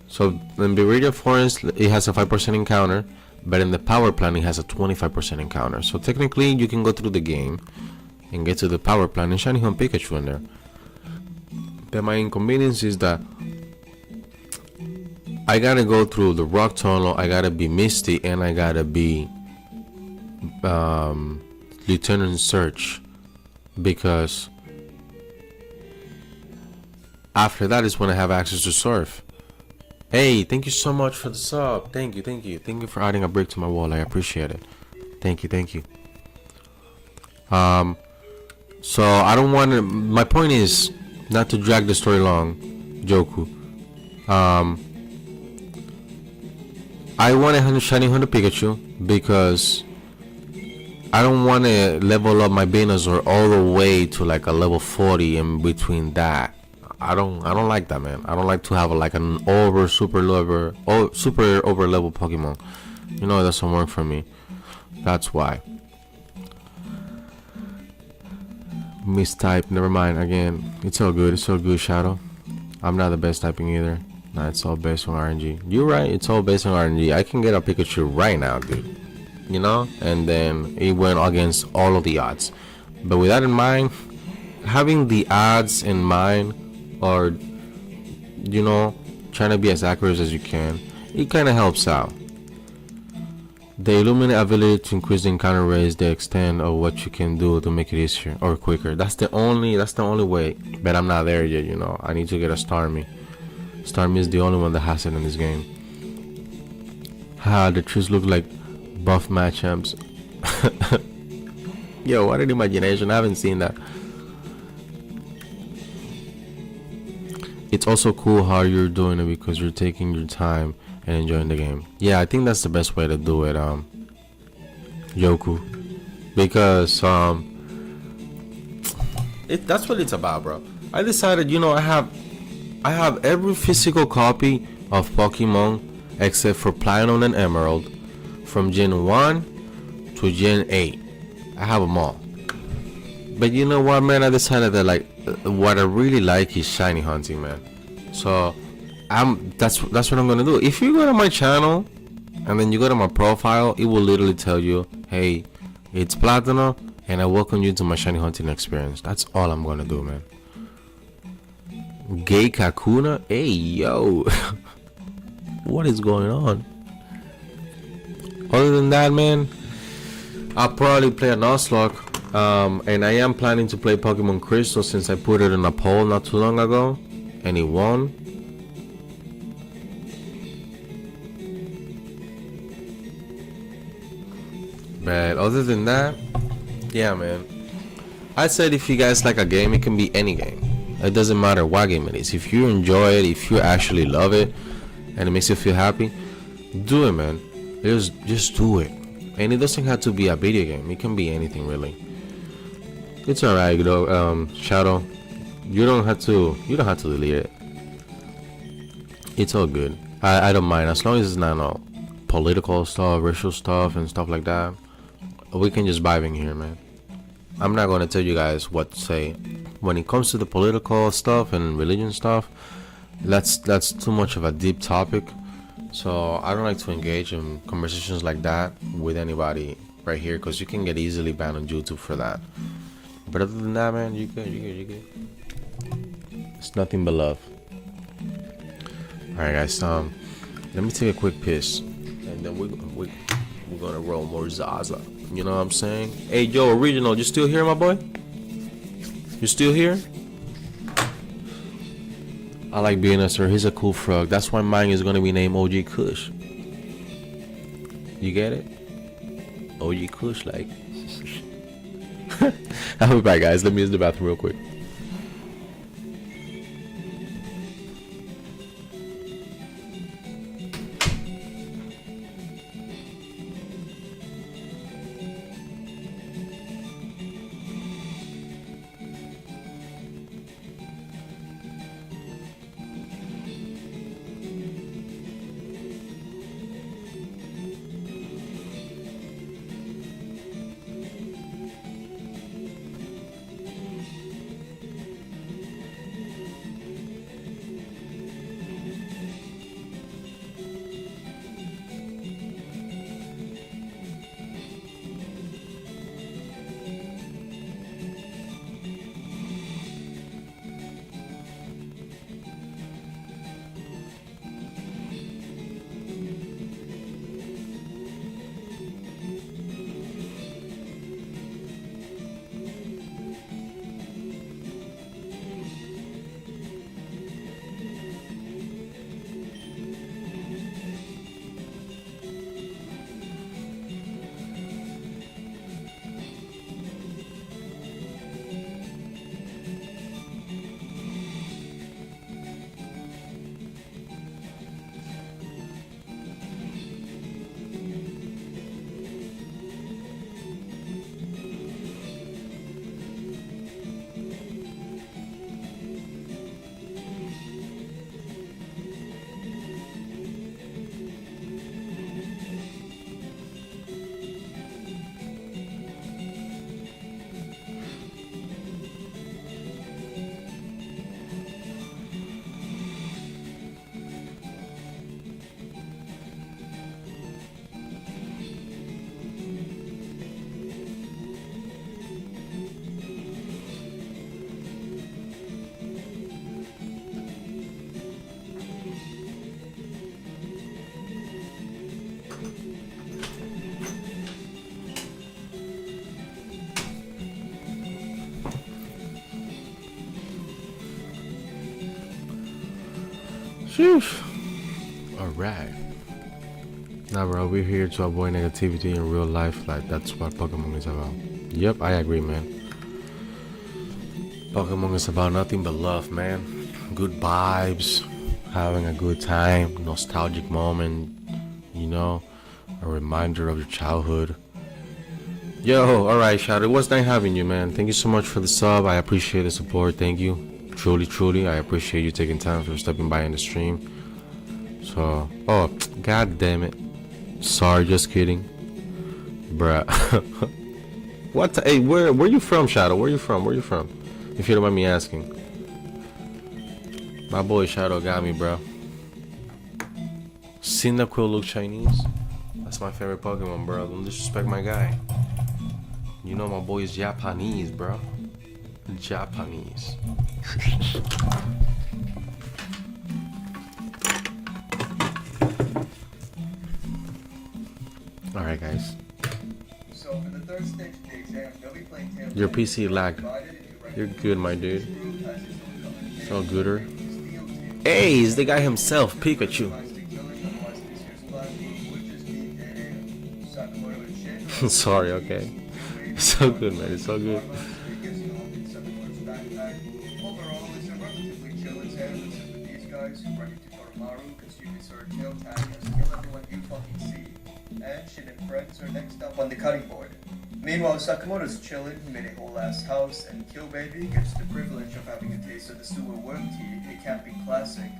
Speaker 1: So in Viridian Forest, it has a 5% encounter. But in the power plant, it has a 25% encounter. So technically, you can go through the game and get to the power plant and shiny hunt Pikachu in there. But my inconvenience is that I gotta go through the rock tunnel, I gotta be Misty, and I gotta be Lieutenant Search, because after that is when I have access to Surf. Hey, thank you so much for the sub. Thank you, thank you. Thank you for adding a brick to my wall. I appreciate it. Thank you, thank you. So I don't want to. My point is not to drag the story long, Joku. I want a shiny Hunter Pikachu because I don't want to level up my Venusaur all the way to like a level 40 in between that. I don't like that, man. I don't like to have like an super over level Pokemon. You know, it doesn't work for me. That's why. Mistype, never mind. Again, it's all good. It's all good, Shadow. I'm not the best typing either. Nah, it's all based on RNG. You're right. It's all based on RNG. I can get a Pikachu right now, dude. You know, and then it went against all of the odds. But with that in mind, having the odds in mind, or you know, trying to be as accurate as you can, it kind of helps out. The Illuminate ability to increase the encounter rates the extent of what you can do to make it easier or quicker. That's the only way. But I'm not there yet, you know. I need to get a Starmie. Starmie is the only one that has it in this game. The trees look like buff Machamps. Yo, what an imagination. I haven't seen that. It's also cool how you're doing it because you're taking your time and enjoying the game. Yeah, I think that's the best way to do it, Yoku. Because that's what it's about, bro. I decided, you know, I have every physical copy of Pokemon except for Platinum and Emerald from Gen 1 to Gen 8. I have them all. But you know what, man? I decided that like what I really like is shiny hunting, man. So that's what I'm gonna do. If you go to my channel and then you go to my profile, it will literally tell you, hey, it's Platano and I welcome you to my shiny hunting experience. That's all I'm gonna do, man. Gay Kakuna? Hey, yo. What is going on? Other than that, man, I'll probably play a Nuzlocke. And I am planning to play Pokemon Crystal since I put it in a poll not too long ago. And it won. But other than that, yeah, man. I said if you guys like a game, it can be any game. It doesn't matter what game it is. If you enjoy it, if you actually love it, and it makes you feel happy, do it, man. Just do it. And it doesn't have to be a video game. It can be anything, really. It's alright, though. Shadow, you don't have to delete it. It's all good. I don't mind as long as it's not no political stuff, racial stuff, and stuff like that. We can just vibe in here, man. I'm not gonna tell you guys what to say when it comes to the political stuff and religion stuff. That's too much of a deep topic, so I don't like to engage in conversations like that with anybody right here, because you can get easily banned on YouTube for that. But other than that, man, you good. It's nothing but love. Alright, guys, let me take a quick piss, and then we're gonna roll more Zaza. You know what I'm saying? Hey, yo, Original, you still here, my boy? You still here? I like being a sir. He's a cool frog. That's why mine is gonna be named OG Kush. You get it? OG Kush, like. I'll be back, guys. Let me use the bathroom real quick. Sheesh. Alright. Nah, bro, we're here to avoid negativity in real life. Like, that's what Pokemon is about. Yep, I agree, man. Pokemon is about nothing but love, man. Good vibes, having a good time, nostalgic moment, you know, a reminder of your childhood. Yo, alright, Shadow, it was nice having you, man. Thank you so much for the sub. I appreciate the support. Thank you. Truly, truly, I appreciate you taking time for stepping by in the stream. So, oh, god damn it. Sorry, just kidding. Bruh. What? Hey, where you from, Shadow? Where you from? Where you from? If you don't mind me asking. My boy Shadow got me, bro. Cyndaquil look Chinese? That's my favorite Pokemon, bro. Don't disrespect my guy. You know my boy is Japanese, bro. Japanese. Alright, guys.
Speaker 5: So for the third stage of the exam, they'll be playing Tail
Speaker 1: Your
Speaker 5: Tennis.
Speaker 1: PC lag.
Speaker 5: Divided into regular
Speaker 1: You're good, my dude.
Speaker 5: group has its own color.
Speaker 1: So gooder.
Speaker 5: Steel team.
Speaker 1: Hey, it's the guy himself, Pikachu.
Speaker 5: Plastic killing, otherwise this year's class would just be dead air. Sakamoto and Shin.
Speaker 1: Sorry, okay. It's so good, man. It's so good.
Speaker 5: Overall, it's a relatively chill exam except for these guys who run into Toromaru, consume his sort of tail tag, and kill everyone you fucking see. And Shin and friends are next up on the cutting board. Meanwhile, Sakamoto's chilling, he made a whole ass house, and Kill Baby gets the privilege of having a taste of the sewer worm tea, a camping classic.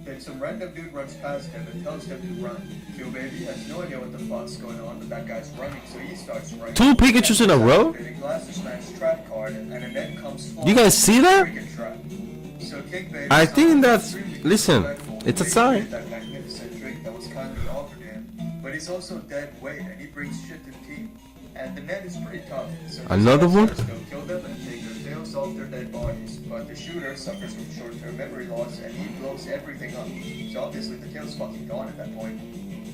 Speaker 5: Then some random dude runs past him and tells him to run. Kill Baby has no idea what the fuck's going on, but that guy's running, so he starts running.
Speaker 1: 2 Pikachus in a row?
Speaker 5: Glasses smash trap card, and a net comes flying.
Speaker 1: You guys see that?
Speaker 5: Freaking trap. So King Baby
Speaker 1: I
Speaker 5: saw
Speaker 1: think that's-
Speaker 5: extremely
Speaker 1: listen,
Speaker 5: disrespectful,
Speaker 1: it's a
Speaker 5: and
Speaker 1: sign.
Speaker 5: ate that magnificent drink that was kindly offered him. But he's also dead weight, and he brings shit to the team. And the net is pretty tough. So
Speaker 1: Another one?
Speaker 5: Go kill them and take their tails off their dead bodies. But the shooter suffers from short-term memory loss, and he blows everything up. So obviously the tail's fucking gone at that point.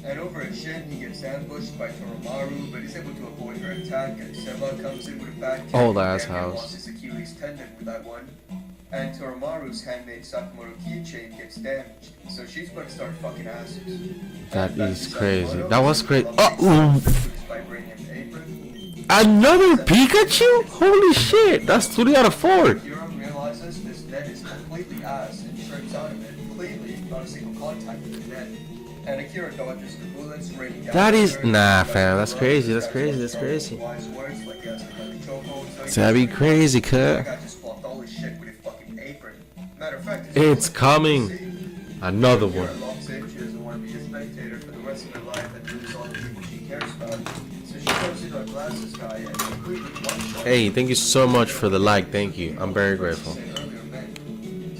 Speaker 5: And over at Shin, he gets ambushed by Toromaru, but he's able to avoid her attack, and Seba comes in with a back kick.
Speaker 1: Old ass
Speaker 5: and
Speaker 1: house.
Speaker 5: lost his Achilles tendon with that one. And Toromaru's handmade Sakamoto keychain gets damaged, so she's going to start fucking asses.
Speaker 1: That
Speaker 5: And back
Speaker 1: is
Speaker 5: to
Speaker 1: crazy.
Speaker 5: Sakamoto,
Speaker 1: That was
Speaker 5: she
Speaker 1: crazy.
Speaker 5: loves
Speaker 1: Oh,
Speaker 5: by bringing him the apron.
Speaker 1: another Pikachu? Holy shit, that's 3 out of 4.
Speaker 5: Hero realizes this net is completely ass and shrimps out of it, cleanly, not a single contact with the net. And Akira dodges the bullets, raining down
Speaker 1: That
Speaker 5: on
Speaker 1: is-
Speaker 5: her.
Speaker 1: nah, fam, that's crazy, that's crazy, that's crazy.
Speaker 5: Wise words like he has to cut the chokehold, so he
Speaker 1: That'd be
Speaker 5: gets
Speaker 1: crazy,
Speaker 5: That
Speaker 1: cut.
Speaker 5: guy just blocked all his shit with a fucking apron. Matter of fact,
Speaker 1: It's coming. Another
Speaker 5: Akira
Speaker 1: one.
Speaker 5: locks in. She doesn't want to be a spectator for the rest of her life and lose all the people she cares about. So she goes into a glasses guy and completely one-shots.
Speaker 1: Hey, thank you so much for the like. Thank you. I'm very grateful.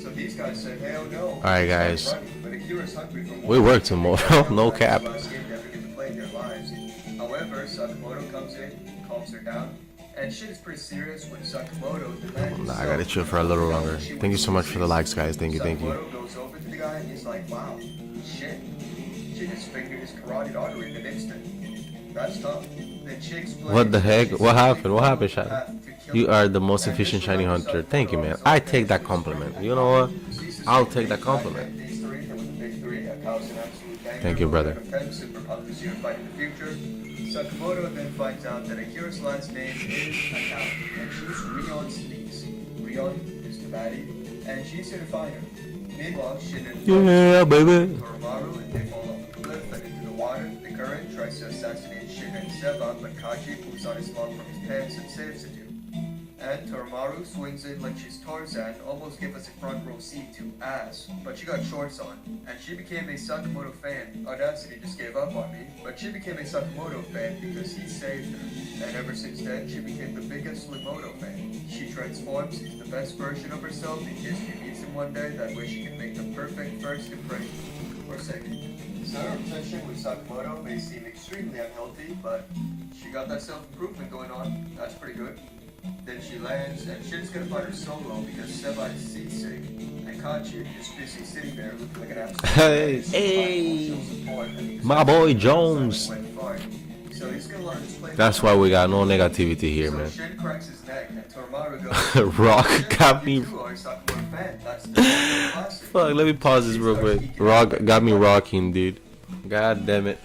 Speaker 5: So these guys said, hell no.
Speaker 1: Alright, guys.
Speaker 5: But Akira's hungry for more.
Speaker 1: We work tomorrow. No cap.
Speaker 5: Last game they ever get to play in their lives. However, Sakamoto comes in, calms her down, and shit is pretty serious when Sakamoto demands.
Speaker 1: Nah, I gotta chill for a little longer. Thank you so much for the likes, guys. Thank you, thank you.
Speaker 5: Sakamoto goes over to the guy and he's like, wow, shit. She just fingered his carotid artery in an instant. That's tough. Then she explains
Speaker 1: What the heck?
Speaker 5: she's
Speaker 1: What happened?
Speaker 5: simply
Speaker 1: What happened,
Speaker 5: followed the
Speaker 1: Shadow?
Speaker 5: path to kill
Speaker 1: You
Speaker 5: him.
Speaker 1: are the most
Speaker 5: And
Speaker 1: efficient
Speaker 5: this
Speaker 1: shiny
Speaker 5: reminds
Speaker 1: hunter.
Speaker 5: Sakamoto
Speaker 1: Thank you,
Speaker 5: of
Speaker 1: man.
Speaker 5: his
Speaker 1: I
Speaker 5: own
Speaker 1: take that
Speaker 5: days.
Speaker 1: compliment. You know what? I'll take that compliment. Thank you, brother.
Speaker 5: Sakamoto then finds out that Akira's last name is Akao, and she's Rion Sneaks. Rion is the baddie, and she's here to find her. Meanwhile, Shin and
Speaker 1: Yeah, baby.
Speaker 5: Toromaru, and they fall off a cliff and into the water. The current tries to assassinate Shin and Seba, but Kaji pulls out his log from his pants and saves the two. And Toromaru swings in like she's Tarzan, almost gave us a front row seat to ass, but she got shorts on, and she became a Sakamoto fan. Audacity just gave up on me, but she became a Sakamoto fan because he saved her. And ever since then, she became the biggest Limoto fan. She transforms into the best version of herself in case she meets him one day, that way she can make the perfect first impression. Or second. So her obsession with Sakamoto may seem extremely unhealthy, but she got that self-improvement going on. That's pretty good. Then she lands, and Shin's gonna fight her solo because Seba is seasick, and Kachi is busy sitting there looking like an absolute
Speaker 1: Hey,
Speaker 5: mess.
Speaker 1: hey,
Speaker 5: She'll support him.
Speaker 1: my boy Jones.
Speaker 5: Went far. So he's gonna learn his play.
Speaker 1: That's why we got no negativity here,
Speaker 5: So
Speaker 1: man.
Speaker 5: Shin cracks his neck, and Toromaru goes,
Speaker 1: Rock got me.
Speaker 5: You are a Sakamoto fan. That's the classic.
Speaker 1: fuck? Let me pause this real quick. Rock got me rocking, dude. God damn it.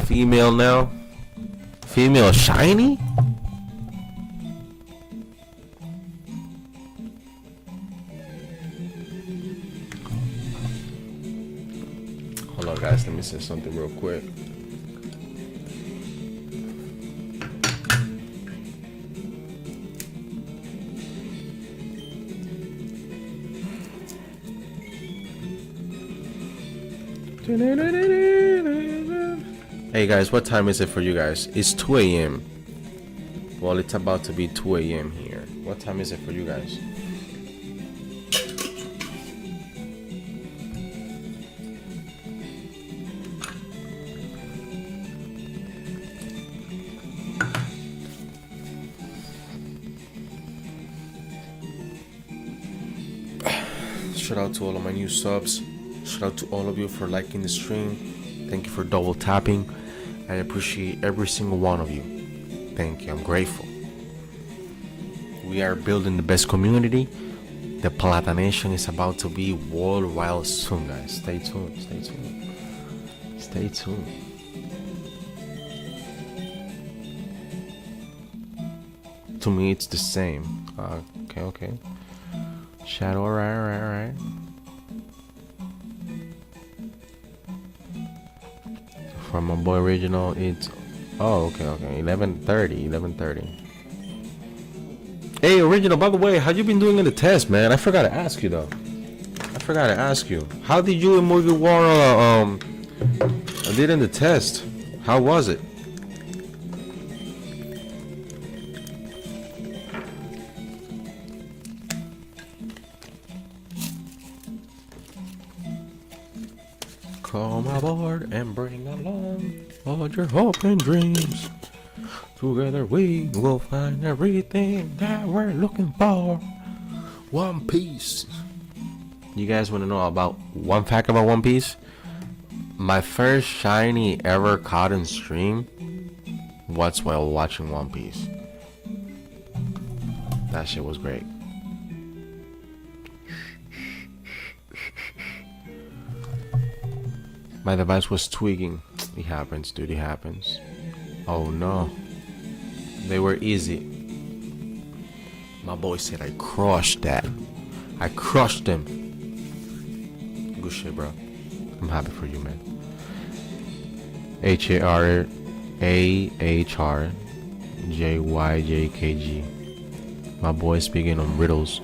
Speaker 1: Female now. Female shiny? Hold on, guys. Let me say something real quick. Hey guys, what time is it for you guys? It's 2 a.m. Well, it's about to be 2 a.m. here. What time is it for you guys? Shout out to all of my new subs. Shout out to all of you for liking the stream. Thank you for double tapping. I appreciate every single one of you. Thank you. I'm grateful. We are building the best community. The Platanation is about to be worldwide soon, guys. Stay tuned. Stay tuned. Stay tuned. To me, it's the same. Okay. Shadow, alright. From my boy Original, it's okay. 11:30. Hey, Original. By the way, how you been doing in the test, man? I forgot to ask you though. How did you and Mugiwara did in the test? How was it? Come aboard and bring along all your hope and dreams. Together we will find everything that we're looking for. One Piece. You guys want to know about one fact about One Piece? My first shiny ever caught in stream was while watching One Piece. That shit was great. My device was tweaking. It happens, dude. It happens. Oh no. They were easy. My boy said I crushed that. I crushed them. Good shit, bro. I'm happy for you, man. HARAHRJYJKG. My boy speaking on riddles.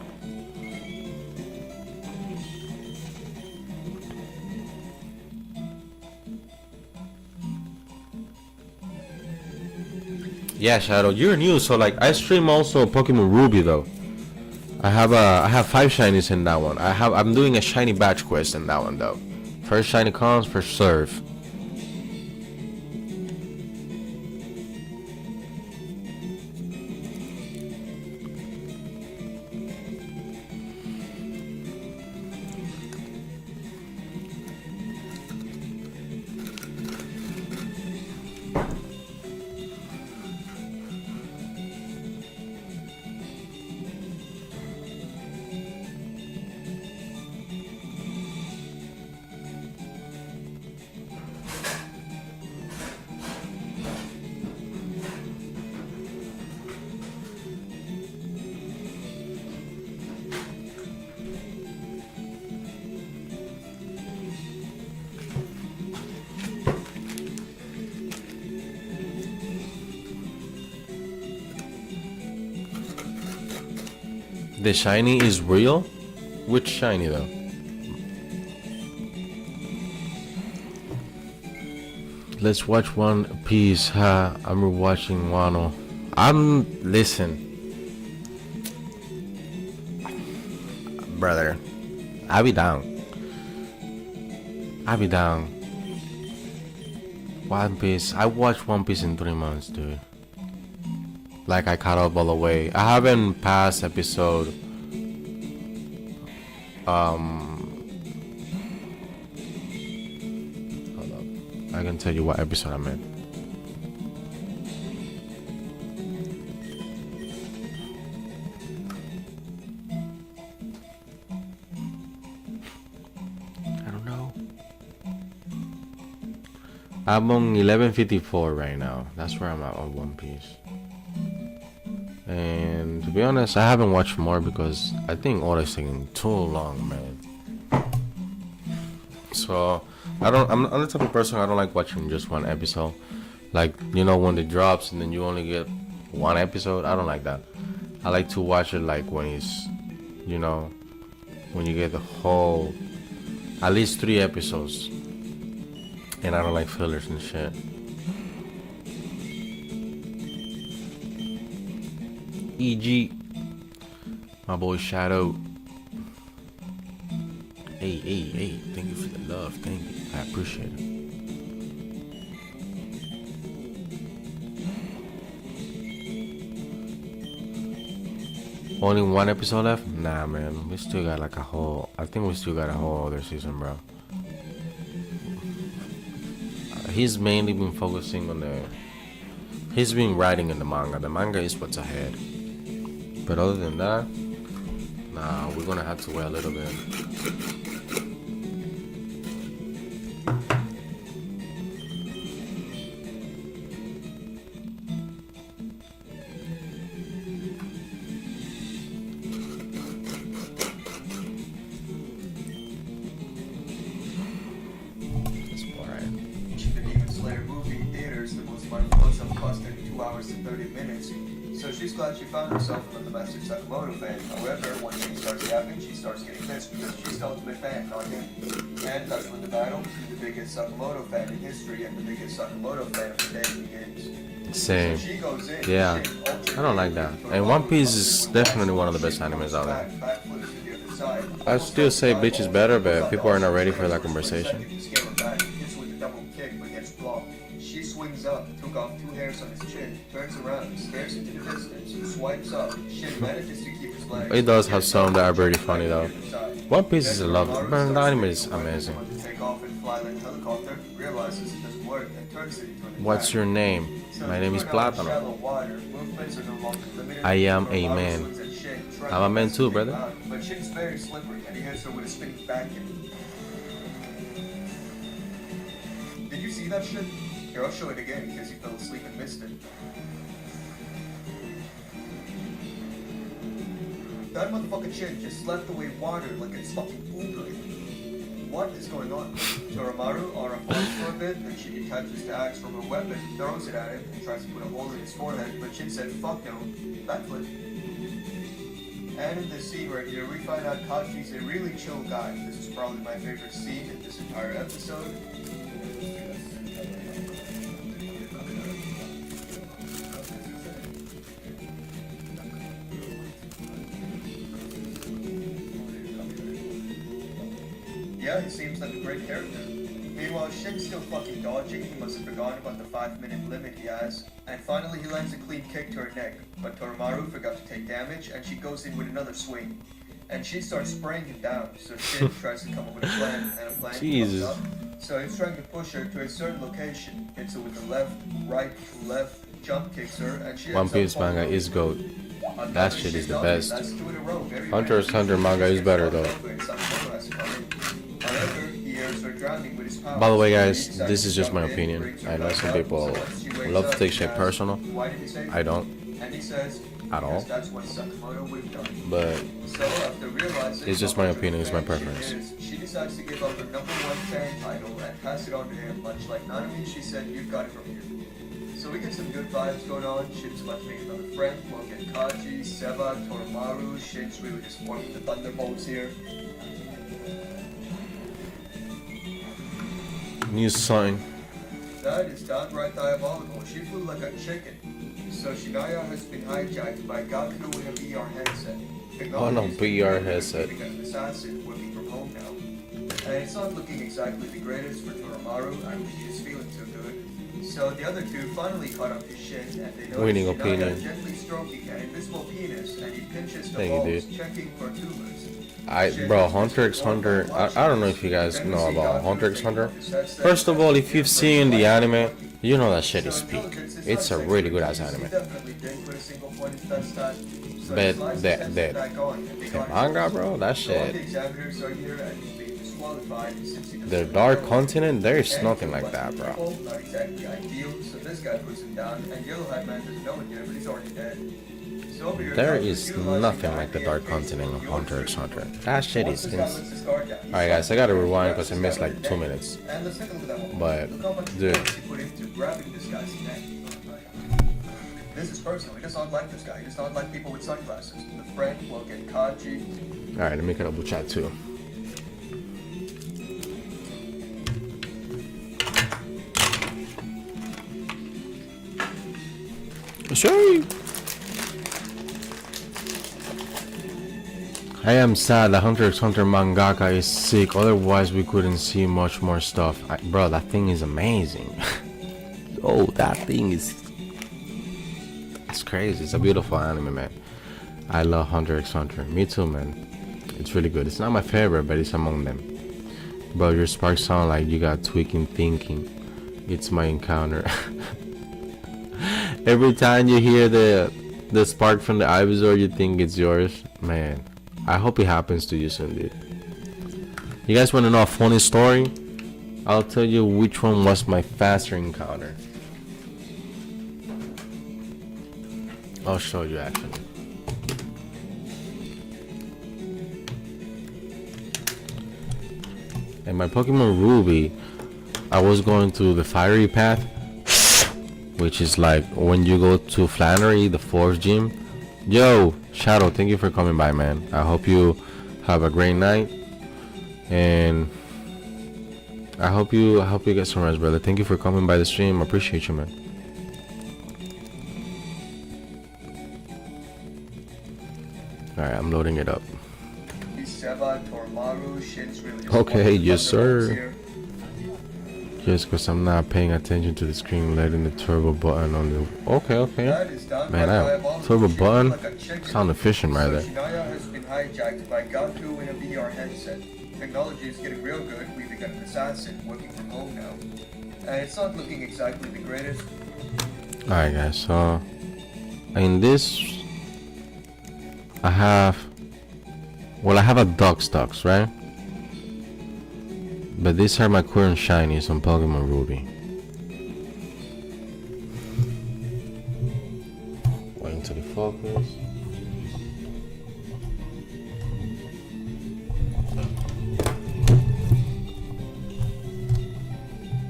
Speaker 1: Yeah, Shadow, you're new, so like I stream also Pokemon Ruby though. I have 5 shinies in that one. I'm doing a shiny batch quest in that one though. First shiny comes, first serve. The shiny is real? Which shiny though? Let's watch One Piece. I'm rewatching Wano. Listen. Brother. I'll be down. One Piece. I watched One Piece in 3 months, dude. Like I caught up all the way. I haven't passed episode hold up. I can tell you what episode I'm in. I'm on 1154 right now. That's where I'm at on One Piece. And to be honest, I haven't watched more because I think all is taking too long, man. So I'm the type of person I don't like watching just one episode. Like, you know, when it drops and then you only get one episode. I don't like that. I like to watch it like when it's, you know, when you get the whole, at least 3 episodes. And I don't like fillers and shit. E.G. my boy Shadow. Hey, thank you for the love. Thank you. I appreciate it. Only 1 episode left? Nah, man. We still got like a whole, I think we still got a whole other season, bro. He's mainly been focusing on he's been writing in the manga. The manga is what's ahead. But other than that, nah, we're gonna have to wait a little bit.
Speaker 5: So she's glad she found herself in the domestic Sakamoto fan. However, when she starts yapping, she starts getting pissed because she's the ultimate fan, not him. And that's when the battle between the biggest Sakamoto fan in history and the biggest Sakamoto fan of the day begins.
Speaker 1: Same.
Speaker 5: So she goes in,
Speaker 1: Yeah, I don't like that. And One Piece is definitely one of the best animes out there. I still say Bleach is better, but people are not ready for that conversation.
Speaker 5: She swings up, took off 2 hairs on his chin, turns around, stares into the distance, swipes up. Shin manages to keep his legs.
Speaker 1: It does have some that are pretty funny though. One Piece is a lovely, man. The anime is amazing. What's your name? My name is Platano. I am a man. I'm a man too, brother.
Speaker 5: But Shin's very slippery, and he hits her with a spinning backhand. Did you see that shit? Here, I'll show it again in case you fell asleep and missed it. That motherfucking Shin just slapped away water like it's fucking oogly. What is going on? Toromaru are apart for a bit, then she detaches the axe from her weapon, throws it at him, and tries to put a hole in his forehead, but Shin said, fuck no, backflip. And in this scene right here, we find out Kachi's a really chill guy. This is probably my favorite scene in this entire episode. Yeah, he seems like a great character. Meanwhile, Shin's still fucking dodging. He must have forgotten about the 5-minute limit he has. And finally, he lands a clean kick to her neck. But Toromaru forgot to take damage, and she goes in with another swing. And she starts spraying him down, so Shin tries to come up with a plan, and a plan comes up. So he's trying to push her to a certain location. Hits her with the left, jump kicks her, and she
Speaker 1: One Piece manga is GOAT. That shit is the best. Hunter x Hunter manga is better though. By the way, guys, this is just my opinion. I know some people love to take shit personal. I don't at all. But it's just my opinion, it's my preference.
Speaker 5: She decides to give up her #1 fan title and pass it on to him, much like Nanami. She said, "You've got it from here." So we get some good vibes going on. Shin's mentioning another friend. We'll get Kaji, Seba, Toromaru. Shin's really just forming the Thunderbolts here.
Speaker 1: New sign.
Speaker 5: That is downright diabolical. She flew like a chicken. So Shinaya has been hijacked by Gaku with a VR headset.
Speaker 1: Oh no, VR headset.
Speaker 5: Because an assassin working from home now. And it's not looking exactly the greatest for Toromaru. I don't think he's feeling too good. So the other two finally caught up to Shin, and they notice
Speaker 1: Winning
Speaker 5: Shinaya
Speaker 1: opinion.
Speaker 5: gently stroking an invisible penis, and he pinches the
Speaker 1: Thank you,
Speaker 5: balls,
Speaker 1: dude.
Speaker 5: checking for tumors.
Speaker 1: Bro, Hunter x Hunter, I don't know if you guys know about Hunter x Hunter. First of all, if you've seen the anime, you know that shit is peak. It's a really good ass anime. But the manga, bro, that shit.
Speaker 5: qualified since he
Speaker 1: The
Speaker 5: doesn't
Speaker 1: Dark
Speaker 5: know
Speaker 1: Continent, there is
Speaker 5: and
Speaker 1: nothing
Speaker 5: Yellow
Speaker 1: like that,
Speaker 5: Hat
Speaker 1: bro.
Speaker 5: people, not exactly ideal, so this guy puts him down, and Yellow Hat Man doesn't know it yet, but he's already dead. So over here,
Speaker 1: There
Speaker 5: Doc
Speaker 1: is
Speaker 5: utilizing
Speaker 1: nothing like the
Speaker 5: idea
Speaker 1: Dark
Speaker 5: case
Speaker 1: Continent
Speaker 5: for
Speaker 1: of
Speaker 5: your
Speaker 1: Hunter x
Speaker 5: truth.
Speaker 1: Hunter. That shit
Speaker 5: Once
Speaker 1: is
Speaker 5: this guy
Speaker 1: ins-
Speaker 5: lets his guard down, he
Speaker 1: Alright guys, I
Speaker 5: starts
Speaker 1: gotta
Speaker 5: to
Speaker 1: rewind
Speaker 5: grab
Speaker 1: because I
Speaker 5: this
Speaker 1: missed
Speaker 5: guy by
Speaker 1: like
Speaker 5: the
Speaker 1: 2
Speaker 5: neck.
Speaker 1: minutes.
Speaker 5: And let's take a look at that one.
Speaker 1: But,
Speaker 5: Look how much
Speaker 1: dude.
Speaker 5: force he put into grabbing this guy's neck. This is personal. He does not like this guy. He does not like people with sunglasses. The friend will get Kaji.
Speaker 1: Alright, let me double chat too. Sure. I am sad that Hunter x Hunter mangaka is sick, otherwise we couldn't see much more stuff. Bro, that thing is amazing. Oh, that thing is... It's crazy. It's a beautiful anime, man. I love Hunter x Hunter. Me too, man. It's really good. It's not my favorite, but it's among them. Bro, your sparks sound like you got tweaking thinking. It's my encounter. Every time you hear the spark from the Ivysaur, you think it's yours. Man, I hope it happens to you soon, dude. You guys want to know a funny story? I'll tell you which one was my faster encounter. I'll show you actually. In my Pokemon Ruby, I was going through the fiery path, which is like when you go to Flannery, the 4th gym. Yo, Shadow, thank you for coming by, man. I hope you have a great night, and I hope you get some rest, brother. Thank you for coming by the stream. I appreciate you, man. Alright, I'm loading it up. Okay, yes sir. Just because I'm not paying attention to the screen, letting the turbo button on the... Okay. Man, I turbo button? Sound efficient right there.
Speaker 5: Shinaya has been hijacked by Gaku in a VR headset. Technology is getting real good. We've got an assassin working from home now. And it's not looking exactly the greatest.
Speaker 1: Alright guys, so... In this... I have a Duckstux, right? But these are my current shinies on Pokemon Ruby. Waiting to the focus.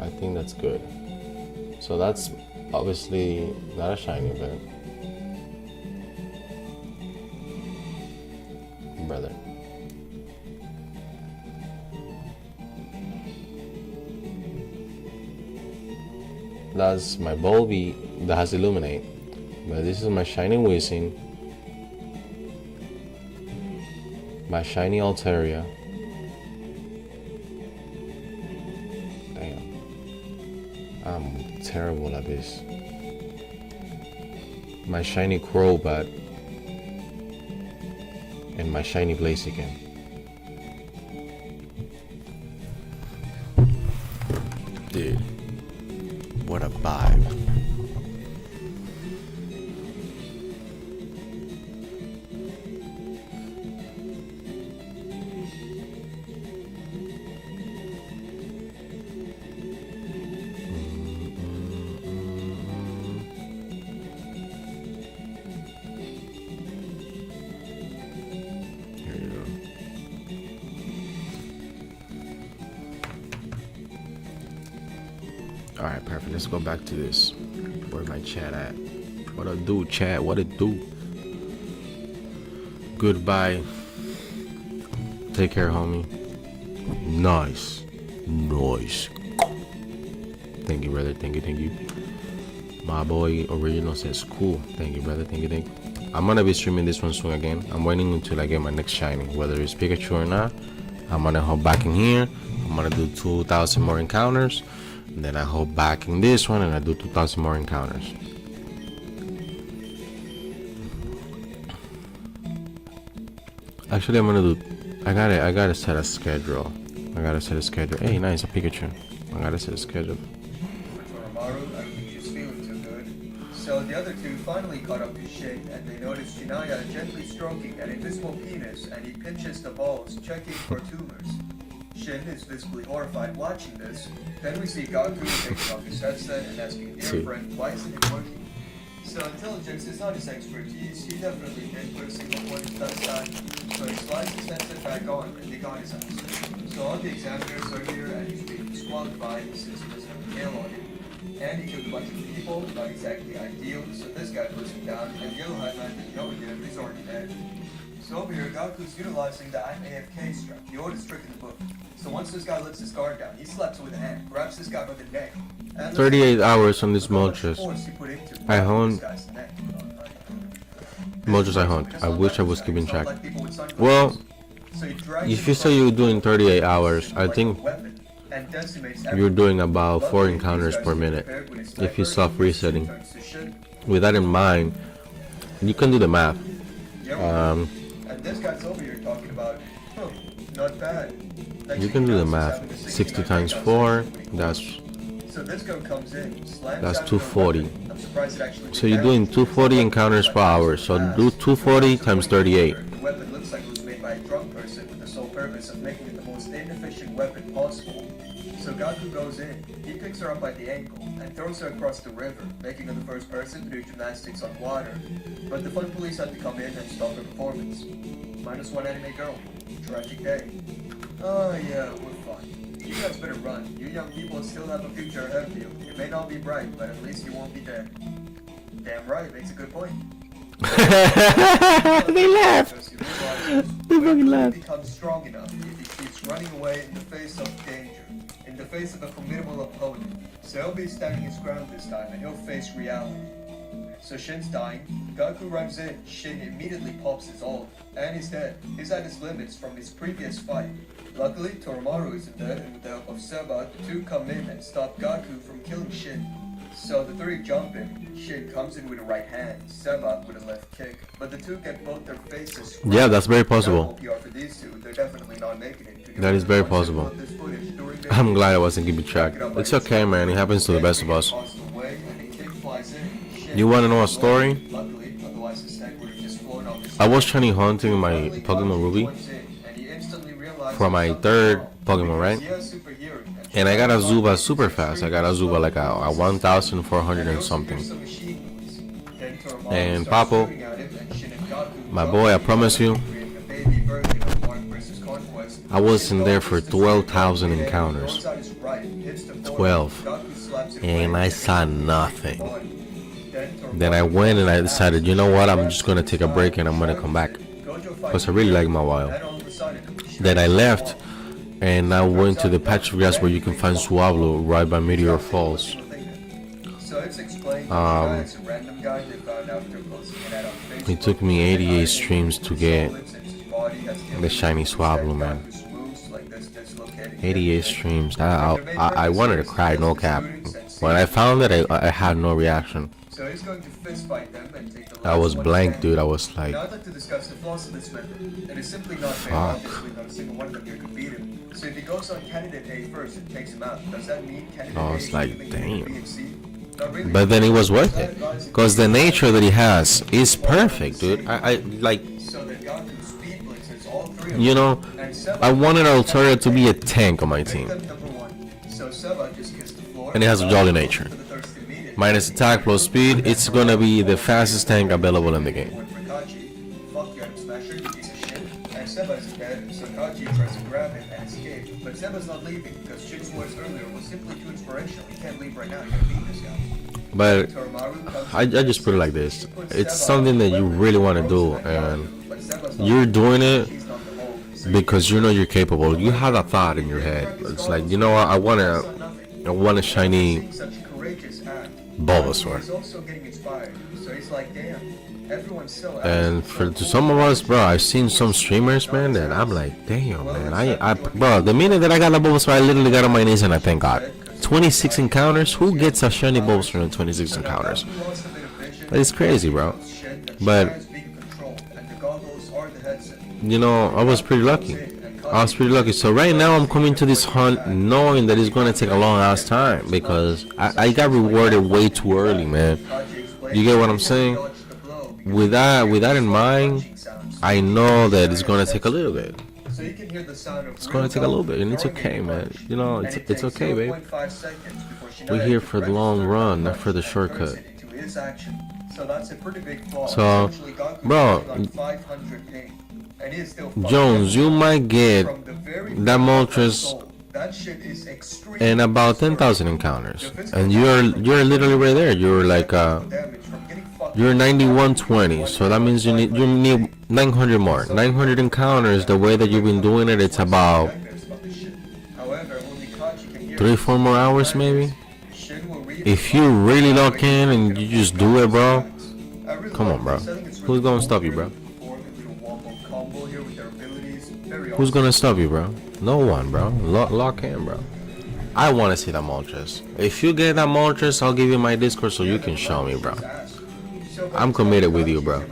Speaker 1: I think that's good. So that's obviously not a shiny, but... Brother. That's my Volby that has Illuminate. But this is my shiny Whizzing, my shiny Altaria. Damn. I'm terrible at this. My shiny Crobat. And my shiny Blaziken. Dude, what a vibe. Alright, perfect. Let's go back to this. Where's my chat at? What it do, chat? What it do? Goodbye. Take care, homie. Nice. Thank you, brother. Thank you. My boy Original says cool. Thank you, brother. Thank you. I'm gonna be streaming this one soon again. I'm waiting until I get my next shiny. Whether it's Pikachu or not, I'm gonna hop back in here. I'm gonna do 2,000 more encounters. And then I hop back in this one and I do 2,000 more encounters. Actually, I'm gonna do... I gotta set a schedule. Hey, nice, a Pikachu. I gotta set a schedule.
Speaker 5: I don't think she's feeling too good. So the other two finally caught up to Shin, and they noticed Shinaya gently stroking an invisible penis, and he pinches the balls, checking for tumors. Shin is visibly horrified watching this. Then we see Gaku taking off his headset and asking a dear friend, why isn't it working? So intelligence is not his expertise. He definitely didn't put a single point in that time. So he slides his headset back on and they got his answer. So all the examiners are here and he's being disqualified since he doesn't have a tail on him. And he killed a bunch of people, not exactly ideal, so this guy puts him down, and Yellow Hat Man didn't know it yet, but he's already dead. So over here, Gaku's utilizing the I'm AFK strap, the oldest trick in the book. So once this guy lifts his guard down, he slaps it with a hand, grabs this guy by the neck, and
Speaker 1: 38 hours on this Moltres. I hunt. Moltres I hunt. I wish I was keeping track. Well, if you say you're doing 38 hours, I think you're doing about 4 encounters per minute if you stop resetting. With that in mind, you can do the math.
Speaker 5: And this guy's over here talking about, oh, not bad.
Speaker 1: You can do the math. 60 times 4, that's
Speaker 5: So this guy comes in, slams
Speaker 1: that's
Speaker 5: down
Speaker 1: 240.
Speaker 5: I'm surprised it actually
Speaker 1: So you're doing 240 encounters per hour. So do 240 times 38.
Speaker 5: The weapon looks like it was made by a drunk person with the sole purpose of making it the most inefficient weapon possible. So Gaku goes in, he picks her up by the ankle and throws her across the river, making her the first person to do gymnastics on water. But the fun police had to come in and stop her performance. -1 anime girl. Tragic day. Oh yeah, we're fine. You guys better run. You young people still have a future ahead of you. It may not be bright, but at least you won't be dead. Damn right, makes a good point.
Speaker 1: They laughed. They fucking laughed.
Speaker 5: Becomes strong enough if he keeps running away in the face of danger, in the face of a formidable opponent. So he'll be standing his ground this time and he'll face reality. So Shin's dying, Gaku runs in, Shin immediately pops his ult, and he's dead. He's at his limits from his previous fight. Luckily, Toromaru isn't dead, and with the help of Seba, the two come in and stop Gaku from killing Shin. So the three jump in, Shin comes in with a right hand, Seba with a left kick, but the two get both their faces.
Speaker 1: Yeah, that's very possible.
Speaker 5: For these two, they're definitely not making it.
Speaker 1: That is very possible. I'm glad I wasn't keeping track. It's okay, man. It happens to the best of us. You want to know a story? I was shiny hunting my Pokemon Ruby for my 3rd Pokemon, right? And I got a Zuba super fast. I got a Zuba like a 1,400 and something. And Papo, my boy, I promise you, I was in there for 12,000 encounters. 12. And I saw nothing. Then I went and I decided, you know what, I'm just gonna take a break and I'm gonna come back, because I really like my wild. Then I left and I went to the patch of grass where you can find Swablu right by Meteor Falls. It took me 88 streams to get the shiny Swablu, man. 88 streams. I wanted to cry, no cap. When I found it, I had no reaction.
Speaker 5: So he's going to fist fight them and take the
Speaker 1: I was blank, dude. I was like,
Speaker 5: now I'd like to discuss the flaws of this method. It is simply not fair. Obviously, not a single one of them here could beat him. So if he goes on candidate A first and takes him out, does that mean candidate
Speaker 1: I
Speaker 5: A
Speaker 1: was
Speaker 5: is
Speaker 1: like,
Speaker 5: giving
Speaker 1: damn.
Speaker 5: B and C? Not really.
Speaker 1: But then it was worth it, because the nature that he has is perfect, dude. I like,
Speaker 5: So then Gaku speed blitzes all three of
Speaker 1: you know,
Speaker 5: them, and Seba
Speaker 1: I wanted Altaria to be a tank on my
Speaker 5: make
Speaker 1: team,
Speaker 5: them number 1. So Seba just kissed the floor.
Speaker 1: and it has a jolly nature.
Speaker 5: For the thirsty immediate.
Speaker 1: Minus attack plus speed, it's gonna be the fastest tank available in the game.
Speaker 5: Fuck you, Adam Smasher, you piece of shit. And Seba is dead, so Kaji tries to grab him and escape. But Seba's not leaving because Shin's words earlier was simply too inspirational. He can't leave right now, you gotta beat this guy.
Speaker 1: But
Speaker 5: Toromaru comes
Speaker 1: I just put it like this: it's something that you really want to do, and you're doing it because you know you're capable. You have a thought in your head. It's like, you know what, I want a shiny
Speaker 5: such a courageous act.
Speaker 1: Bulbasaur.
Speaker 5: He's also getting inspired, so he's like, damn, everyone's so
Speaker 1: And for to some of us, bro, I've seen some streamers, man, that I'm like, damn, man, bro, the minute that I got a Bulbasaur, I literally got on my knees and I thank God. 26 encounters? Who gets a shiny Bulbasaur in 26 encounters? That is crazy, bro. But you know, I was pretty lucky. So right now I'm coming to this hunt knowing that it's gonna take a long ass time, because I got rewarded way too early, man. You get what I'm saying? With that in mind, I know that it's gonna take a little bit.
Speaker 5: so you can hear the sound of
Speaker 1: It's gonna take a little bit, and it's okay, man. You know, it's okay, babe. We're here for the long run, not for the shortcut.
Speaker 5: So that's a pretty big flaw.
Speaker 1: So,
Speaker 5: Essentially, Gaku
Speaker 1: bro,
Speaker 5: is on 500 ping, and he is still
Speaker 1: Jones, you might get
Speaker 5: from the very
Speaker 1: that Moltres
Speaker 5: that shit is extreme.
Speaker 1: in about 10,000 encounters, and you're literally right there. You're like you're 9120, so that means you need 900 more. 900 encounters. The way that you've been doing it, it's about 3-4 more hours maybe. If you really lock in and you just do it, bro, come on, bro. Who's gonna stop you, bro? Who's gonna stop you, bro? No one, bro. Lock in, bro. I want to see that Moltres. If you get that Moltres, I'll give you my Discord so you can show me, bro. I'm committed with you, bro.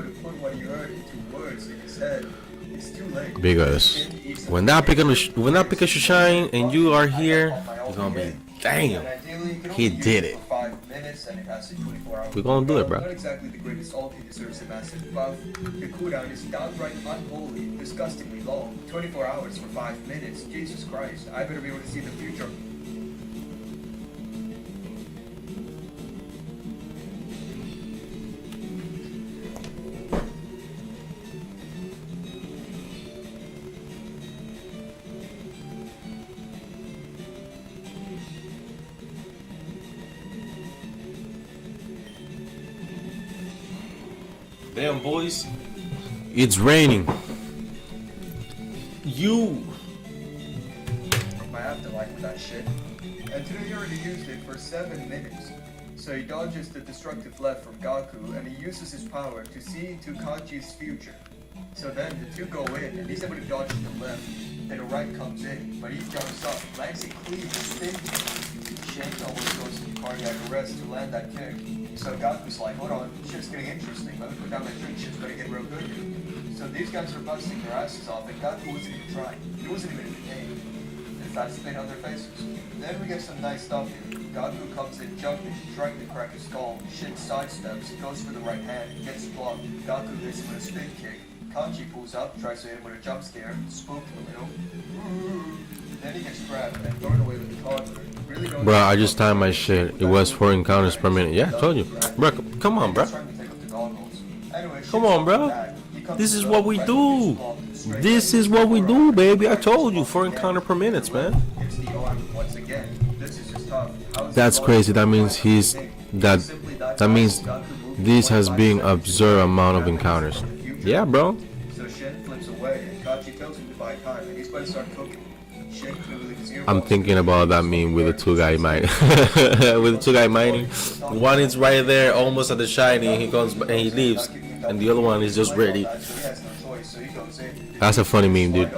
Speaker 1: Because when that Pikachu shine and you are here, it's gonna be damn. He did it. We're gonna do it, bro.
Speaker 5: Not exactly the greatest ult, he deserves a massive buff. The cooldown is downright unholy, disgustingly long. 24 hours for 5 minutes. Jesus Christ, I better be able to see the future.
Speaker 1: Damn, boys. It's raining. You.
Speaker 5: My afterlife with that shit. And today he already used it for 7 minutes. So he dodges the destructive left from Gaku, and he uses his power to see into Kanji's future. So then the two go in, and he's able to dodge to the left. Then the right comes in, but he jumps up, lands a clean spin. Shen almost goes into cardiac arrest to land that kick. So Gaku's like, hold on, shit's getting interesting. Let me put down my drink, shit's gonna get real good here. So these guys are busting their asses off, and Gaku wasn't even trying. He wasn't even in the game. In fact, spit on their faces. Then we get some nice stuff here. Gaku comes in jumping, trying to crack his skull. Shin sidesteps, goes for the right hand, gets blocked. Gaku hits him with a spin kick. Kanji pulls up, tries to hit him with a jump scare, spooked him a little. Then he gets grabbed and thrown away with the toddler. Really
Speaker 1: Bro, I just timed my shit. It was 4 encounters per minute. Yeah, I told you. Bro, come on, bro. Come on, bro. This is what we do. This is what we do, baby. I told you, 4 encounters per minute, man. That's crazy. That means that means this has been observed amount of encounters. Yeah, bro.
Speaker 5: So Shen flips away and Kachi tells him to buy time and he's about to start cooking. Shen clearly gets earballs.
Speaker 1: I'm thinking about that meme with the two guy mining. With the two guy mining. One is right there, almost at the shiny, and he comes and he leaves, and the other one is just ready. That's a funny meme, dude.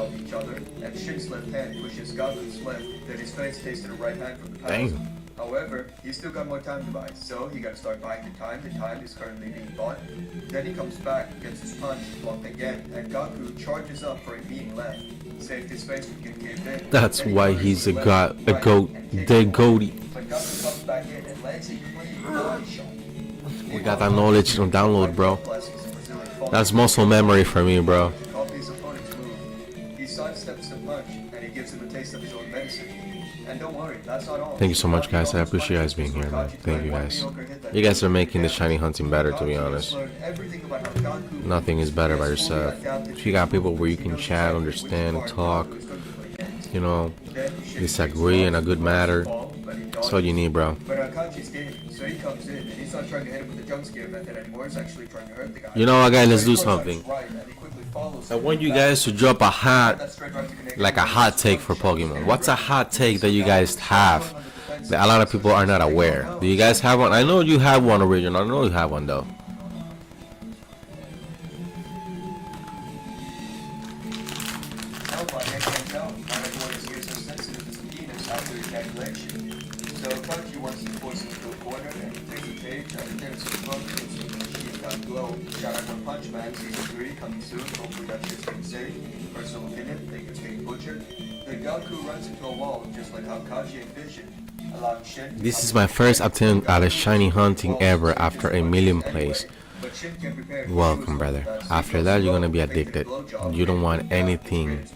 Speaker 5: And Shen's left hand pushes Gaku's left, then his face takes to the right hand from the past.
Speaker 1: Dang.
Speaker 5: However, he's still got more time to buy, so he gotta start buying the time. The time is currently being bought. Then he comes back, gets his punch, blocked again, and Gaku charges up for a beam left. Saved his face from getting caved in.
Speaker 1: That's why he's a goat, the goatie.
Speaker 5: But Gaku comes back in and lands a clean body shot.
Speaker 1: We got that knowledge on download, bro. That's muscle memory for me, bro.
Speaker 5: Copy his opponent's move. He sidesteps the punch, and he gives him a taste of his own medicine. And don't worry, that's not all.
Speaker 1: Thank you so much, guys. I appreciate you guys being here, man. Thank you, guys. You guys are making the shiny hunting better, to be honest. Nothing is better by yourself. If you got people where you can chat, understand, talk, you know, disagree in a good matter, that's all you need, bro.
Speaker 5: But Kanji's game, so he comes in, and he's not trying to hit him with the jump scare method anymore. He's actually trying to hurt the guy.
Speaker 1: You know what, guys? Let's do something. I want you guys to drop a hot take for Pokemon. What's a hot take that you guys have that a lot of people are not aware? Do you guys have one? I know you have one original. I know you have one though.
Speaker 5: So Kanji wants to force him to a corner and he takes a page and there's a book. Glow. Shout out to Punch Man, Season 3, coming soon. Hopefully that shit's gonna save. Personal opinion, think it's getting butchered. The Gaku runs into a wall, just like how Kaji envisioned, allowing Shen.
Speaker 1: This is my first attempt at a shiny hunting ever after a million plays.
Speaker 5: But Shin came prepared.
Speaker 1: Welcome, brother. After that, you're gonna be addicted. You don't want anything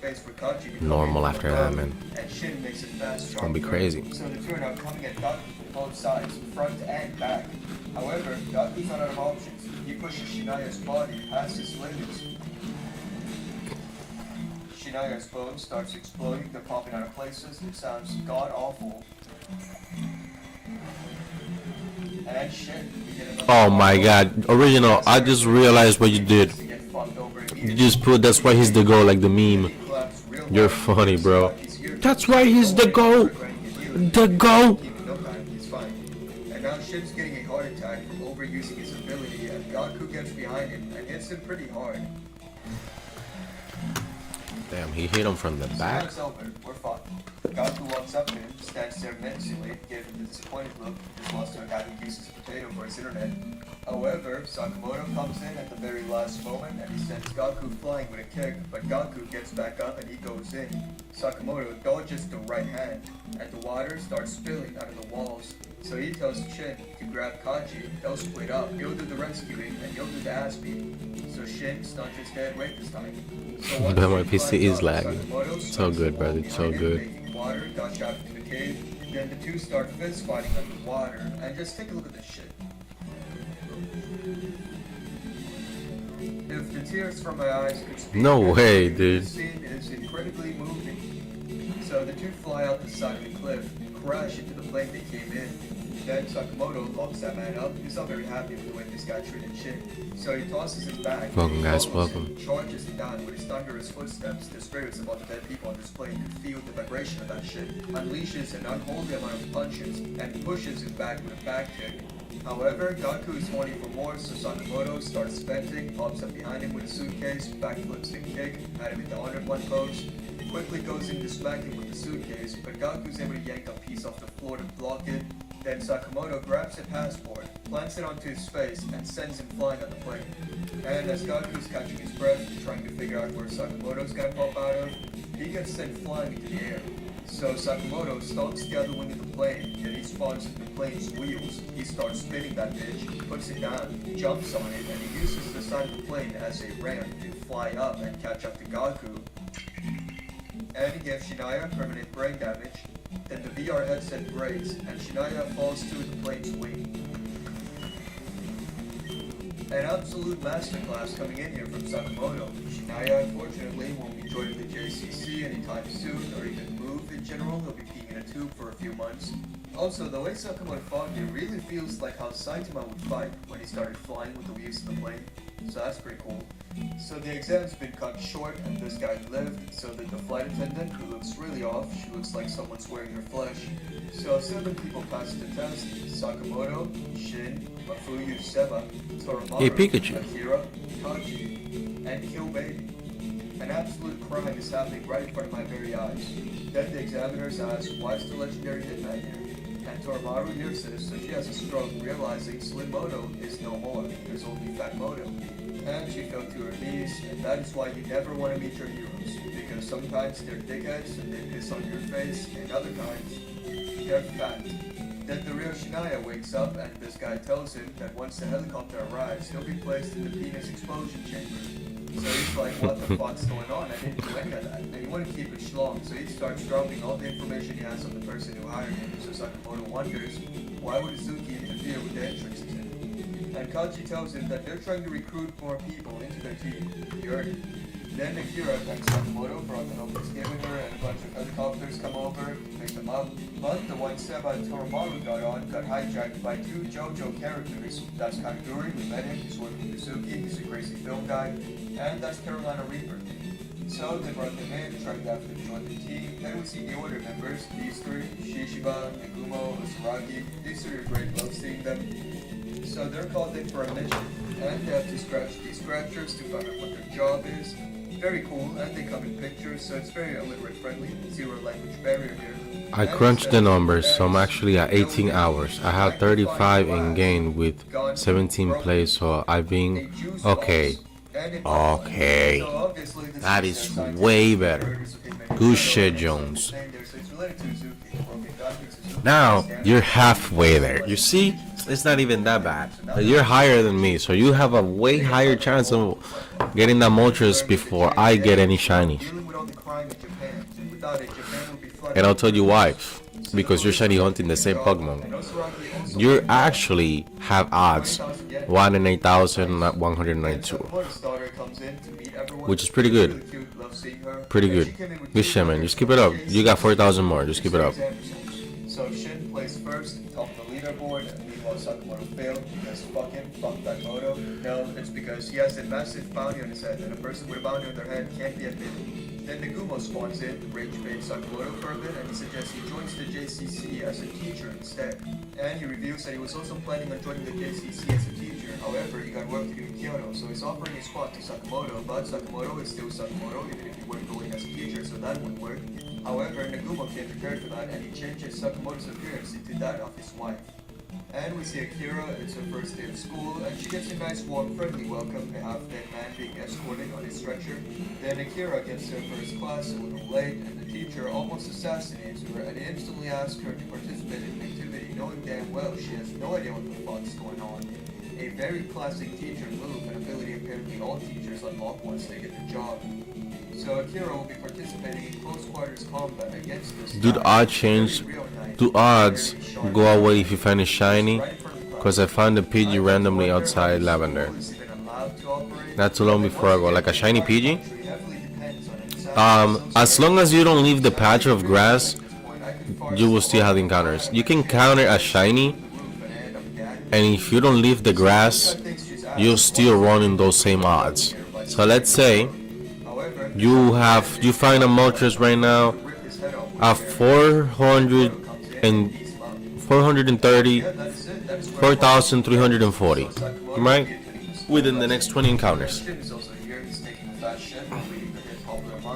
Speaker 1: normal after that, man.
Speaker 5: And Shin makes it fast.
Speaker 1: It's gonna be crazy.
Speaker 5: So the two are now coming at Gaku from both sides, front and back. However, Gaku's not out of options. He pushes Shinaya's body past his limits. Shinaya's bone starts exploding, they're popping out of places, it sounds god-awful. And shit, we get another
Speaker 1: Oh my god, original, I just realized what you did.
Speaker 5: to get fucked over
Speaker 1: You
Speaker 5: immediately.
Speaker 1: just put that's why he's the goal, like the meme.
Speaker 5: He collapses real
Speaker 1: You're
Speaker 5: hard.
Speaker 1: funny, bro.
Speaker 5: He's here.
Speaker 1: That's why he's the goal. The goal.
Speaker 5: No time, he's fine. And now Shin's getting a heart attack from overusing his ability, and Gaku gets behind him and hits him pretty hard.
Speaker 1: Damn, he hit him from the
Speaker 5: So now
Speaker 1: back.
Speaker 5: it's over, we're fucked. Gaku walks up to him, stands there menacingly, gave him the disappointed look, just lost to a guy who uses potato for his internet. However, Sakamoto comes in at the very last moment and he sends Gaku flying with a kick, but Gaku gets back up and he goes in. Sakamoto dodges the right hand, and the water starts spilling out of the walls. So he tells Shin to grab Kaji, they'll split up, he'll do the rescuing, and he'll do the ass beating. So Shin stunts his dead weight this time. So once
Speaker 1: But my
Speaker 5: Shin
Speaker 1: PC
Speaker 5: climbs
Speaker 1: is
Speaker 5: up,
Speaker 1: lagging.
Speaker 5: Sakamoto
Speaker 1: So
Speaker 5: starts
Speaker 1: good,
Speaker 5: to
Speaker 1: brother,
Speaker 5: walk
Speaker 1: so
Speaker 5: behind him,
Speaker 1: good.
Speaker 5: making water gush out into the cave. Then the two start fist fighting underwater, and just take a look at this shit. If the tears from my eyes could speak,
Speaker 1: No way,
Speaker 5: the
Speaker 1: dude.
Speaker 5: scene is incredibly moving. So the two fly out the side of the cliff, crash into the plane they came in. Then Sakamoto locks that man up. He's not very happy with the way this guy treated Shin. So he tosses his back.
Speaker 1: Welcome,
Speaker 5: he
Speaker 1: guys,
Speaker 5: follows
Speaker 1: welcome.
Speaker 5: him, charges him down with his thunderous footsteps. The spirits of all the dead people on this plane could feel the vibration of that shit. Unleashes an unholy amount of punches and pushes him back with a back kick. However, Gaku is horny for more, so Sakamoto starts venting, pops up behind him with a suitcase, backflips and kick, had him in the honored one pose. Quickly goes in to smack him with the suitcase, but Gaku's able to yank a piece off the floor to block it. Then Sakamoto grabs a passport, plants it onto his face, and sends him flying on the plane. And as Gaku's catching his breath, trying to figure out where Sakamoto's gonna pop out of, he gets sent flying into the air. So Sakamoto stalks the other wing of the plane, then he spawns into the plane's wheels. He starts spinning that bitch, puts it down, jumps on it, and he uses the side of the plane as a ramp to fly up and catch up to Gaku. And he gives Shinaya permanent brain damage. Then the VR headset breaks, and Shinaya falls to the plane's wing. An absolute masterclass coming in here from Sakamoto. Shinaya, unfortunately, won't be joining the JCC anytime soon, or even move in general. He'll be peeing in a tube for a few months. Also, the way Sakamoto fought here really feels like how Saitama would fight when he started flying with the wheels of the plane. So that's pretty cool. So the exam's been cut short and this guy lived, so that the flight attendant, who looks really off, she looks like someone's wearing her flesh. So 7 people passed the test: Sakamoto, Shin, Mafuyu Seba, Toromaru,
Speaker 1: Hey, Pikachu.
Speaker 5: Akira, Kaji, and Kyobei. An absolute crime is happening right in front of my very eyes. Then the examiners ask, why is the legendary hitman here? And Toromaru hears this, so she has a stroke, realizing Slim Moto is no more. There's only Fat Moto. And she fell to her knees, and that is why you never want to meet your heroes. Because sometimes they're dickheads and they piss on your face, and other times, they're fat. Then the real Shinaya wakes up, and this guy tells him that once the helicopter arrives, he'll be placed in the penis explosion chamber. So he's like, what the fuck's going on? I didn't do any of that. And he wanted to keep it schlong, so he starts dropping all the information he has on the person who hired him. So Sakamoto wonders, why would Izuki interfere with the entrance he's in? And Kaji tells him that they're trying to recruit more people into their team. He heard it. Then Akira thanks Sakamoto for all the help he's given her, and a bunch of helicopters come over, pick them up. But the one Seba and Toromaru got on got hijacked by 2 JoJo characters. That's Kaguri, we met him, he's working with Izuki, he's a crazy film guy. And that's Carolina Reaper. So they brought them in, tried to have them join the team. Then we see the order members, these 3, Shishiba, Nagumo, Osaragi. These 3 are great, love seeing them. So they're called in for a mission, and they have to scratch these scratchers to find out what their job is. Very cool, and they come in pictures, so it's very illiterate friendly, 0 language barrier here.
Speaker 1: I crunched the numbers, so I'm actually at 18 hours. I have 35 in game with 17 plays, so I've been okay. Okay, that is way better. Good shit, Jones. Now you're halfway there. You see, It's not even that bad. You're higher than me, so you have a way higher chance of getting that Moltres before I get any shinies.
Speaker 5: Dealing with all the crime in Japan. Without it, Japan would be flooded.
Speaker 1: And I'll tell you why. Because you're shiny hunting the same Pokemon. You actually have odds 1 in 8,192, which is pretty good. Pretty good. Good shit, man. Just keep it up. You got 4,000 more. Just keep it up.
Speaker 5: So Shin placed first on the leaderboard, and meanwhile Sakamoto failed because fuck that moto. No, it's because he has a massive bounty on his head, and a person with a bounty on their head can't be admitted. Then Nagumo spawns in, rage bait Sakamoto for a bit, and he suggests he joins the JCC as a teacher instead. And he reveals that he was also planning on joining the JCC as a teacher. However, he got work to do in Kyoto, so he's offering his spot to Sakamoto, but Sakamoto is still Sakamoto, even if he weren't going as a teacher, so that wouldn't work. However, Nagumo came prepared for that, and he changes Sakamoto's appearance into that of his wife. And we see Akira, it's her first day of school, and she gets a nice, warm, friendly welcome, a half-dead man being escorted on his stretcher. Then Akira gets to her first class a little late, and the teacher almost assassinates her and instantly asks her to participate in the activity, knowing damn well she has no idea what the fuck's going on. A very classic teacher move, an ability apparently all teachers unlock once they get the job. So Akira will be participating in close quarters combat against this.
Speaker 1: Do the odds change? Do odds go away if you find a shiny? Because I found a Pidgey randomly outside Lavender. Not too long before I go. Like a shiny Pidgey? As long as you don't leave the patch of grass, you will still have encounters. You can counter a shiny, and if you don't leave the grass, you'll still run in those same odds. So let's say you find a Moltres right now at 430, 4,340, right? Within the next 20 encounters.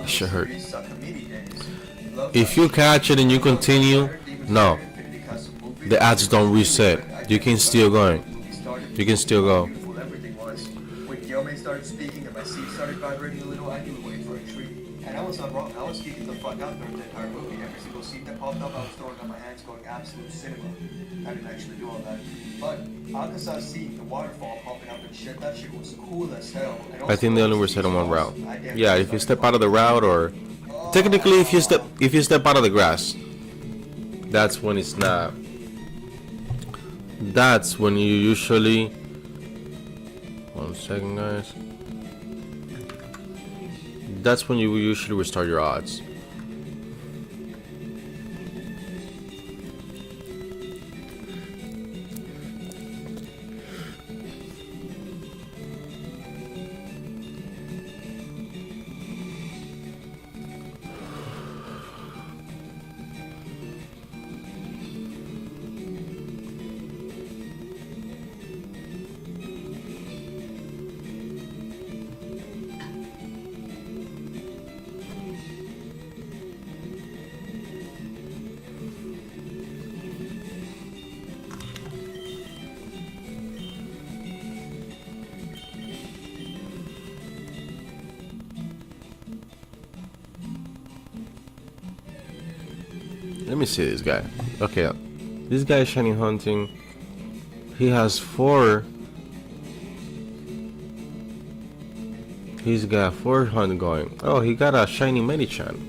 Speaker 1: Shit hurt. If you catch it and you continue, no, the odds don't reset. You can still go. You can still go.
Speaker 5: When Gyome started speaking and my seat started vibrating a little, I knew to wait for a treat. And I was not wrong. I was geeking the fuck out during the entire movie. Every single scene that popped up, I was throwing on my hands going absolute cinema. I didn't actually do all that. But Akasa's scene, the waterfall popping up and shit, that shit was cool as hell.
Speaker 1: I think they only were set on one route. Yeah, if you step out of the route, or technically if you step out of the grass, that's when it's not. That's when you usually. 1 second, guys. That's when you usually restart your odds. Let me see this guy. Okay, this guy is shiny hunting. He has 4. He's got 4 hunt going. Oh, he got a shiny Medichan.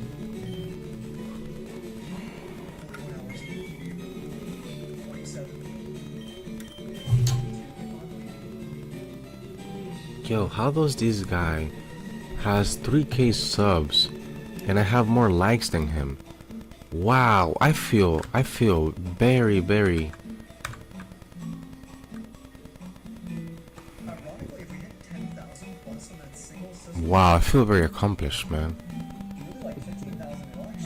Speaker 1: Yo, how does this guy has 3K subs and I have more likes than him? Wow, I feel very, very. Wow, I feel very accomplished, man.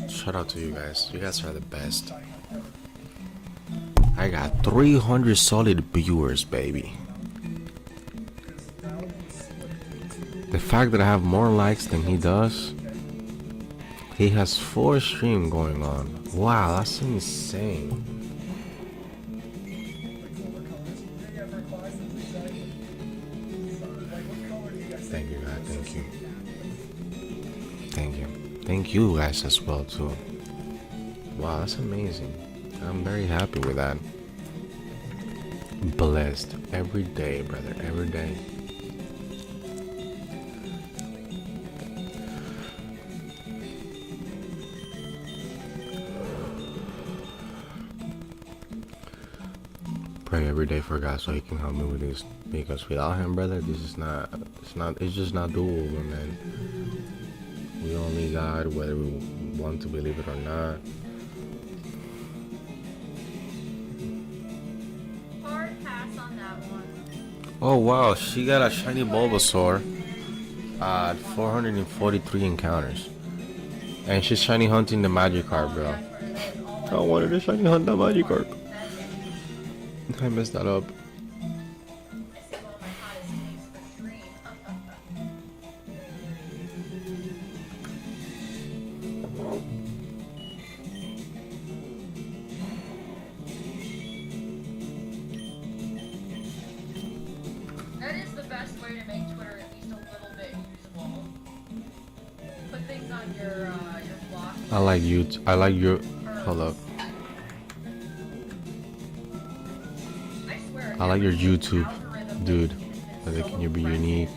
Speaker 1: Shout out to you guys. You guys are the best. I got 300 solid viewers, baby. The fact that I have more likes than he does. He has 4 streams going on. Wow, that's insane. Thank you, guys. Thank you. Thank you. Thank you guys as well too. Wow, that's amazing. I'm very happy with that. blessed every day, brother, every day. Pray every day for God so He can help me with this, because without Him, brother, this is not. It's just not doable, man. We all need God, whether we want to believe it or not.
Speaker 6: Hard pass on that one.
Speaker 1: Oh wow, she got a shiny Bulbasaur at 443 encounters, and she's shiny hunting the Magikarp, bro. I wanted to shiny hunt that Magikarp. I messed that up.
Speaker 6: I say one of my hottest takes for stream. That is the best way to make Twitter at least a little bit usable. Put things on your block.
Speaker 1: I like you. I like your. Hold up.
Speaker 6: I swear.
Speaker 1: I like your YouTube,
Speaker 6: algorithm
Speaker 1: dude.
Speaker 6: has been
Speaker 1: Like,
Speaker 6: so
Speaker 1: can you be
Speaker 6: aggressive.
Speaker 1: unique?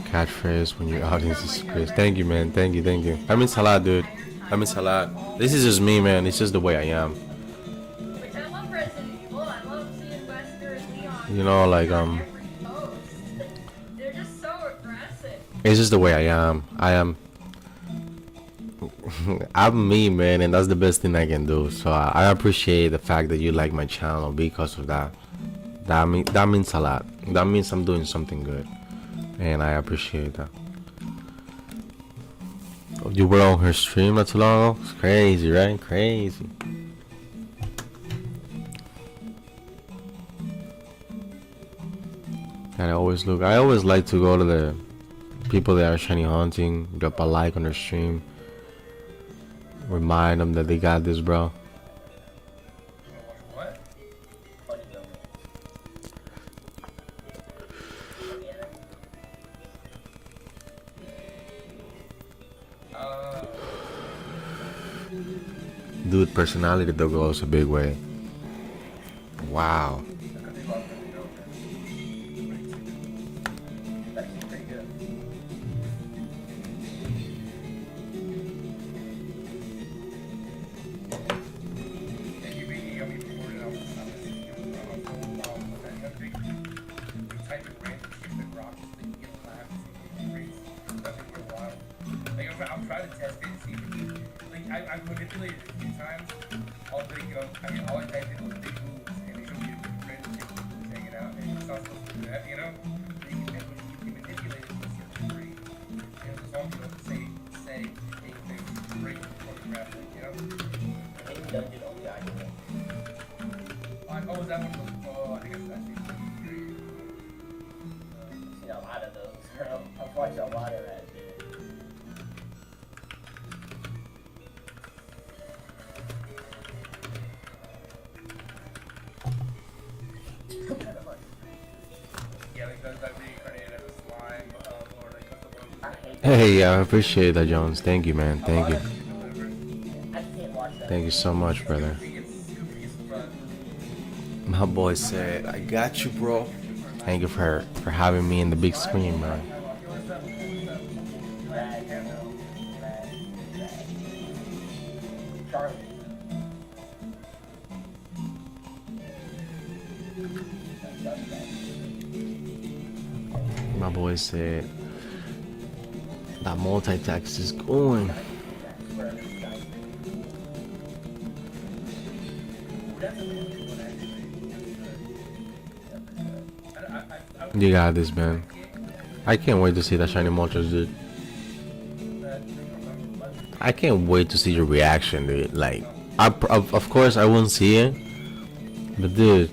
Speaker 1: Catchphrase when your audience is Chris. Thank you, man. Thank you. Thank you. That means a lot, dude. That means a lot. This is just me, man. It's just the way I am.
Speaker 6: Which I love Resident Evil. I love seeing Wesker and Leon.
Speaker 1: You know, like
Speaker 6: on every post. They're just so aggressive.
Speaker 1: It's just the way I am. I am. I'm me, man, and that's the best thing I can do. So I appreciate the fact that you like my channel because of that. That means a lot. That means I'm doing something good, and I appreciate that. You were on her stream not too long ago. It's crazy, right? Crazy. And I always like to go to the people that are shiny hunting, drop a like on their stream, remind them that they got this, bro.
Speaker 4: What?
Speaker 1: Dude, personality though goes a big way. Wow.
Speaker 4: That's pretty good. And you got me recorded on a phone with that country. You type in random shit that rocks, then you get laughs, and you raise nothing for a while. Like, I'm trying to test it and see if it like, I've manipulated it a few times. All I typed in was big moves, and they showed me a random shit moves hanging out, and it's not supposed to do that, you know? And when you can manipulate it to a certain degree, and the song don't say anything great photographic, you know? Oh, is that one of those? Oh, I think it's actually pretty great.
Speaker 7: I've seen a lot of those. I've watched a lot of that shit.
Speaker 4: Yeah, like that reincarnated as a slime, or like what's the one?
Speaker 7: I hate that.
Speaker 1: Hey, I appreciate that, Jones. Thank you, man. Thank you.
Speaker 7: I can't watch that.
Speaker 1: Thank you so much, brother. My boy said, I got you, bro. Thank you for having me in the big screen, man.
Speaker 7: Charlie.
Speaker 1: My boy said, that multi-tax is going. You got this, man. I can't wait to see that shiny Moltres, dude. I can't wait to see your reaction, dude. Like, of course I won't see it, but dude,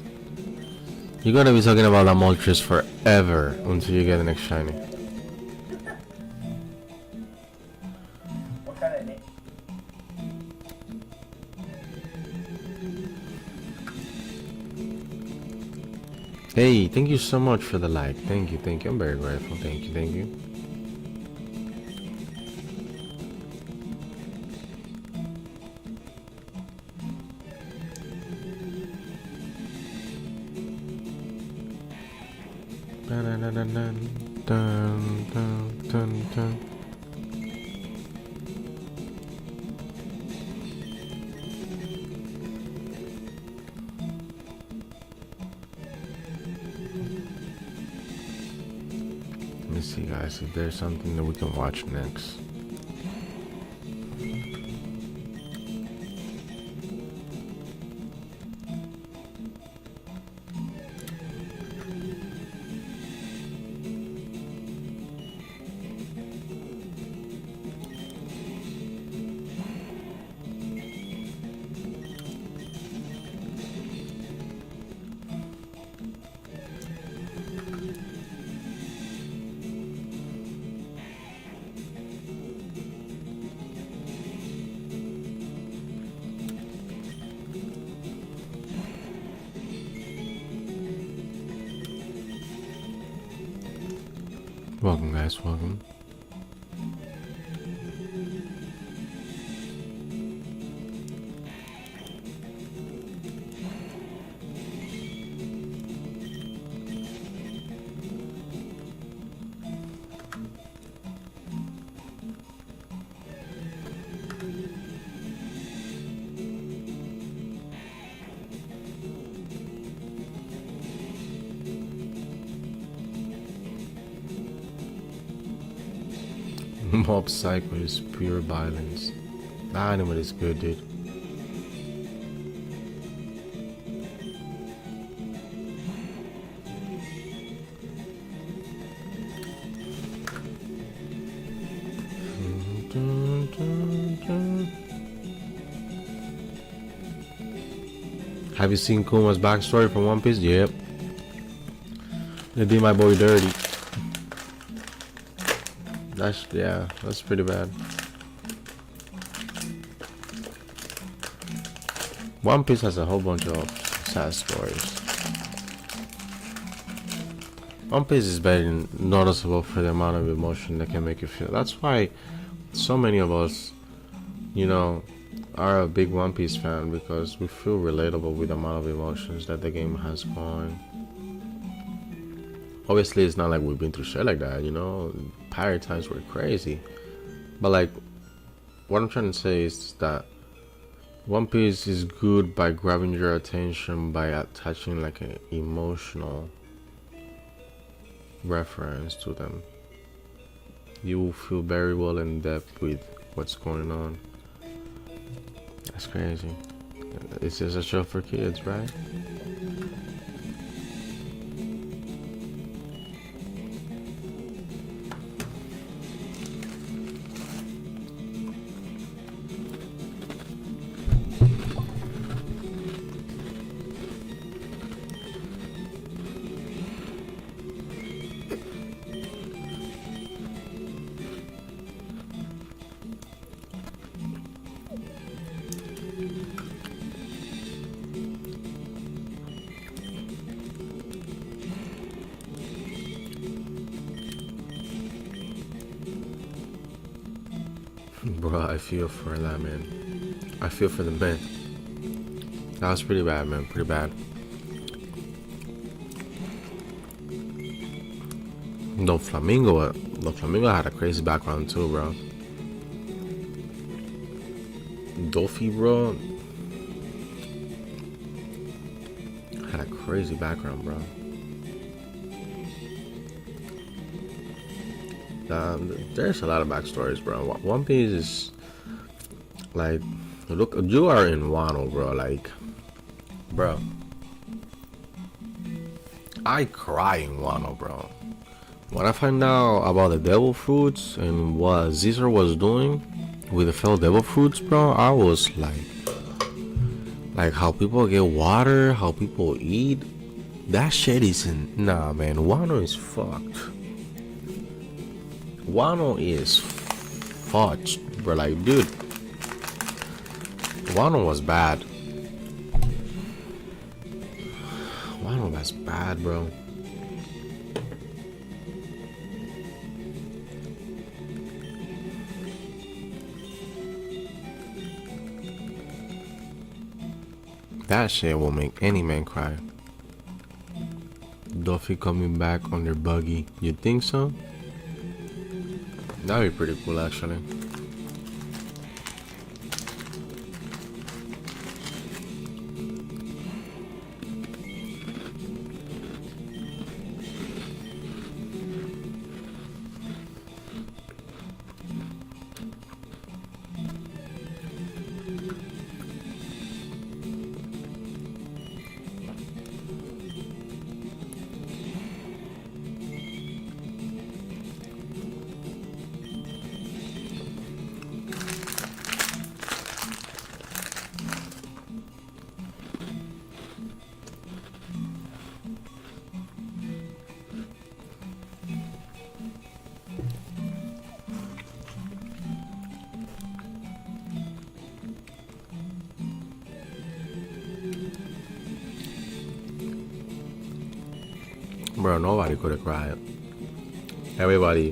Speaker 1: you're gonna be talking about that Moltres forever until you get the next shiny.
Speaker 7: What kind of name?
Speaker 1: Hey, thank you so much for the like. Thank you. I'm very grateful. Thank you. Dun, dun, dun, dun, dun, dun, dun. Let me see, guys, if there's something that we can watch next. Welcome, guys, welcome. Mob Psycho is pure violence. That anime is good, dude. Have you seen Kuma's backstory from One Piece? Yep. They did my boy dirty. That's pretty bad. One Piece has a whole bunch of sad stories. One Piece is very noticeable for the amount of emotion that can make you feel. That's why so many of us, you know, are a big One Piece fan, because we feel relatable with the amount of emotions that the game has going. Obviously, it's not like we've been through shit like that, you know. Pirate times were crazy. But like, what I'm trying to say is that One Piece is good by grabbing your attention by attaching like an emotional reference to them. You will feel very well in depth with what's going on. That's crazy. It's just a show for kids, right? Bro, I feel for that, man. I feel for the man. That was pretty bad, man. Pretty bad. The Flamingo had a crazy background too, bro. Dolphy, bro, had a crazy background, bro. There's a lot of backstories, bro. One Piece is like, look, you are in Wano, bro. Like, bro, I cry in Wano, bro. When I find out about the devil fruits and what Caesar was doing with the fellow devil fruits, bro, I was like how people get water, how people eat. That shit isn't. Nah, man. Wano is fucked. Wano is fudged, bro. Like, dude, Wano was bad. Wano was bad, bro. That shit will make any man cry. Duffy coming back on their buggy. You think so? That'd be pretty cool, actually. Bro, nobody could have cried. Everybody.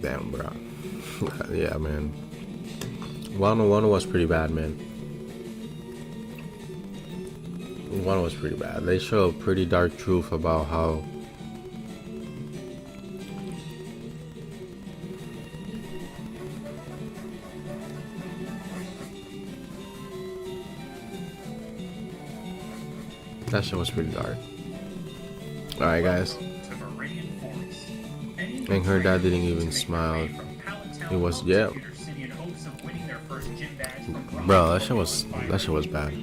Speaker 1: Damn, bro. Yeah, man. One was pretty bad, man. One was pretty bad. They show a pretty dark truth about how that shit was pretty dark. Alright, guys. And her dad didn't even smile. It was, yeah. Bro, that shit was bad.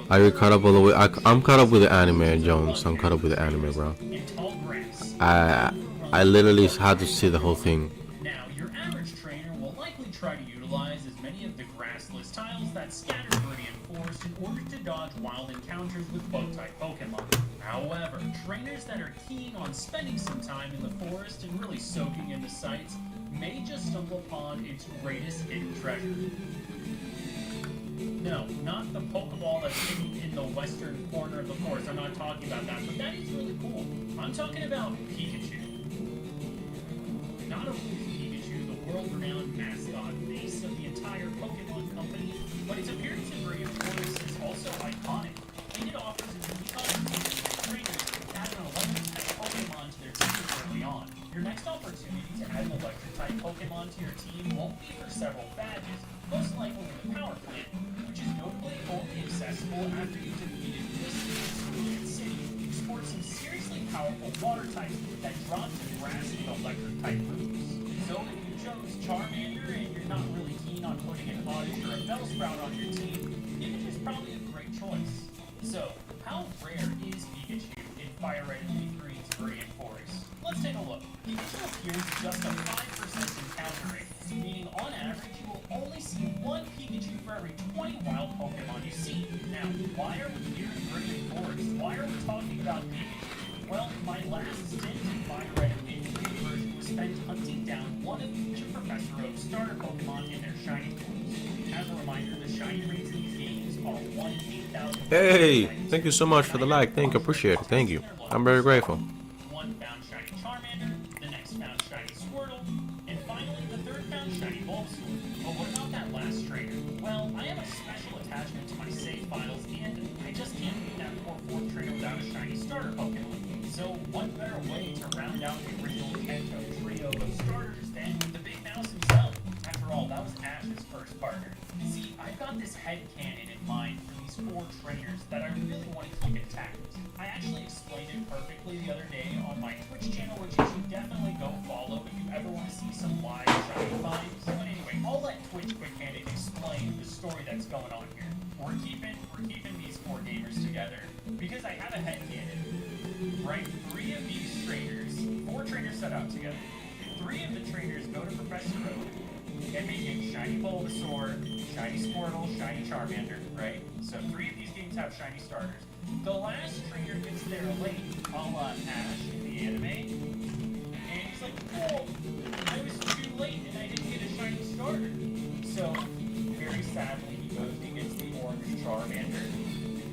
Speaker 1: Are you caught up all the way? I'm caught up with the anime, Jones. I'm caught up with the anime, bro. I literally had to see the whole thing.
Speaker 8: Now, your average trainer will likely try to utilize as many of the grassless tiles that scatter Viridian Forest in order to dodge wild encounters with bug-type Pokemon. However, trainers that are keen on spending some time in the forest and really soaking in the sights may just stumble upon its greatest hidden treasure. No, not the Pokeball that's hidden in the western corner of the forest. I'm not talking about that, but that is really cool. I'm talking about Pikachu. Not only is Pikachu the world-renowned mascot face of the entire Pokemon company, but its appearance in Viridian Forest is also iconic, and it offers a unique opportunity for trainers to add an electric-type Pokemon to their team early on. Your next opportunity to add an electric-type Pokemon to your team won't be for several badges, most likely in the Power Plant, which is notably only accessible after you've defeated Cerulean City. You sport some seriously powerful water types that drop to grass and electric-type moves. So if you chose Charmander and you're not really keen on putting an Oddish or a Bellsprout on your team, Pikachu is probably a great choice. So, how rare is Pikachu in Fire Red and LeafGreen's Viridian Forest? Let's take a look. Pikachu appears just a 5% encounter rate, meaning on average you will only see one Pikachu for every 20 wild Pokemon you see. Now, why are we here in Viridian Forest? Why are we talking about Pikachu? Well, my last stint in Fire Red and LeafGreen version was spent hunting down one of each of Professor Oak's starter Pokemon in their shiny pools. As a reminder, the shiny rates in these games are 1 in 8,000.
Speaker 1: Hey, thank you so much for the like. Thank you, appreciate it. Thank you. I'm very grateful.
Speaker 8: One found shiny Charmander, the next found shiny Squirtle, and finally the third found shiny Bulbasaur. But what about that last trainer? Well, I have a special attachment to my save files, and I just can't beat that poor fourth trainer without a shiny starter Pokemon. So what better way to round out the original Kanto trio of starters than with the big mouse himself? After all, that was Ash's first partner. See, I've got this headcanon in mind for these 4 trainers that I really want to keep intact. I actually explained it perfectly the other day on my Twitch channel, which you should definitely go follow if you ever want to see some live shiny finds. But anyway, I'll let Twitch quick-handed explain the story that's going on here. We're keeping these 4 gamers together because I have a headcanon. Right, 3 of these trainers, 4 trainers set out together. 3 of the trainers go to Professor Oak and they get shiny Bulbasaur, shiny Squirtle, shiny Charmander, right? So 3 of these games have shiny starters. The last trainer gets there late, a la Ash in the anime, and he's like, oh, I was too late and I didn't get a shiny starter. So, very sadly, he goes and gets the orange Charmander,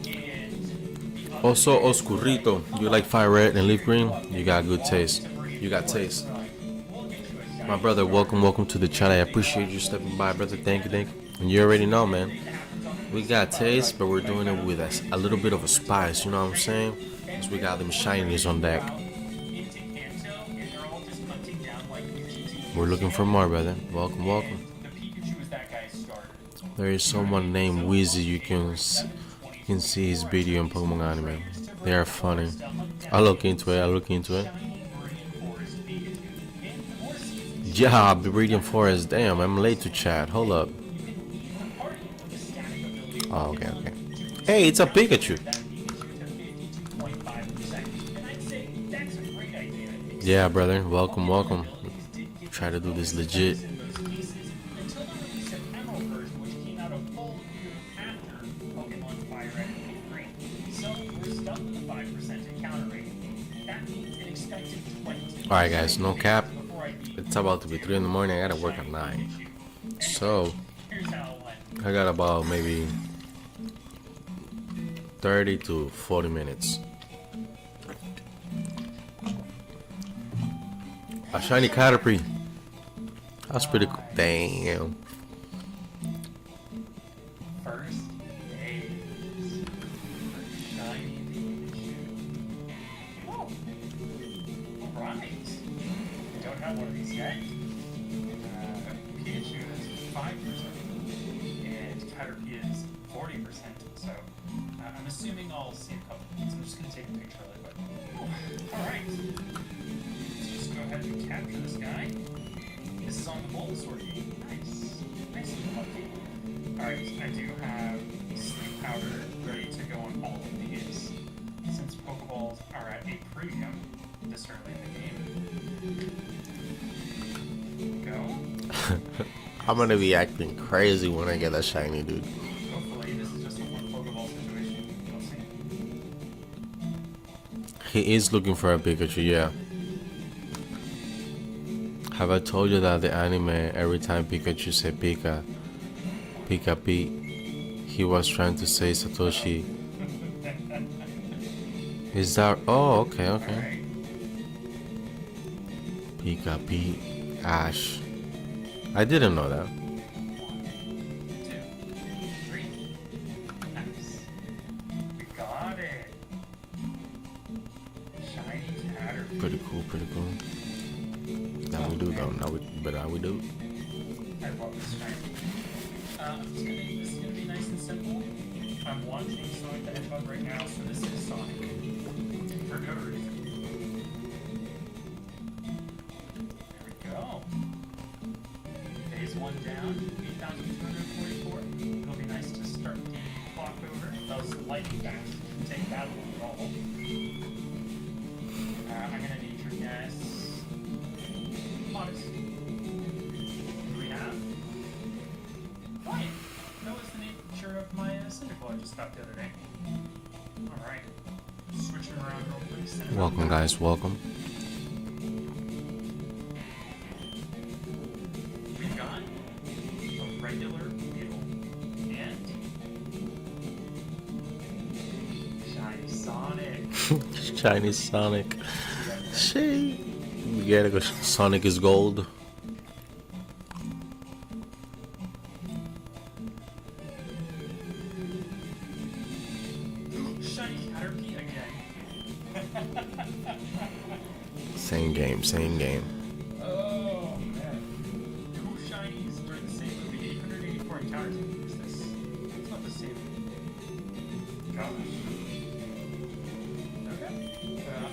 Speaker 8: and
Speaker 1: Also, Oscurito, you like Fire Red and Leaf Green? You got good taste. You got taste. My brother, welcome to the channel. I appreciate you stepping by, brother. Thank you. And you already know, man. We got taste, but we're doing it with a little bit of a spice, you know what I'm saying? Because we got them shinies on deck. We're looking for more, brother. Welcome, welcome. There is someone named Wheezy. You can see his video in Pokemon Anime. They are funny. I'll look into it. Yeah, Viridian Forest. Damn, I'm late to chat. Hold up. Oh, okay. Hey, it's a Pikachu. Yeah, brother. Welcome. Try to do this legit. Alright, guys, no cap. It's about to be 3 in the morning. I gotta work at 9. So, I got about maybe 30 to 40 minutes. A shiny Caterpie. That's pretty cool. Damn.
Speaker 8: One of these yet. Pikachu is 5%, and Caterpie is 40%. So I'm assuming I'll see a couple. So I'm just gonna take a picture really quick. All right. Let's just go ahead and capture this guy. This is on the Bulbasaur game. Nice little update. All right, I do have sleep powder ready to go on all of these. Since Pokeballs are at a premium this early in the game.
Speaker 1: I'm gonna be acting crazy when I get that shiny, dude.
Speaker 8: Hopefully this is just a one Pokeball situation. We'll see.
Speaker 1: He is looking for a Pikachu, yeah. Have I told you that the anime, every time Pikachu said Pika P, he was trying to say Satoshi? Is that... Oh, okay. Pika P, Ash. I didn't know that.
Speaker 8: 1, 2, 3. Nice. We got it. Shiny Caterpie.
Speaker 1: Pretty cool. Now we do though. Now we do.
Speaker 8: I love this shiny. This is gonna be nice and simple. I'm watching Sonic the Hedgehog right now, so this is Sonic. For no reason. There we go. Phase 1 down, 8,244. It'll be nice to start the clock over. That was lightning fast. Didn't take that long at all. I'm gonna need your guess. Modest. Who do we have? Ryan. That was the nature of my Cyndaquil I just got the other day. Alright. Switching around real quick.
Speaker 1: Welcome, guys. Welcome.
Speaker 8: We've got a regular beetle and Shiny Sonic.
Speaker 1: Shiny Sonic. Shit. We gotta go. Sonic is gold.
Speaker 8: Shiny Caterpie again.
Speaker 1: Same game.
Speaker 8: Oh man. 2 shinies during the same movie. 884 encounters. What is this? It's not the same. Gosh. Okay.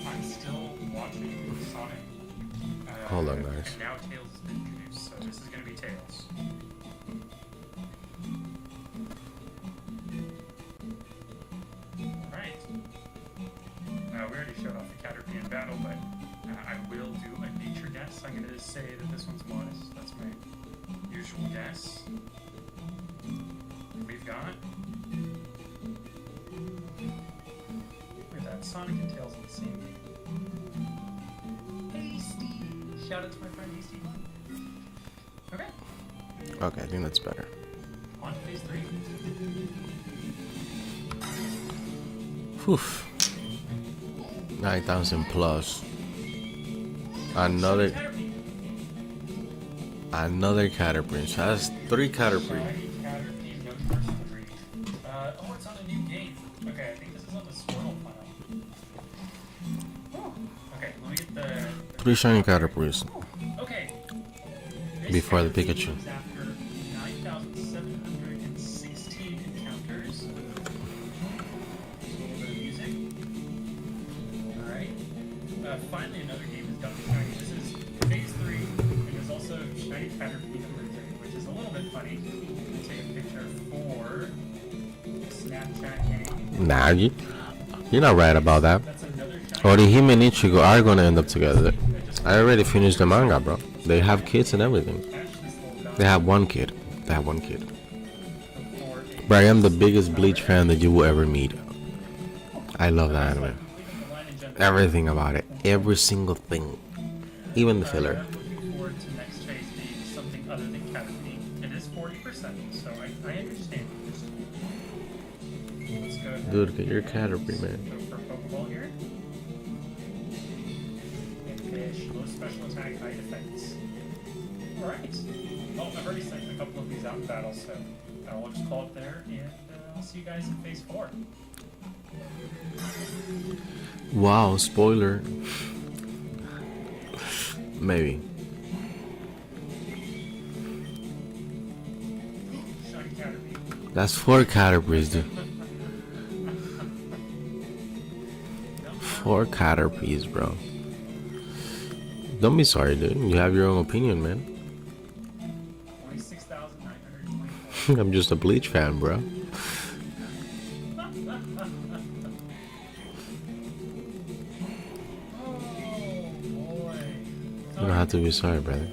Speaker 8: I'm still watching Sonic.
Speaker 1: Hold on, guys.
Speaker 8: And now Tails has been introduced, so this is gonna be Tails. Alright. We already showed off the Caterpie in battle, but I will do a nature guess. I'm gonna say that this one's modest. That's my usual guess. We've got... Look at that, Sonic and Tails in the same game. Hasty! Shout out to my friend Hasty. Okay.
Speaker 1: Okay, I think that's better.
Speaker 8: On to phase 3.
Speaker 1: Whew. 9,000 plus. Another Caterpie. So that's 3 Caterpie.
Speaker 8: Shiny Caterpie, no first 3. Okay, I think this is on the Squirtle file. Oh, okay, let me get the...
Speaker 1: 3 shiny Caterpies
Speaker 8: Okay.
Speaker 1: before the
Speaker 8: This
Speaker 1: Pikachu.
Speaker 8: comes after 9,716 encounters. A little bit of music. Alright. Finally another game has got me shiny. This is phase 3, and there's also shiny Caterpie number 3, which is a little bit funny. I'm gonna take a picture for Snapchat game.
Speaker 1: Nah, you're not right about that.
Speaker 8: That's another shiny.
Speaker 1: Orihime and Ichigo are gonna end up together. I already finished the manga, bro. They have kids and everything. They have one kid. They have one kid. But I am the biggest Bleach fan that you will ever meet. I love that anime. Everything about it. Every single thing. Even the filler.
Speaker 8: I'm looking forward to next phase being something other than Caterpie. It is 40%, so I understand. Let's go ahead.
Speaker 1: Dude, get your Caterpie, man.
Speaker 8: Go for Pokeball here. And fish, low special attack, high defense. Alright. Well, I've already sent a couple of these out in battle, so I'll just call it there, and I'll see you guys in phase 4.
Speaker 1: Wow, spoiler. Maybe.
Speaker 8: Shiny Caterpie.
Speaker 1: That's 4 Caterpies, dude. 4 Caterpies, bro. Don't be sorry, dude. You have your own opinion, man.
Speaker 8: 26,924.
Speaker 1: I'm just a Bleach fan, bro.
Speaker 8: Oh boy.
Speaker 1: You don't have to be sorry, brother.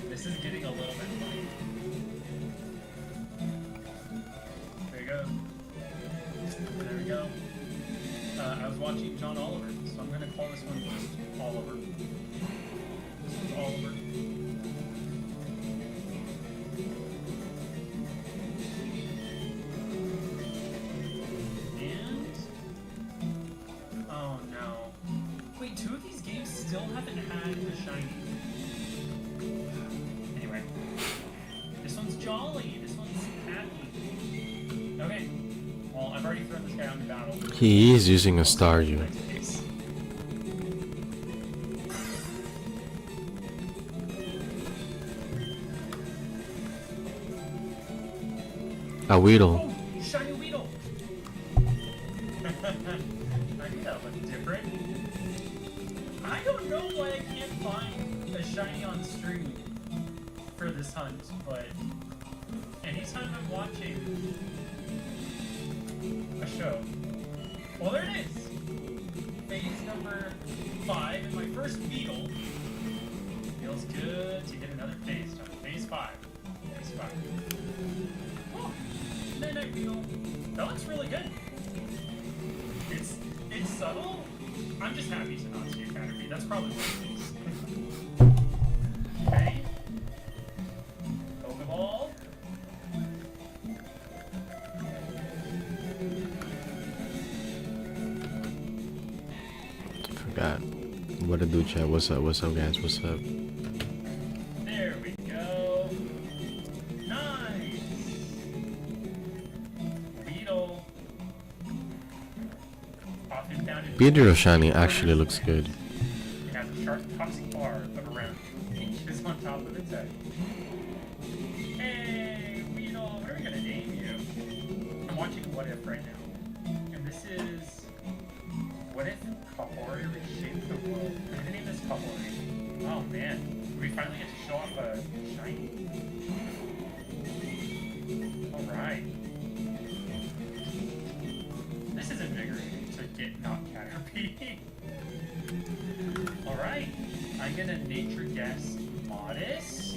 Speaker 8: This is getting a little bit funny. There you go. There we go. I was watching John Oliver, so I'm gonna call this one just Oliver. This one's Oliver. And oh no. Wait, 2 of these games still haven't had a shiny. Anyway, this one's jolly. This one's happy. Okay. Well, I've already thrown this guy out in battle.
Speaker 1: He is using a Staryu. A Weedle.
Speaker 8: Oh, shiny Weedle. I knew that looked different. I don't know why I can't find a shiny on stream for this hunt, but anytime I'm watching a show. Well, there it is! Phase number 5, and my first Beetle. Feels good to get another phase done. Phase 5. Phase 5. Oh, night Beetle. That looks really good. It's subtle. I'm just happy to not see a Caterpie. That's probably what it is. Okay. Pokeball.
Speaker 1: Forgot. What to do, chat? What's up? What's up, guys? What's up?
Speaker 8: There we go. Nice. Beetle. Often found in
Speaker 1: Beedrill shiny actually looks good.
Speaker 8: It has a sharp toxic bar of around 8 inches on top of its head. Hey, Weedle, what are we gonna name you? I'm watching What If right now. And this is... What if Kahori reshaped the world? I'm gonna name this Kahori. Oh man, we finally get to show off a shiny. Alright. This is invigorating to get not Caterpie. Alright, I'm gonna nature guess Modest.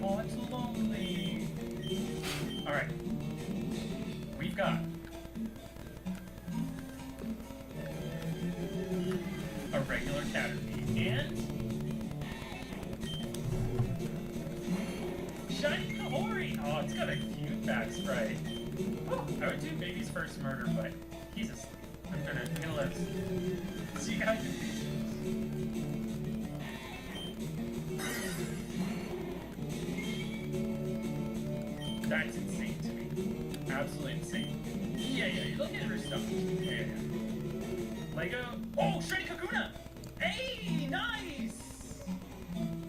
Speaker 8: Oh, it's lonely. Alright, we've got a regular Caterpie and shiny Kahori. Oh, it's got a cute back sprite. I would do baby's first murder, but he's asleep. I'm gonna let him see you guys in peace. That's insane to me. Absolutely insane. Yeah, look at her stuff. Yeah. Lego. Oh, shiny Kakuna! Hey, nice!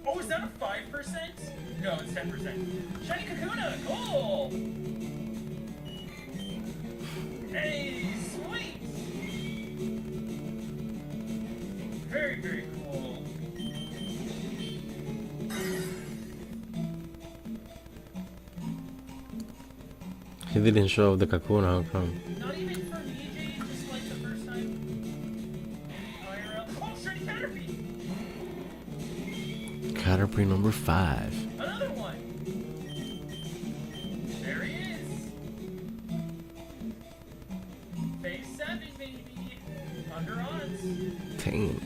Speaker 8: Oh, is that a 5%? No, it's 10%. Shiny Kakuna, cool! Hey, sweet! Very, very cool.
Speaker 1: He didn't show off the Kakuna, how come?
Speaker 8: Not even for me, Jay, just like the first time. IRL. Oh, shiny Caterpie!
Speaker 1: Caterpie number 5.
Speaker 8: Another one! There he is! Phase 7, baby! Under odds.
Speaker 1: Dang.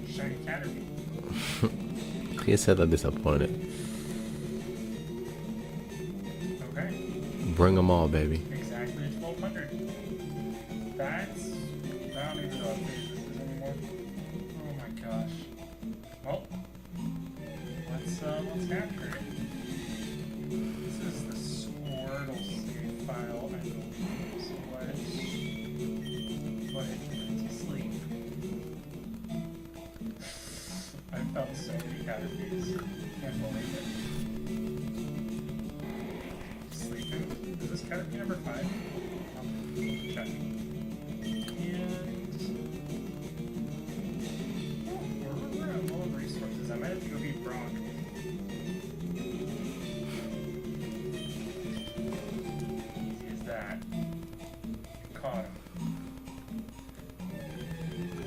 Speaker 8: Shiny Caterpie.
Speaker 1: He said that disappointed.
Speaker 8: Okay.
Speaker 1: Bring them all, baby.
Speaker 8: Exactly 1200. That's... I don't even know what phase this is anymore. Oh my gosh. Well, let's capture it. This is the Squirtle save file, I believe. So let's put it to sleep. I found so many Caterpies. Can't believe it. Sleeping. Is this Caterpie number 5? Check. And... oh, we're at low on resources. I might have to go beat Brock. Easy as that. Caught him.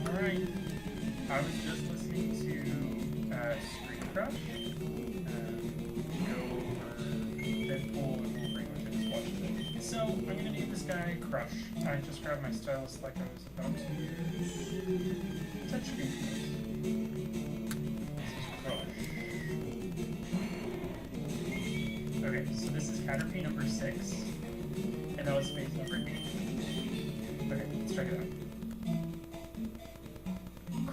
Speaker 8: Alright. I was just listening to Street Crush. Go over Deadpool and Wolverine, which I just watched it. So, I'm gonna name this guy Crush. I just grabbed my stylus like I was about to use touchscreen. This is Crush. Okay, so this is Caterpie number 6. And that was phase number 8. Okay, let's check it out.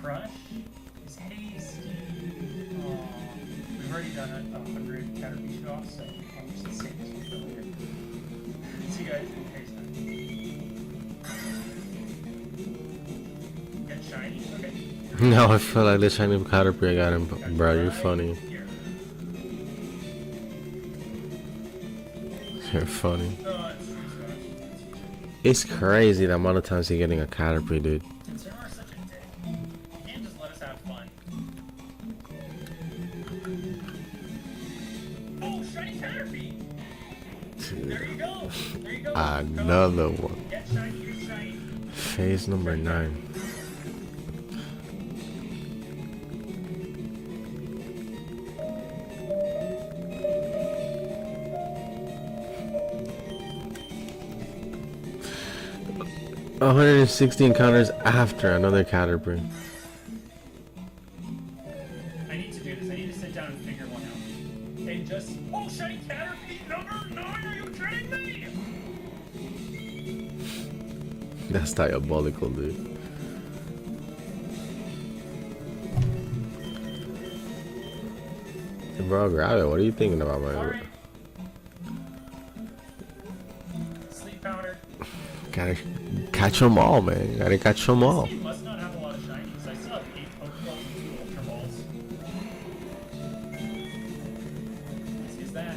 Speaker 8: Crush is hasty. We've already done 100 Caterpie show-offs, so I'll just save this one for later. See you guys in phase 9. Get shiny? Okay.
Speaker 1: No, I feel like the shiny Caterpie I got him. Bro, you're funny.
Speaker 8: Here.
Speaker 1: You're funny.
Speaker 8: It's
Speaker 1: It's crazy the amount of times you're getting a Caterpie, dude.
Speaker 8: Consumer are such a dick. You can't just let us have fun. Oh, shiny Caterpie! There you go! There you go!
Speaker 1: Another one.
Speaker 8: Get shiny, get shiny.
Speaker 1: Phase number 9. $160 encounters after another Caterpie.
Speaker 8: I need to do this. I need to sit down and figure one out. And just... oh, shiny Caterpie number 9! Are you kidding me?
Speaker 1: That's diabolical, dude. Bro, grab it. What are you thinking about, man?
Speaker 8: Alright. Sleep powder.
Speaker 1: Gotta catch them all, man. Gotta catch them all.
Speaker 8: This game must not have a lot of shinies. I still have 8 Pokeballs and 2 Ultra Balls. Let's use that.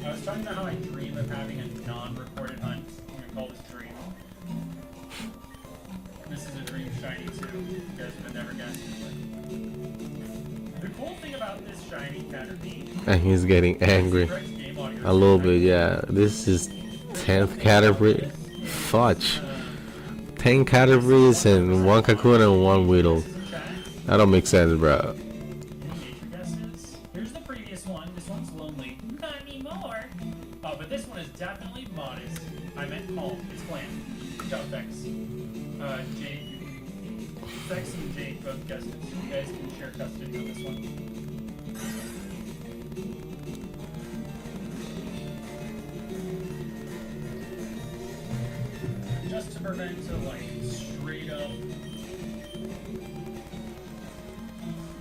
Speaker 8: I was talking about how I dream of having a non-recorded hunt. I'm gonna call this dream. This is a dream shiny too. You guys would have never guessed it. But the cool thing about this shiny Caterpie,
Speaker 1: And he's getting angry. A little bit, yeah. This is 10th Caterpie. Fudge. 10 categories and 1 Kakuna and 1 Weedle. That don't make sense, bro.
Speaker 8: Guesses. Here's the previous one. This one's lonely. Not anymore. Oh, but this one is definitely modest. I meant calm. It's bland. Good job, Vex. Jake. Vex and Jake both guessed it. You guys can share custody on this one. Just to prevent a straight up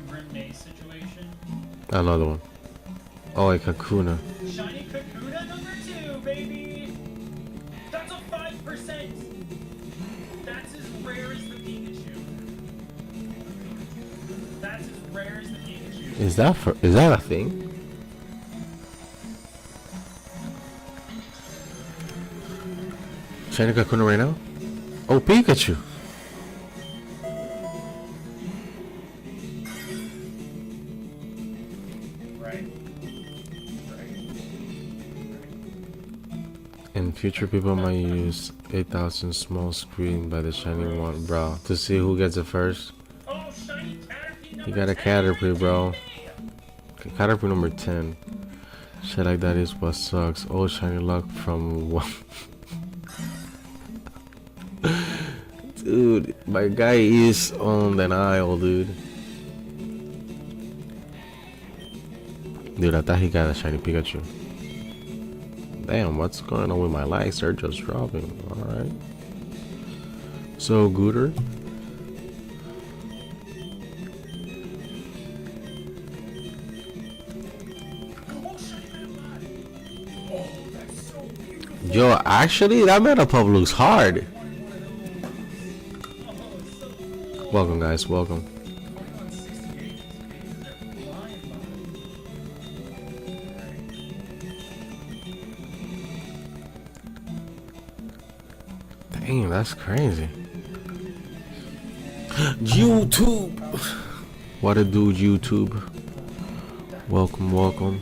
Speaker 8: Grim situation.
Speaker 1: Another one. Oh, a Kakuna.
Speaker 8: Shiny Kakuna number 2, baby! That's a 5%! That's as rare as the Pikachu. That's as rare as the Pikachu.
Speaker 1: Is that a thing? Shiny Kakuna right now? Oh, Pikachu!
Speaker 8: Right.
Speaker 1: In future, people might use 8,000 small screen by the shiny one, bro, to see who gets it first.
Speaker 8: Oh, shiny Caterpie number
Speaker 1: You got a
Speaker 8: 10,
Speaker 1: Caterpie, bro.
Speaker 8: baby!
Speaker 1: Caterpie number 10. Shit like that is what sucks. Oh, shiny luck from one. Dude, my guy is on the aisle, dude. Dude, I thought he got a shiny Pikachu. Damn, what's going on with my likes? They're just dropping. Alright. So, Gooder. Yo, actually, that Metapub looks hard. Welcome, guys. Welcome. Dang, that's crazy. YouTube. What a dude, YouTube. Welcome, welcome.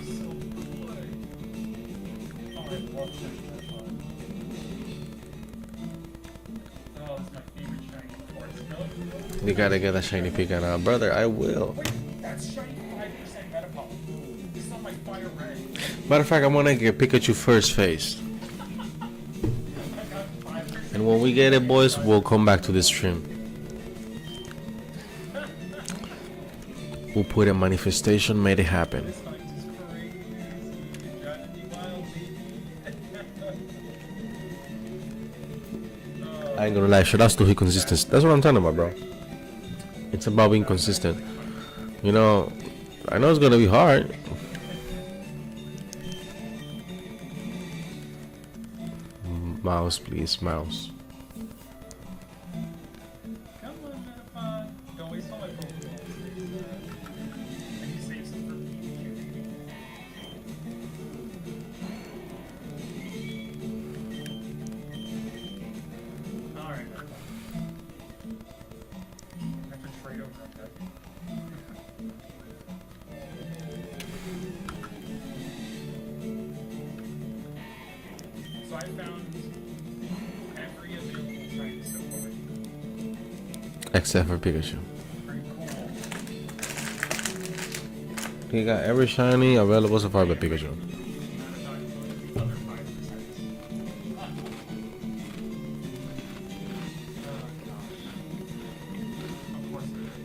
Speaker 1: You gotta get a shiny Pika now, brother. I will.
Speaker 8: That's shiny 5% Metapod. This is on my fire red.
Speaker 1: Matter of fact, I'm gonna get Pikachu first phase. And when we get it, boys, we'll come back to this stream. We'll put a manifestation, made it happen. I ain't gonna lie, shout outs to his consistency. That's what I'm talking about, bro. It's about being consistent. You know, I know it's gonna be hard. Mouse, please, mouse.
Speaker 8: Come on, Metapod. Don't waste all my Pokeballs. I need to save some for Pikachu. Alright, Metapod. I have to trade over that. So I found every available shiny so far.
Speaker 1: Except for Pikachu.
Speaker 8: Pretty cool.
Speaker 1: He got every shiny available so far but Pikachu.
Speaker 8: Other 5%. Of course it is.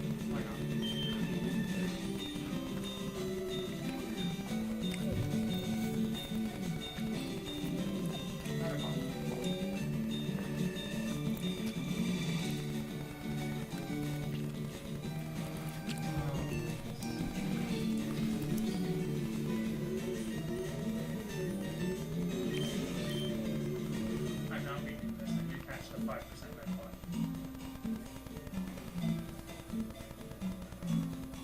Speaker 8: Why I'm not making this. I did catch the 5% red flag.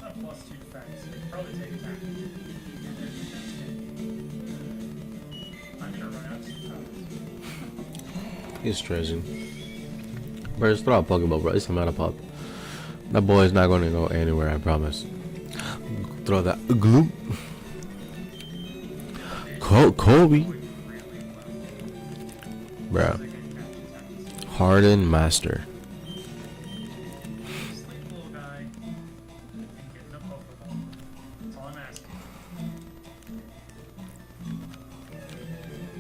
Speaker 8: Not plus 2 defense. It could probably take attack. I'm gonna run out sometimes.
Speaker 1: He's stressing. Bro, just throw a Pokeball, bro. It's a Metapod. That boy is not gonna go anywhere, I promise. Throw that glue. Kobe. Bro. Hardened Master.
Speaker 8: Sleep, little guy, and getting a Pokeball. That's all I'm asking.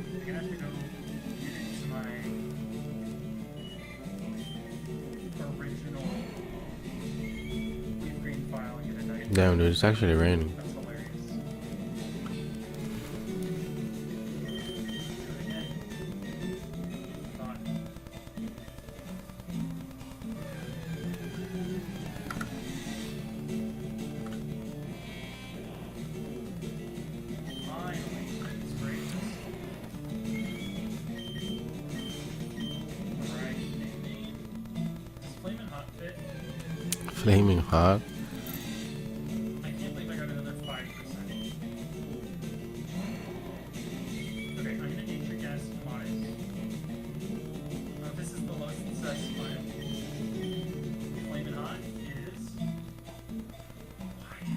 Speaker 8: I'm gonna have to go get into my original LeafGreen file and get a night.
Speaker 1: Damn, dude, it's actually raining.
Speaker 8: That's hilarious. Do it again. Thought. Finally, it's great. Alright. Does Flamin' Hot fit?
Speaker 1: Flaming hot.
Speaker 8: I can't believe I got another 5%. Okay, I'm gonna need your guess, Modest. This is the lowest success smile. Flamin' Hot is... quiet.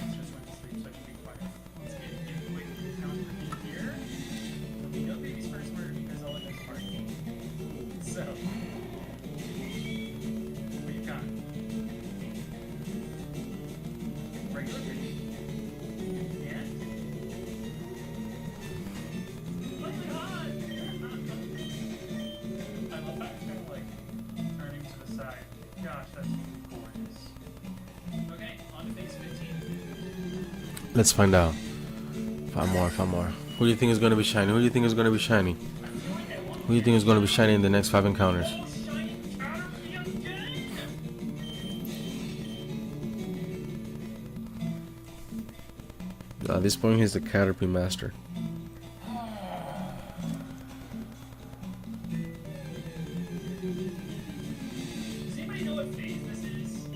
Speaker 8: It's just went to sleep, so I can be quiet. Let's get a quick count for me here. There'll be no baby's first word because I'll let them smart. So... what you got? Regular baby. And? Flaming Hot! I love how it's kind of like turning to the side. Gosh, that's gorgeous. Okay, on to phase 15.
Speaker 1: Let's find out. 5 more, 5 more. Who do you think is gonna be shiny? Who do you think is gonna be shiny? Who do you think is gonna be shiny in the next 5 encounters?
Speaker 8: Shiny Caterpie again!
Speaker 1: At this point, he's the Caterpie Master.
Speaker 8: Does anybody know what phase this is?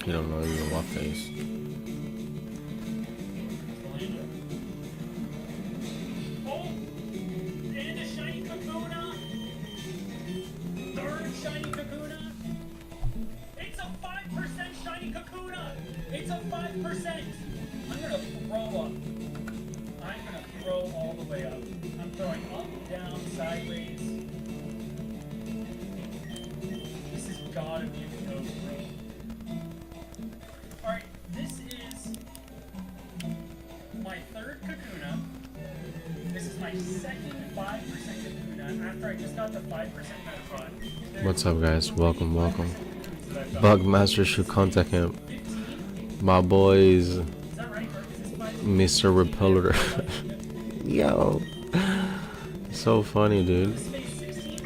Speaker 1: You don't know even what face.
Speaker 8: Belinda. Oh! And a shiny Kakuna! Third shiny Kakuna! It's a 5% shiny Kakuna! It's a 5%! I'm gonna throw up. I'm gonna throw all the way up. I'm throwing up, down, sideways. This has gotta be a code, bro. Alright, this is my third Kakuna. This is my second 5% Kakuna after I just got the 5% Metapod.
Speaker 1: What's up, guys? Welcome, welcome. Bugmaster should contact him. My boys,
Speaker 8: Is that right? Or is this 5?
Speaker 1: Mr. Repeller. Yo. So funny, dude.
Speaker 8: This phase 16.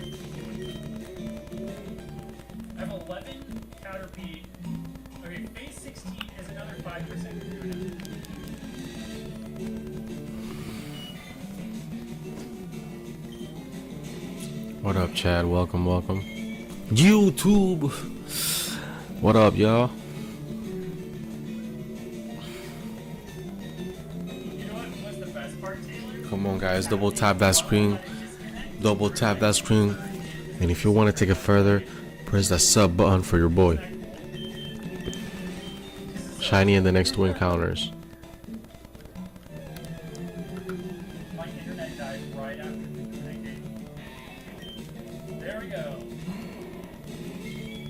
Speaker 8: I have 11 Caterpie. Okay, phase 16 is another 5% Kakuna.
Speaker 1: What up, Chad? Welcome, welcome. YouTube. What up, y'all?
Speaker 8: You know what was the best part, Taylor?
Speaker 1: Come on, guys. Double tap that screen. Double tap that screen. And if you want to take it further, press that sub button for your boy. Shiny in the next 2 encounters.
Speaker 8: My internet died right after the connecting. There we go.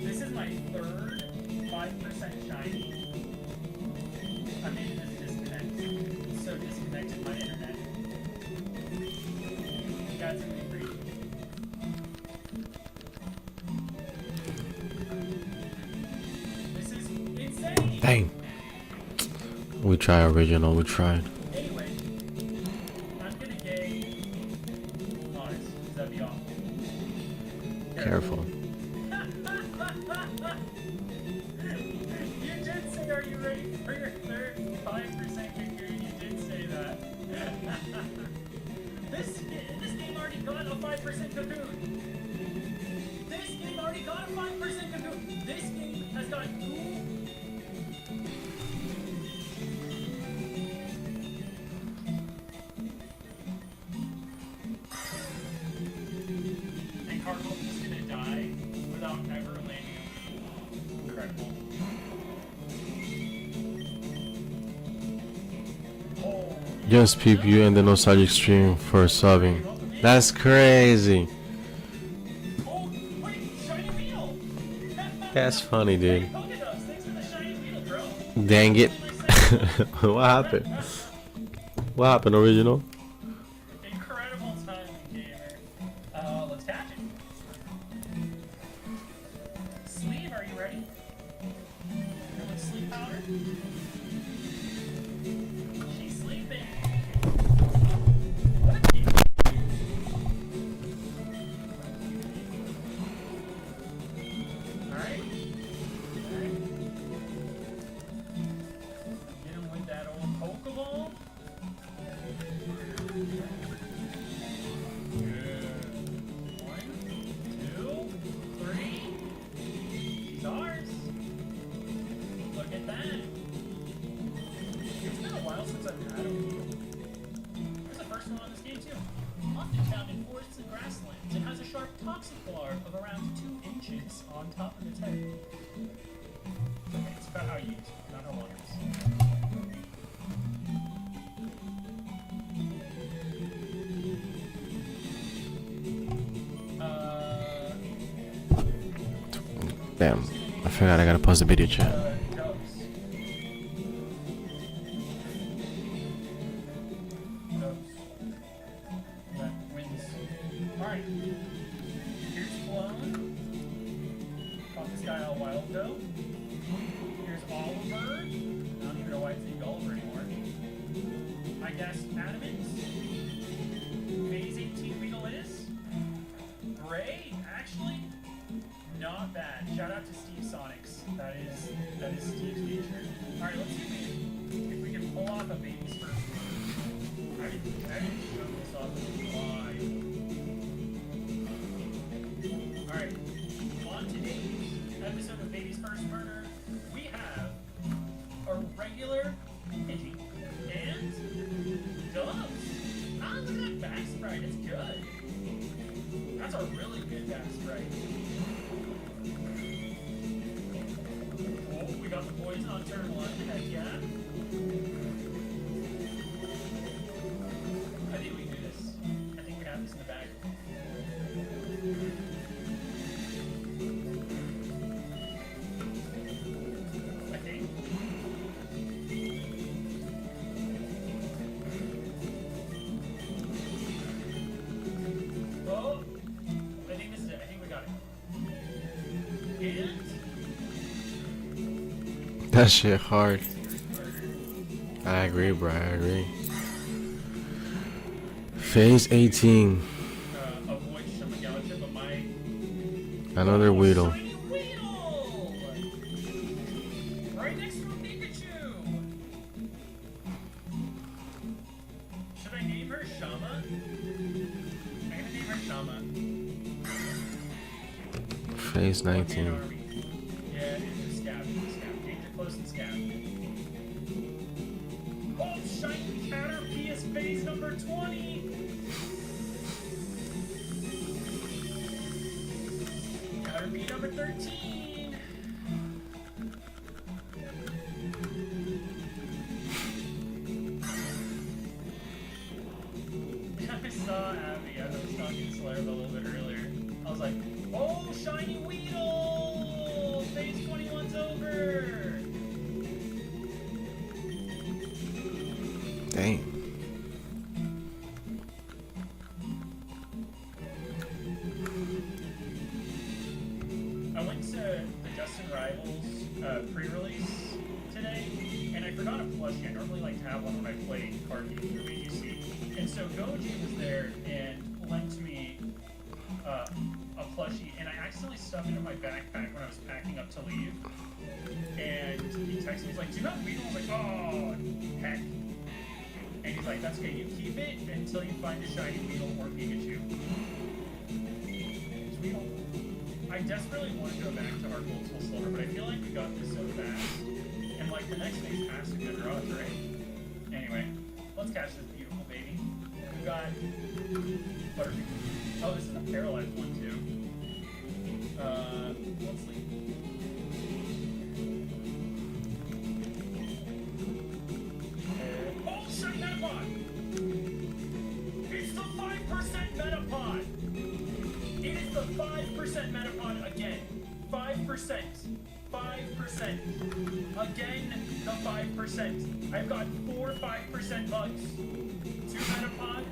Speaker 8: This is my third 5% shiny. I made this disconnect. So disconnected my internet. That's gonna be great. This is insane.
Speaker 1: Dang. We tried original. We tried.
Speaker 8: Anyway, I'm gonna get Modest. Does that be all?
Speaker 1: Careful.
Speaker 8: You did say, are you ready for your third 5% Kakuna? You did say that. This game already got a 5% Cocoon. This game already got a 5% Cocoon. This game has got cool. And Cardinal is gonna die without ever landing. Incredible. Oh.
Speaker 1: Just peep you and the nostalgic stream for subbing. That's crazy.
Speaker 8: Oh, wait, shiny wheel!
Speaker 1: That's funny, dude.
Speaker 8: Hey, POKE-PLATANO, thanks for the shiny wheel, bro.
Speaker 1: Dang it.
Speaker 8: Really nice sample.
Speaker 1: What happened? What happened, original?
Speaker 8: Incredible timing, gamer. Let's catch it. Sleeve, are you ready? Everyone sleep powder? She's sleeping. What a cute. Alright. Alright. Get him with that old Pokeball. Good. 1, 2, 3. He's ours. Look at that. It's been a while since I've had him. There's a first one on this game too. Often found in forests and grasslands, it has a sharp toxic barb of around 2 inches on top of its head. Okay, it's about how you use it, not how long it is.
Speaker 1: Damn. I forgot I gotta pause the video chat.
Speaker 8: Dubs. That wins. Alright. Here's Flown. Caught this guy a while ago. Here's Oliver. I don't even know why it's named Oliver anymore. I guess Adamant. Phase 18 Weedle is. Gray, actually. Not bad. Shout out to Steve Sonics. That is Steve's nature. Alright, let's see if we can pull off a baby's first murder. I didn't show this off live. Alright. On today's episode of Baby's First Murder, we have a regular Pidgey and Doves. Ah, look at that back sprite. It's good. That's a really good back sprite. Oh, we got the boys on turn 1. Heck yeah. I think we can do this. I think we have this in the bag. I think. Oh, I think this is it. I think we got it. And
Speaker 1: That shit hard. I agree, bro. I agree. Phase 18.
Speaker 8: avoid Shumagalacha, but my
Speaker 1: Another Weedle.
Speaker 8: shiny Weedle! Right next to a Pikachu! Should I name her Shama? I'm gonna name her Shama.
Speaker 1: Phase
Speaker 8: One-man
Speaker 1: 19.
Speaker 8: army. Yeah, it's a scab. Scab. Danger close and scab. Oh, shiny Caterpie is phase number 20! Caterpie number 13! I saw Abby. I was talking to Slarva a little bit earlier. I was like, oh, shiny Weedle! Phase 21's over!
Speaker 1: Dang.
Speaker 8: I went to the Justin Rivals pre-release today, and I forgot a plushie. I normally like to have one when I play card games for BGC. And so Goji was there and lent me a plushie, and I accidentally stuffed it in my backpack when I was packing up to leave. And he texted me, he's like, do you have Weedle? I was like, oh, heck. And he's like, that's okay, you keep it until you find a shiny Weedle or Pikachu. It's Weedle. I desperately want to go back to our Gold Soul Silver, but I feel like we got this so fast. And like the next phase has to good draws, right? Anyway, let's catch this beautiful baby. We've got Butterbean. Oh, this is a paralyzed one too. Let's see. Oh, shiny Metapod! It's the 5% Metapod! 5% Metapod again. 5%. 5%. Again, the 5%. I've got 4 5% bugs. 2 Metapod,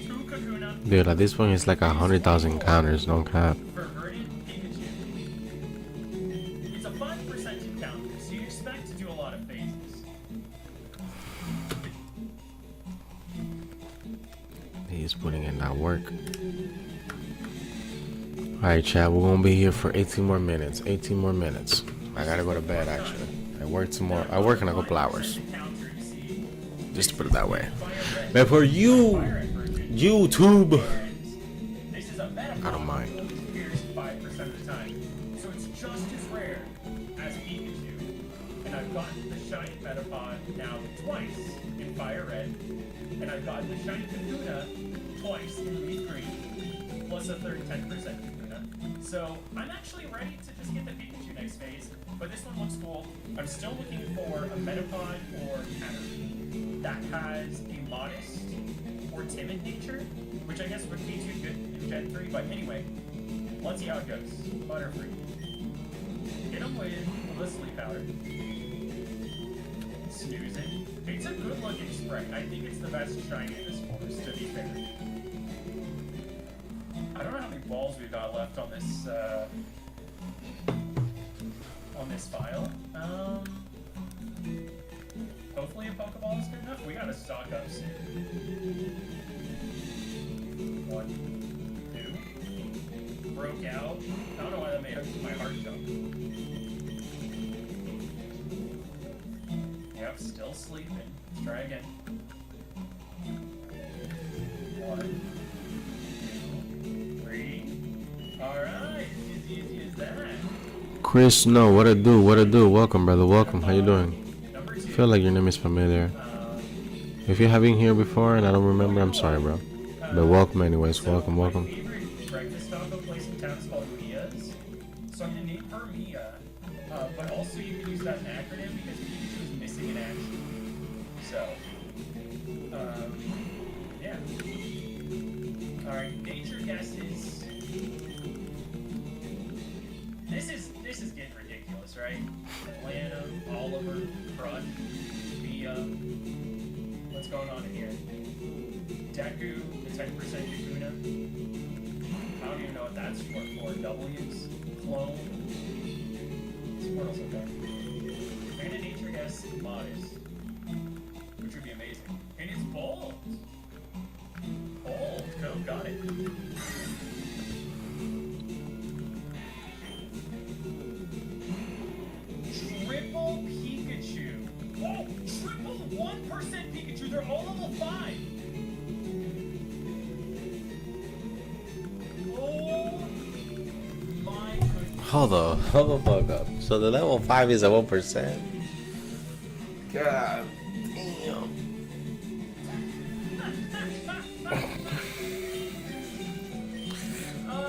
Speaker 8: 2 Kakuna.
Speaker 1: Dude, at this point it's like 100,000 counters, no cap.
Speaker 8: Perverted Pikachu. It's a 5% encounter, so you expect to do a lot of phases.
Speaker 1: He's putting in that work. Alright, chat, we're gonna be here for 18 more minutes. 18 more minutes. I gotta go to bed, actually. I work tomorrow. I work in a couple hours. Just to put it that way. But for you, YouTube, I don't mind.
Speaker 8: Appears 5% of the time. So it's just as rare as Pikachu. And I've gotten the shiny Metapod now twice in Fire Red. And I've gotten the shiny Kakuna twice in LeafGreen. Plus a third 10% Kakuna. So I'm actually ready to just get the Pikachu next phase. But this one looks cool. I'm still looking for a Metapod or Caterpie that has a modest or timid nature, which I guess would be too good in Gen 3, but anyway, let's see how it goes. Butterfree. Hit him with the sleep powder. Snoozing. It's a good looking sprite. I think it's the best shiny in this forest, to be fair. I don't know how many balls we've got left on this file. Hopefully a Pokeball is good enough. We gotta stock up soon. 1, 2. Broke out. I don't know why that made my heart jump. Yep, still sleeping. Let's try again. 1, 2, 3. Alright, as easy as that.
Speaker 1: Chris, no, what it do? What it do? Welcome, brother. Welcome. How you doing?
Speaker 8: Number 2.
Speaker 1: I feel like your name is familiar. If you haven't here before and I don't remember, I'm sorry, bro. But welcome anyways. Welcome,
Speaker 8: My
Speaker 1: welcome.
Speaker 8: favorite breakfast taco place in town is called Mia's. So I'm gonna name her Mia. But also you can use that as an acronym because Pikachu is missing in action. So, yeah. Alright, nature guesses. This is getting ridiculous, right? Atlanta, Oliver, Crush, Mia. What's going on in here? Deku, the 10% Kakuna. I don't even know what that's short for. W's, clone. Squirtle's okay. And a nature guess, modest. Which would be amazing. And it's bold. Bold. Cool, got it. Triple Pikachu. Oh, triple 1% Pikachu. They're all level 5. Oh my goodness.
Speaker 1: Hold the fuck up. So the level 5 is a 1%? God damn.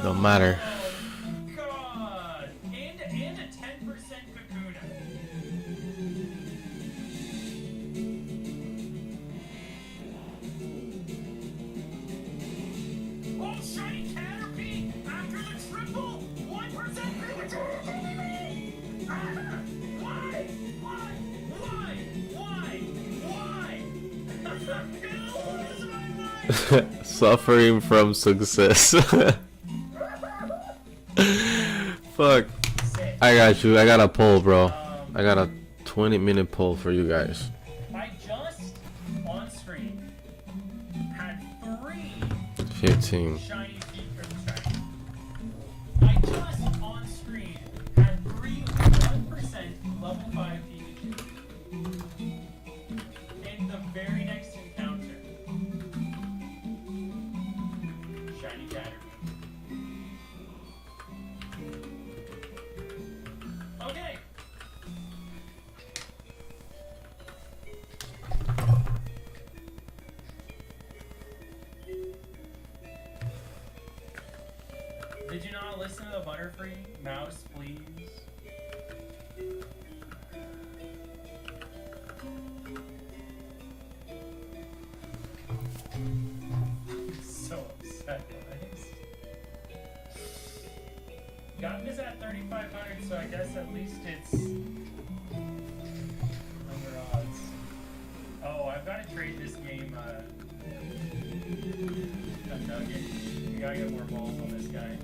Speaker 1: Don't matter.
Speaker 8: God. And a 10% Kakuna. Oh, shiny Caterpie after the triple 1% Pikachu. Why? Gonna lose my mind.
Speaker 1: Suffering from success. Fuck. I got you. I got a poll, bro. I got a 20-minute poll for you guys.
Speaker 8: I just, on screen, had 3
Speaker 1: 15.
Speaker 8: shiny Pikachu. I just, on screen, had 3 1% level 5 Pikachu. In the very next encounter, shiny Caterpie. Okay. Did you not listen to the Butterfree? Mouse, please. So upset, guys. 3,500, so I guess at least it's under odds. Oh, I've got to trade this game a nugget. We gotta get more balls on this guy.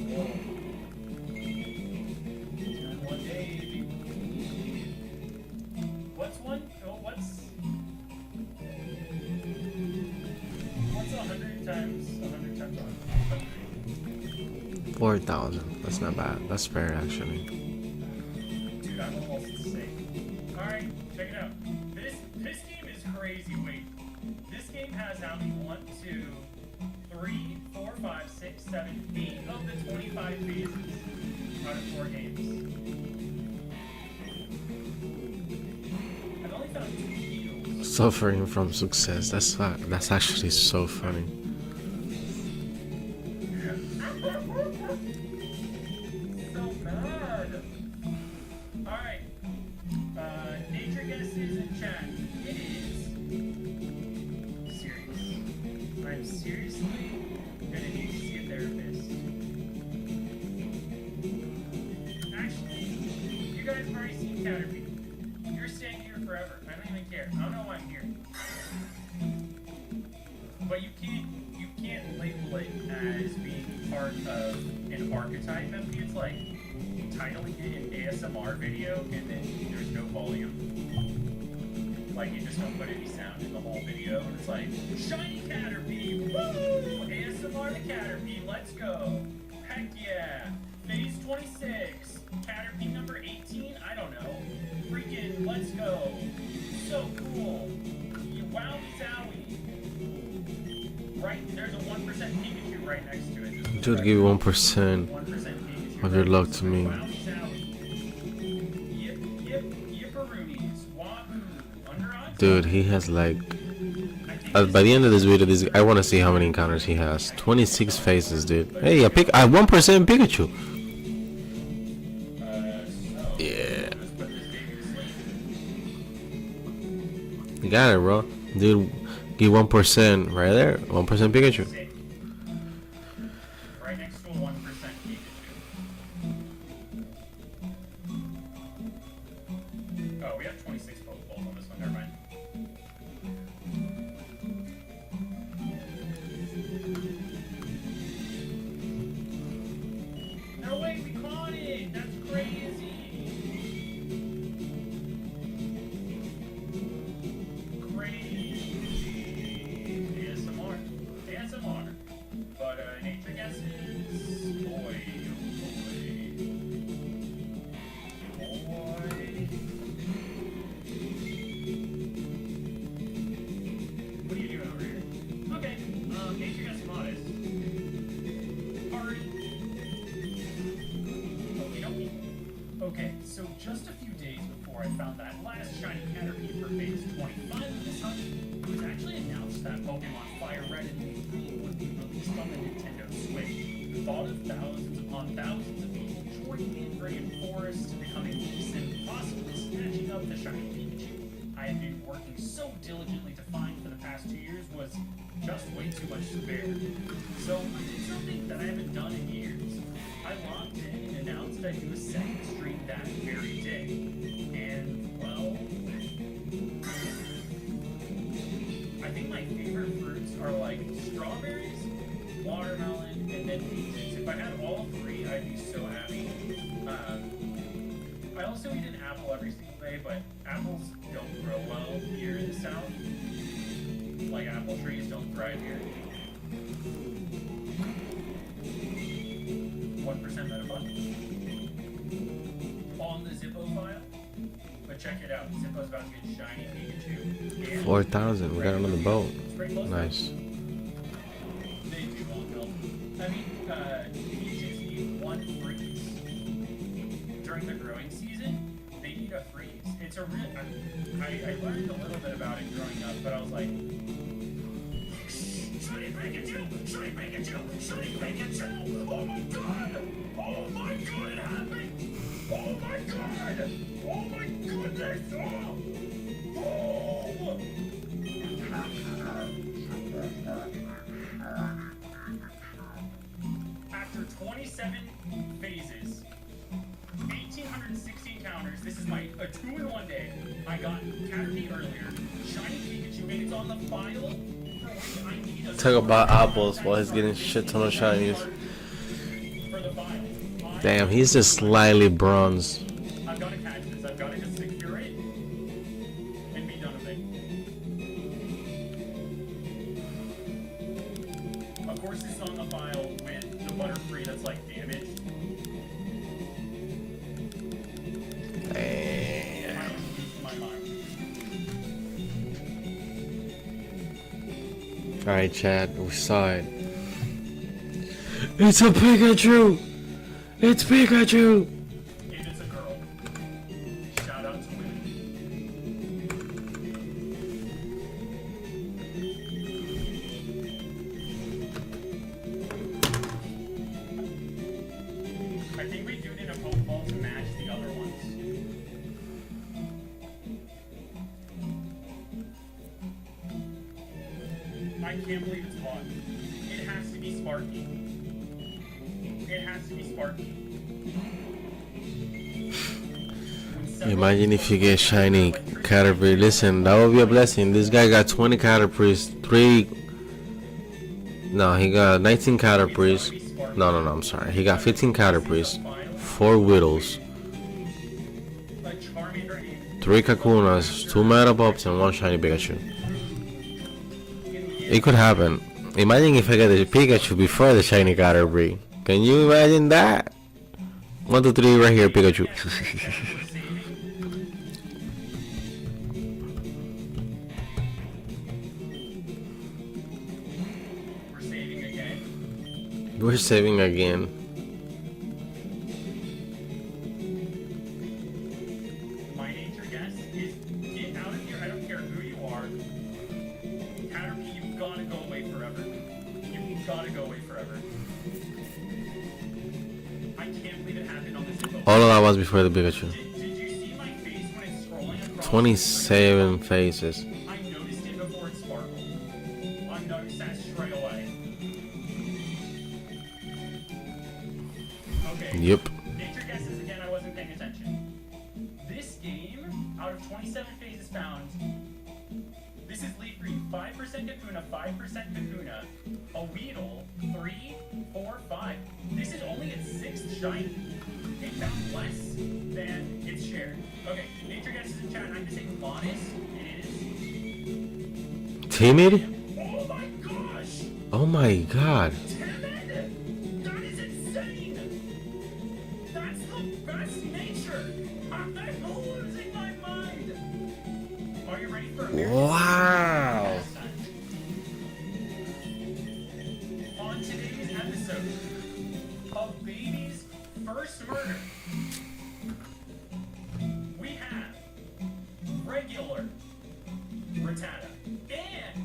Speaker 8: Whoa. Turn one day. What's one? Oh, what's 100 times 100 times 100?
Speaker 1: 4,000. That's not bad. That's fair actually.
Speaker 8: Dude, I'm almost safe. Alright, check it out. This game is crazy. Wait. This game has how many? 1, 2, 3, 4, 5, 6, 7, 8 of the 25 phases out of 4 games. I've only found 2 heals.
Speaker 1: Suffering from success. That's actually so funny.
Speaker 8: So mad. Alright. Nature guesses in chat. It is serious. I'm seriously gonna need to see a therapist. Actually, you guys have already seen Caterpie. You're staying here forever. I don't even care. I don't know why I'm here. But you can't label it as being part of an archetype. It's like titling it an ASMR video and then there's no volume. Like you just don't put any sound in the whole video and it's like shiny Caterpie, woo! ASMR to Caterpie, let's go. Heck yeah. Phase 26. Caterpie number 18, I don't know. Freaking let's go. So cool. You wowie zowie. Right, there's a 1% Pikachu right next to it.
Speaker 1: Dude, give you 1%
Speaker 8: 1% Pikachu.
Speaker 1: of your luck to me.
Speaker 8: Wowie zowie. Yipperoonies. Wahoo. Under odds?
Speaker 1: Dude, he has like by the end of this video, I want to see how many encounters he has. 26 faces, dude. Hey, I 1% Pikachu. Yeah. You got it, bro. Dude, give 1% right there. 1% Pikachu.
Speaker 8: Right next to a 1% Pikachu. Oh, we have 26 Pokeballs on this one. Never mind. No way, we caught it! That's crazy! ASMR. But nature guesses, boy, oh boy. What are you doing over here? Okay, nature guess modest. Party. Okie dokie. Okay, so just a few days before I found that last shiny Caterpie for phase 25 of this hunt, it was actually announced that Pokemon Fire Red and LeafGreen would be released on the Nintendo Switch. The thought of thousands upon thousands of people joining in Rain Forest, becoming loose and possibly snatching up the shiny Pikachu I had been working so diligently to find for the past 2 years was just way too much to bear. So I did something that I haven't done in years. I logged in and announced I'd do a second stream that very day. And, well, I think my favorite fruits are like strawberries, watermelon, and then peaches. If I had all 3, I'd be so happy. I also eat an apple every single day, but apples don't grow well here in the South. Like apple trees don't thrive here. 1% Metapod. On the Zippo file. But check it out. Zippo's about to get shiny Pikachu.
Speaker 1: 4,000. We got another boat.
Speaker 8: It's pretty close.
Speaker 1: Nice.
Speaker 8: They do all help. I mean, Pikachu's need 1 freeze. During the growing season, they need a freeze. It's a real... I learned a little bit about it growing up, but I was like... Shiny Pikachu! Shiny Pikachu! Shiny Pikachu! Oh my god! Oh my god, it happened! Oh my god! Oh my goodness! Oh! Oh! a 2-in-1 day. I got Caterpie earlier. Shiny Pikachu, and it's on the file for which I need a
Speaker 1: Talk about apples while he's getting shit ton of shinies.
Speaker 8: for the file.
Speaker 1: Damn, he's just slightly bronze.
Speaker 8: I've got to catch this. I've got to just secure it and be done with it. Of course, it's on the file with the Butterfree that's like damaged.
Speaker 1: Damn.
Speaker 8: I'm losing my mind.
Speaker 1: Alright, Chad, we saw it. It's a Pikachu! It's Pikachu!
Speaker 8: If it's a girl, shout out to women. I think we do it in a Pokeball to match the other ones. I can't believe it's hot. It has to be Sparky. It has to be Sparky.
Speaker 1: Imagine if you get shiny Caterpie. Listen, that would be a blessing. This guy got 20 Caterpies, 3... No, he got 19 Caterpies. No, I'm sorry. He got 15 Caterpies, 4 Whittles, 3 Kakunas, 2 Metapops, and 1 shiny Pikachu. It could happen. Imagine if I get the Pikachu before the shiny Caterpie. Can you imagine that? 1, 2, 3, right here, Pikachu.
Speaker 8: We're saving again.
Speaker 1: We're saving again.
Speaker 8: My nature guess is get out of here. I don't care who you are. Caterpie, you've got to go away forever. You've got to go away forever. I can't believe it happened on this info.
Speaker 1: All of that was before the Pikachu.
Speaker 8: Did you see my face when it's scrolling across?
Speaker 1: 27 faces.
Speaker 8: I noticed it before it sparkled. I noticed that straight away. Okay.
Speaker 1: Yep.
Speaker 8: Nature guesses again, I wasn't paying attention. This game, out of 27 phases found, this is LeafGreen, 5% Kakuna, 5% Kakuna, a Weedle, 3, 4, 5. This is only its 6th shiny. It found less than its share. Okay, nature guesses in chat, I'm just saying modest. It is.
Speaker 1: Timid?
Speaker 8: Oh my gosh!
Speaker 1: Oh my god.
Speaker 8: Timid! That is insane! That's the best nature! I'm losing my mind! Are you ready for a miracle?
Speaker 1: Wow.
Speaker 8: On today's episode of Baby's First Murder, we have regular Rattata and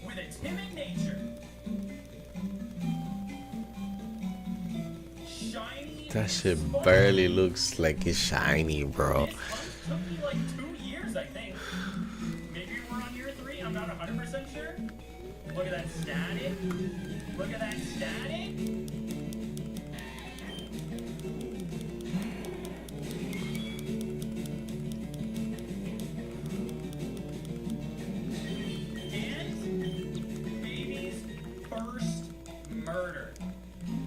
Speaker 8: with a timid nature, shiny.
Speaker 1: That shit barely looks like it's shiny, bro.
Speaker 8: This took me like 2 years, I think. Maybe we're on year 3. I'm not 100% sure. Look at that static. Look at that static. And Baby's first murder.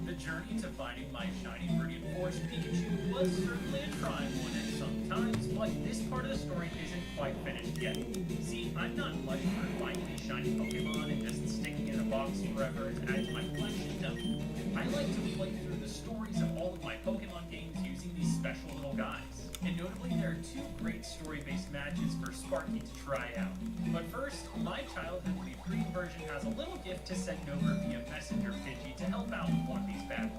Speaker 8: The journey to finding my shiny Viridian Forest Pikachu was certainly a trying one at some times, but this part of the story isn't quite finished yet. See, I'm not much for finding these shiny Pokemon and just sticking in a box forever to add to my collection. No, I like to play through the stories of all of my Pokemon games using these special little guys. And notably, there are 2 great story-based matches for Sparky to try out. But first, my childhood LeafGreen version has a little gift to send over via Messenger Pidgey to help out with one of these battles.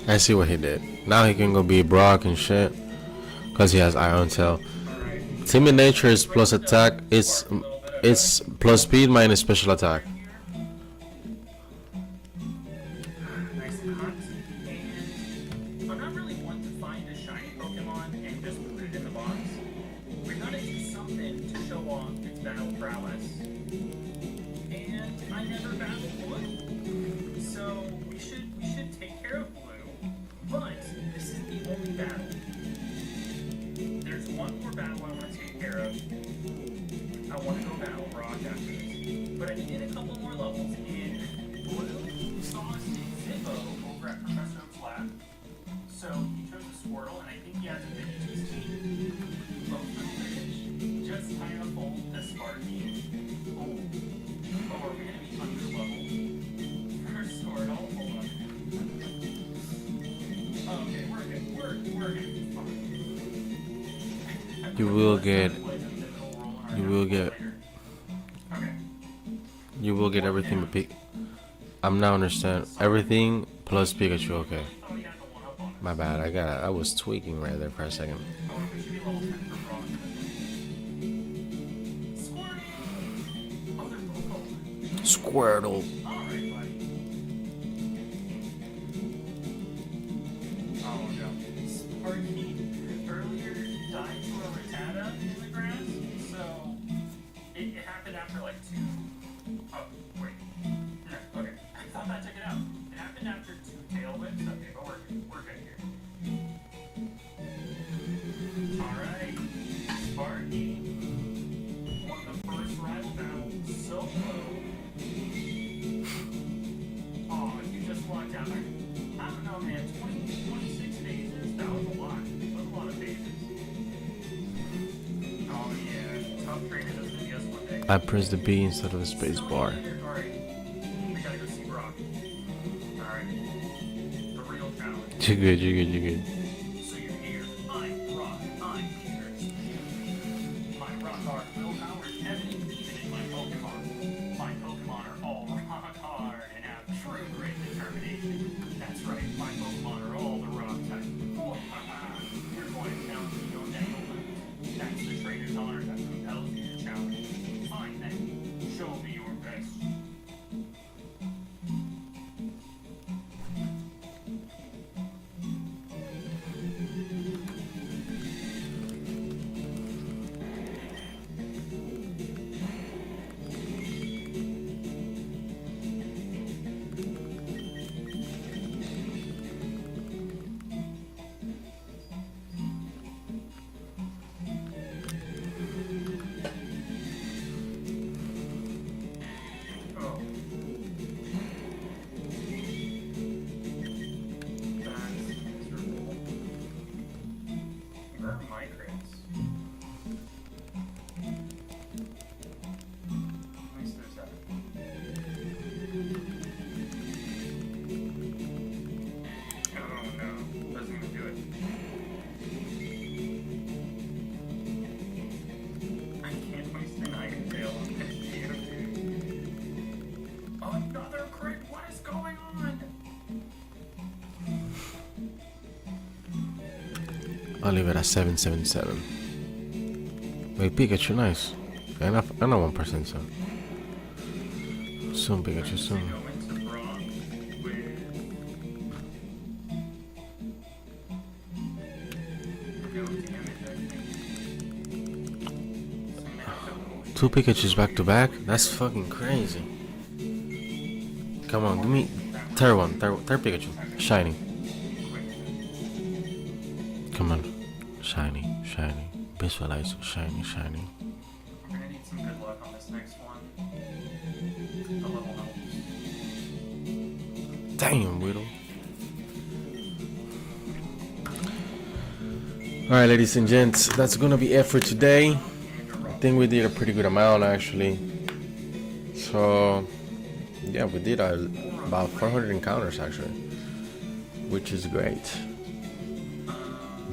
Speaker 1: I see what he did. Now he can go be Brock and shit. Cause he has Iron Tail. Timid nature is plus attack. It's plus speed minus special attack.
Speaker 8: the shiny Pokemon and just put it in the box. We gotta do something to show off its battle prowess. And I never battled Blue. So we should take care of Blue. But this isn't the only battle. There's one more battle I want to take care of. I want to go battle Brock after this. But I needed a couple more levels, and Blue saw Zippo over at Professor Oak's lab. So he chose a Squirtle, and I think he has a Pikachu's team. Both of them just kind of full the Sparky. Oh, are we going to be under level for Squirtle? Hold on. Okay, we're good. We're good.
Speaker 1: You will get everything but Pikachu. I'm now understand everything plus Pikachu. Okay, my bad. I was tweaking right there for a second. Squirtle.
Speaker 8: After like 2. Oh, wait. No, okay. I thought that took it out. It happened after 2 tail whips. Okay, but we're good here. Alright. Sparky won the first rival battle solo. Oh, you just walked out. I don't know, man. 26 phases? That was a lot. That was a lot of phases. Oh, yeah. Tough trainer doesn't be us one day.
Speaker 1: I pressed the B instead of the space bar.
Speaker 8: Alright. We gotta go see Brock. Alright. The real challenge.
Speaker 1: You're good.
Speaker 8: So you're here. I'm Brock. I'm Peter. My rock hard willpower is evident even in my Pokemon. My Pokemon are all rock hard and have true grit determination. That's right, my Pokemon are all the rock type. You're going to challenge me on that moment. That's the trainer's honor that compels you to challenge. Fine then. Show me your best. Oh. That's miserable. Where are my crits? At least there's that. Oh no, doesn't even do it. I can't waste an Iron Tail on this game. Another crit? What is going on?
Speaker 1: I'll leave it at 777. Wait, Pikachu, nice. I know 1%, so. Soon, Pikachu, soon.
Speaker 8: Go into Brock with no damage, I think.
Speaker 1: 2 Pikachus back to back? That's fucking crazy. Come on, give me third one, third Pikachu. Shiny. Come on. Shiny. Visualize shiny.
Speaker 8: We're gonna need some good luck on this next one. The level helps.
Speaker 1: Damn, Whittle. Alright, ladies and gents, that's gonna be it for today. I think we did a pretty good amount actually. So yeah, we did about 400 encounters actually, which is great.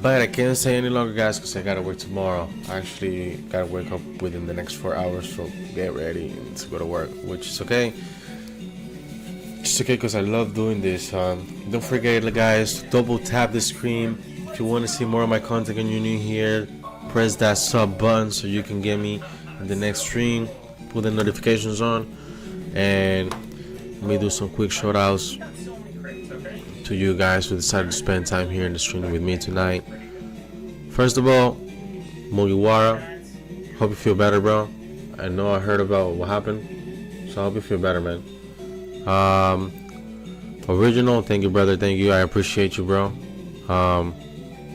Speaker 1: But I can't stay any longer, guys, because I gotta work tomorrow. I actually gotta wake up within the next 4 hours, so get ready and to go to work, which is okay. It's okay because I love doing this. Don't forget, guys, to double tap the screen. If you want to see more of my content and you're new here, press that sub button so you can get me in the next stream. Put the notifications on, and let me do some quick shout outs to to you guys who decided to spend time here in the stream with me tonight. First of all, Mugiwara, hope you feel better, bro. I know I heard about what happened, so I hope you feel better, man. Original, thank you, brother. Thank you. I appreciate you, bro.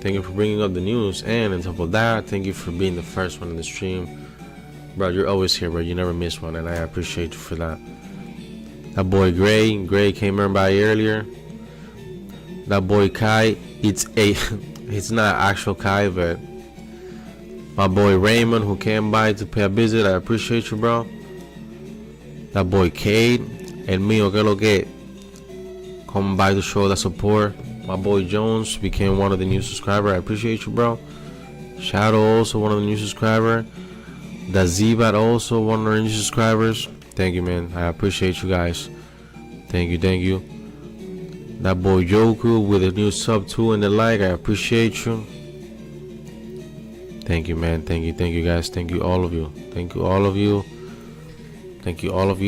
Speaker 1: Thank you for bringing up the news, and on top of that, thank you for being the first one in the stream. Bro, you're always here, bro. You never miss one, and I appreciate you for that. That boy Gray came in by earlier. That boy Kai, it's not actual Kai, but my boy Raymond who came by to pay a visit, I appreciate you, bro. That boy Cade, el mío, que lo que, come by to show that support. My boy Jones became one of the new subscribers, I appreciate you, bro. Shadow also one of the new subscribers. The Zebat also one of the new subscribers. Thank you, man. I appreciate you guys. Thank you. That boy Joku with a new sub 2 and the like. I appreciate you. Thank you, man. Thank you guys. Thank you all of you. Thank you all of you.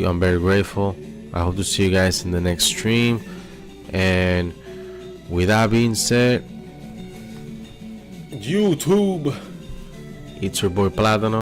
Speaker 1: I'm very grateful. I hope to see you guys in the next stream. And with that being said, YouTube, it's your boy Platano.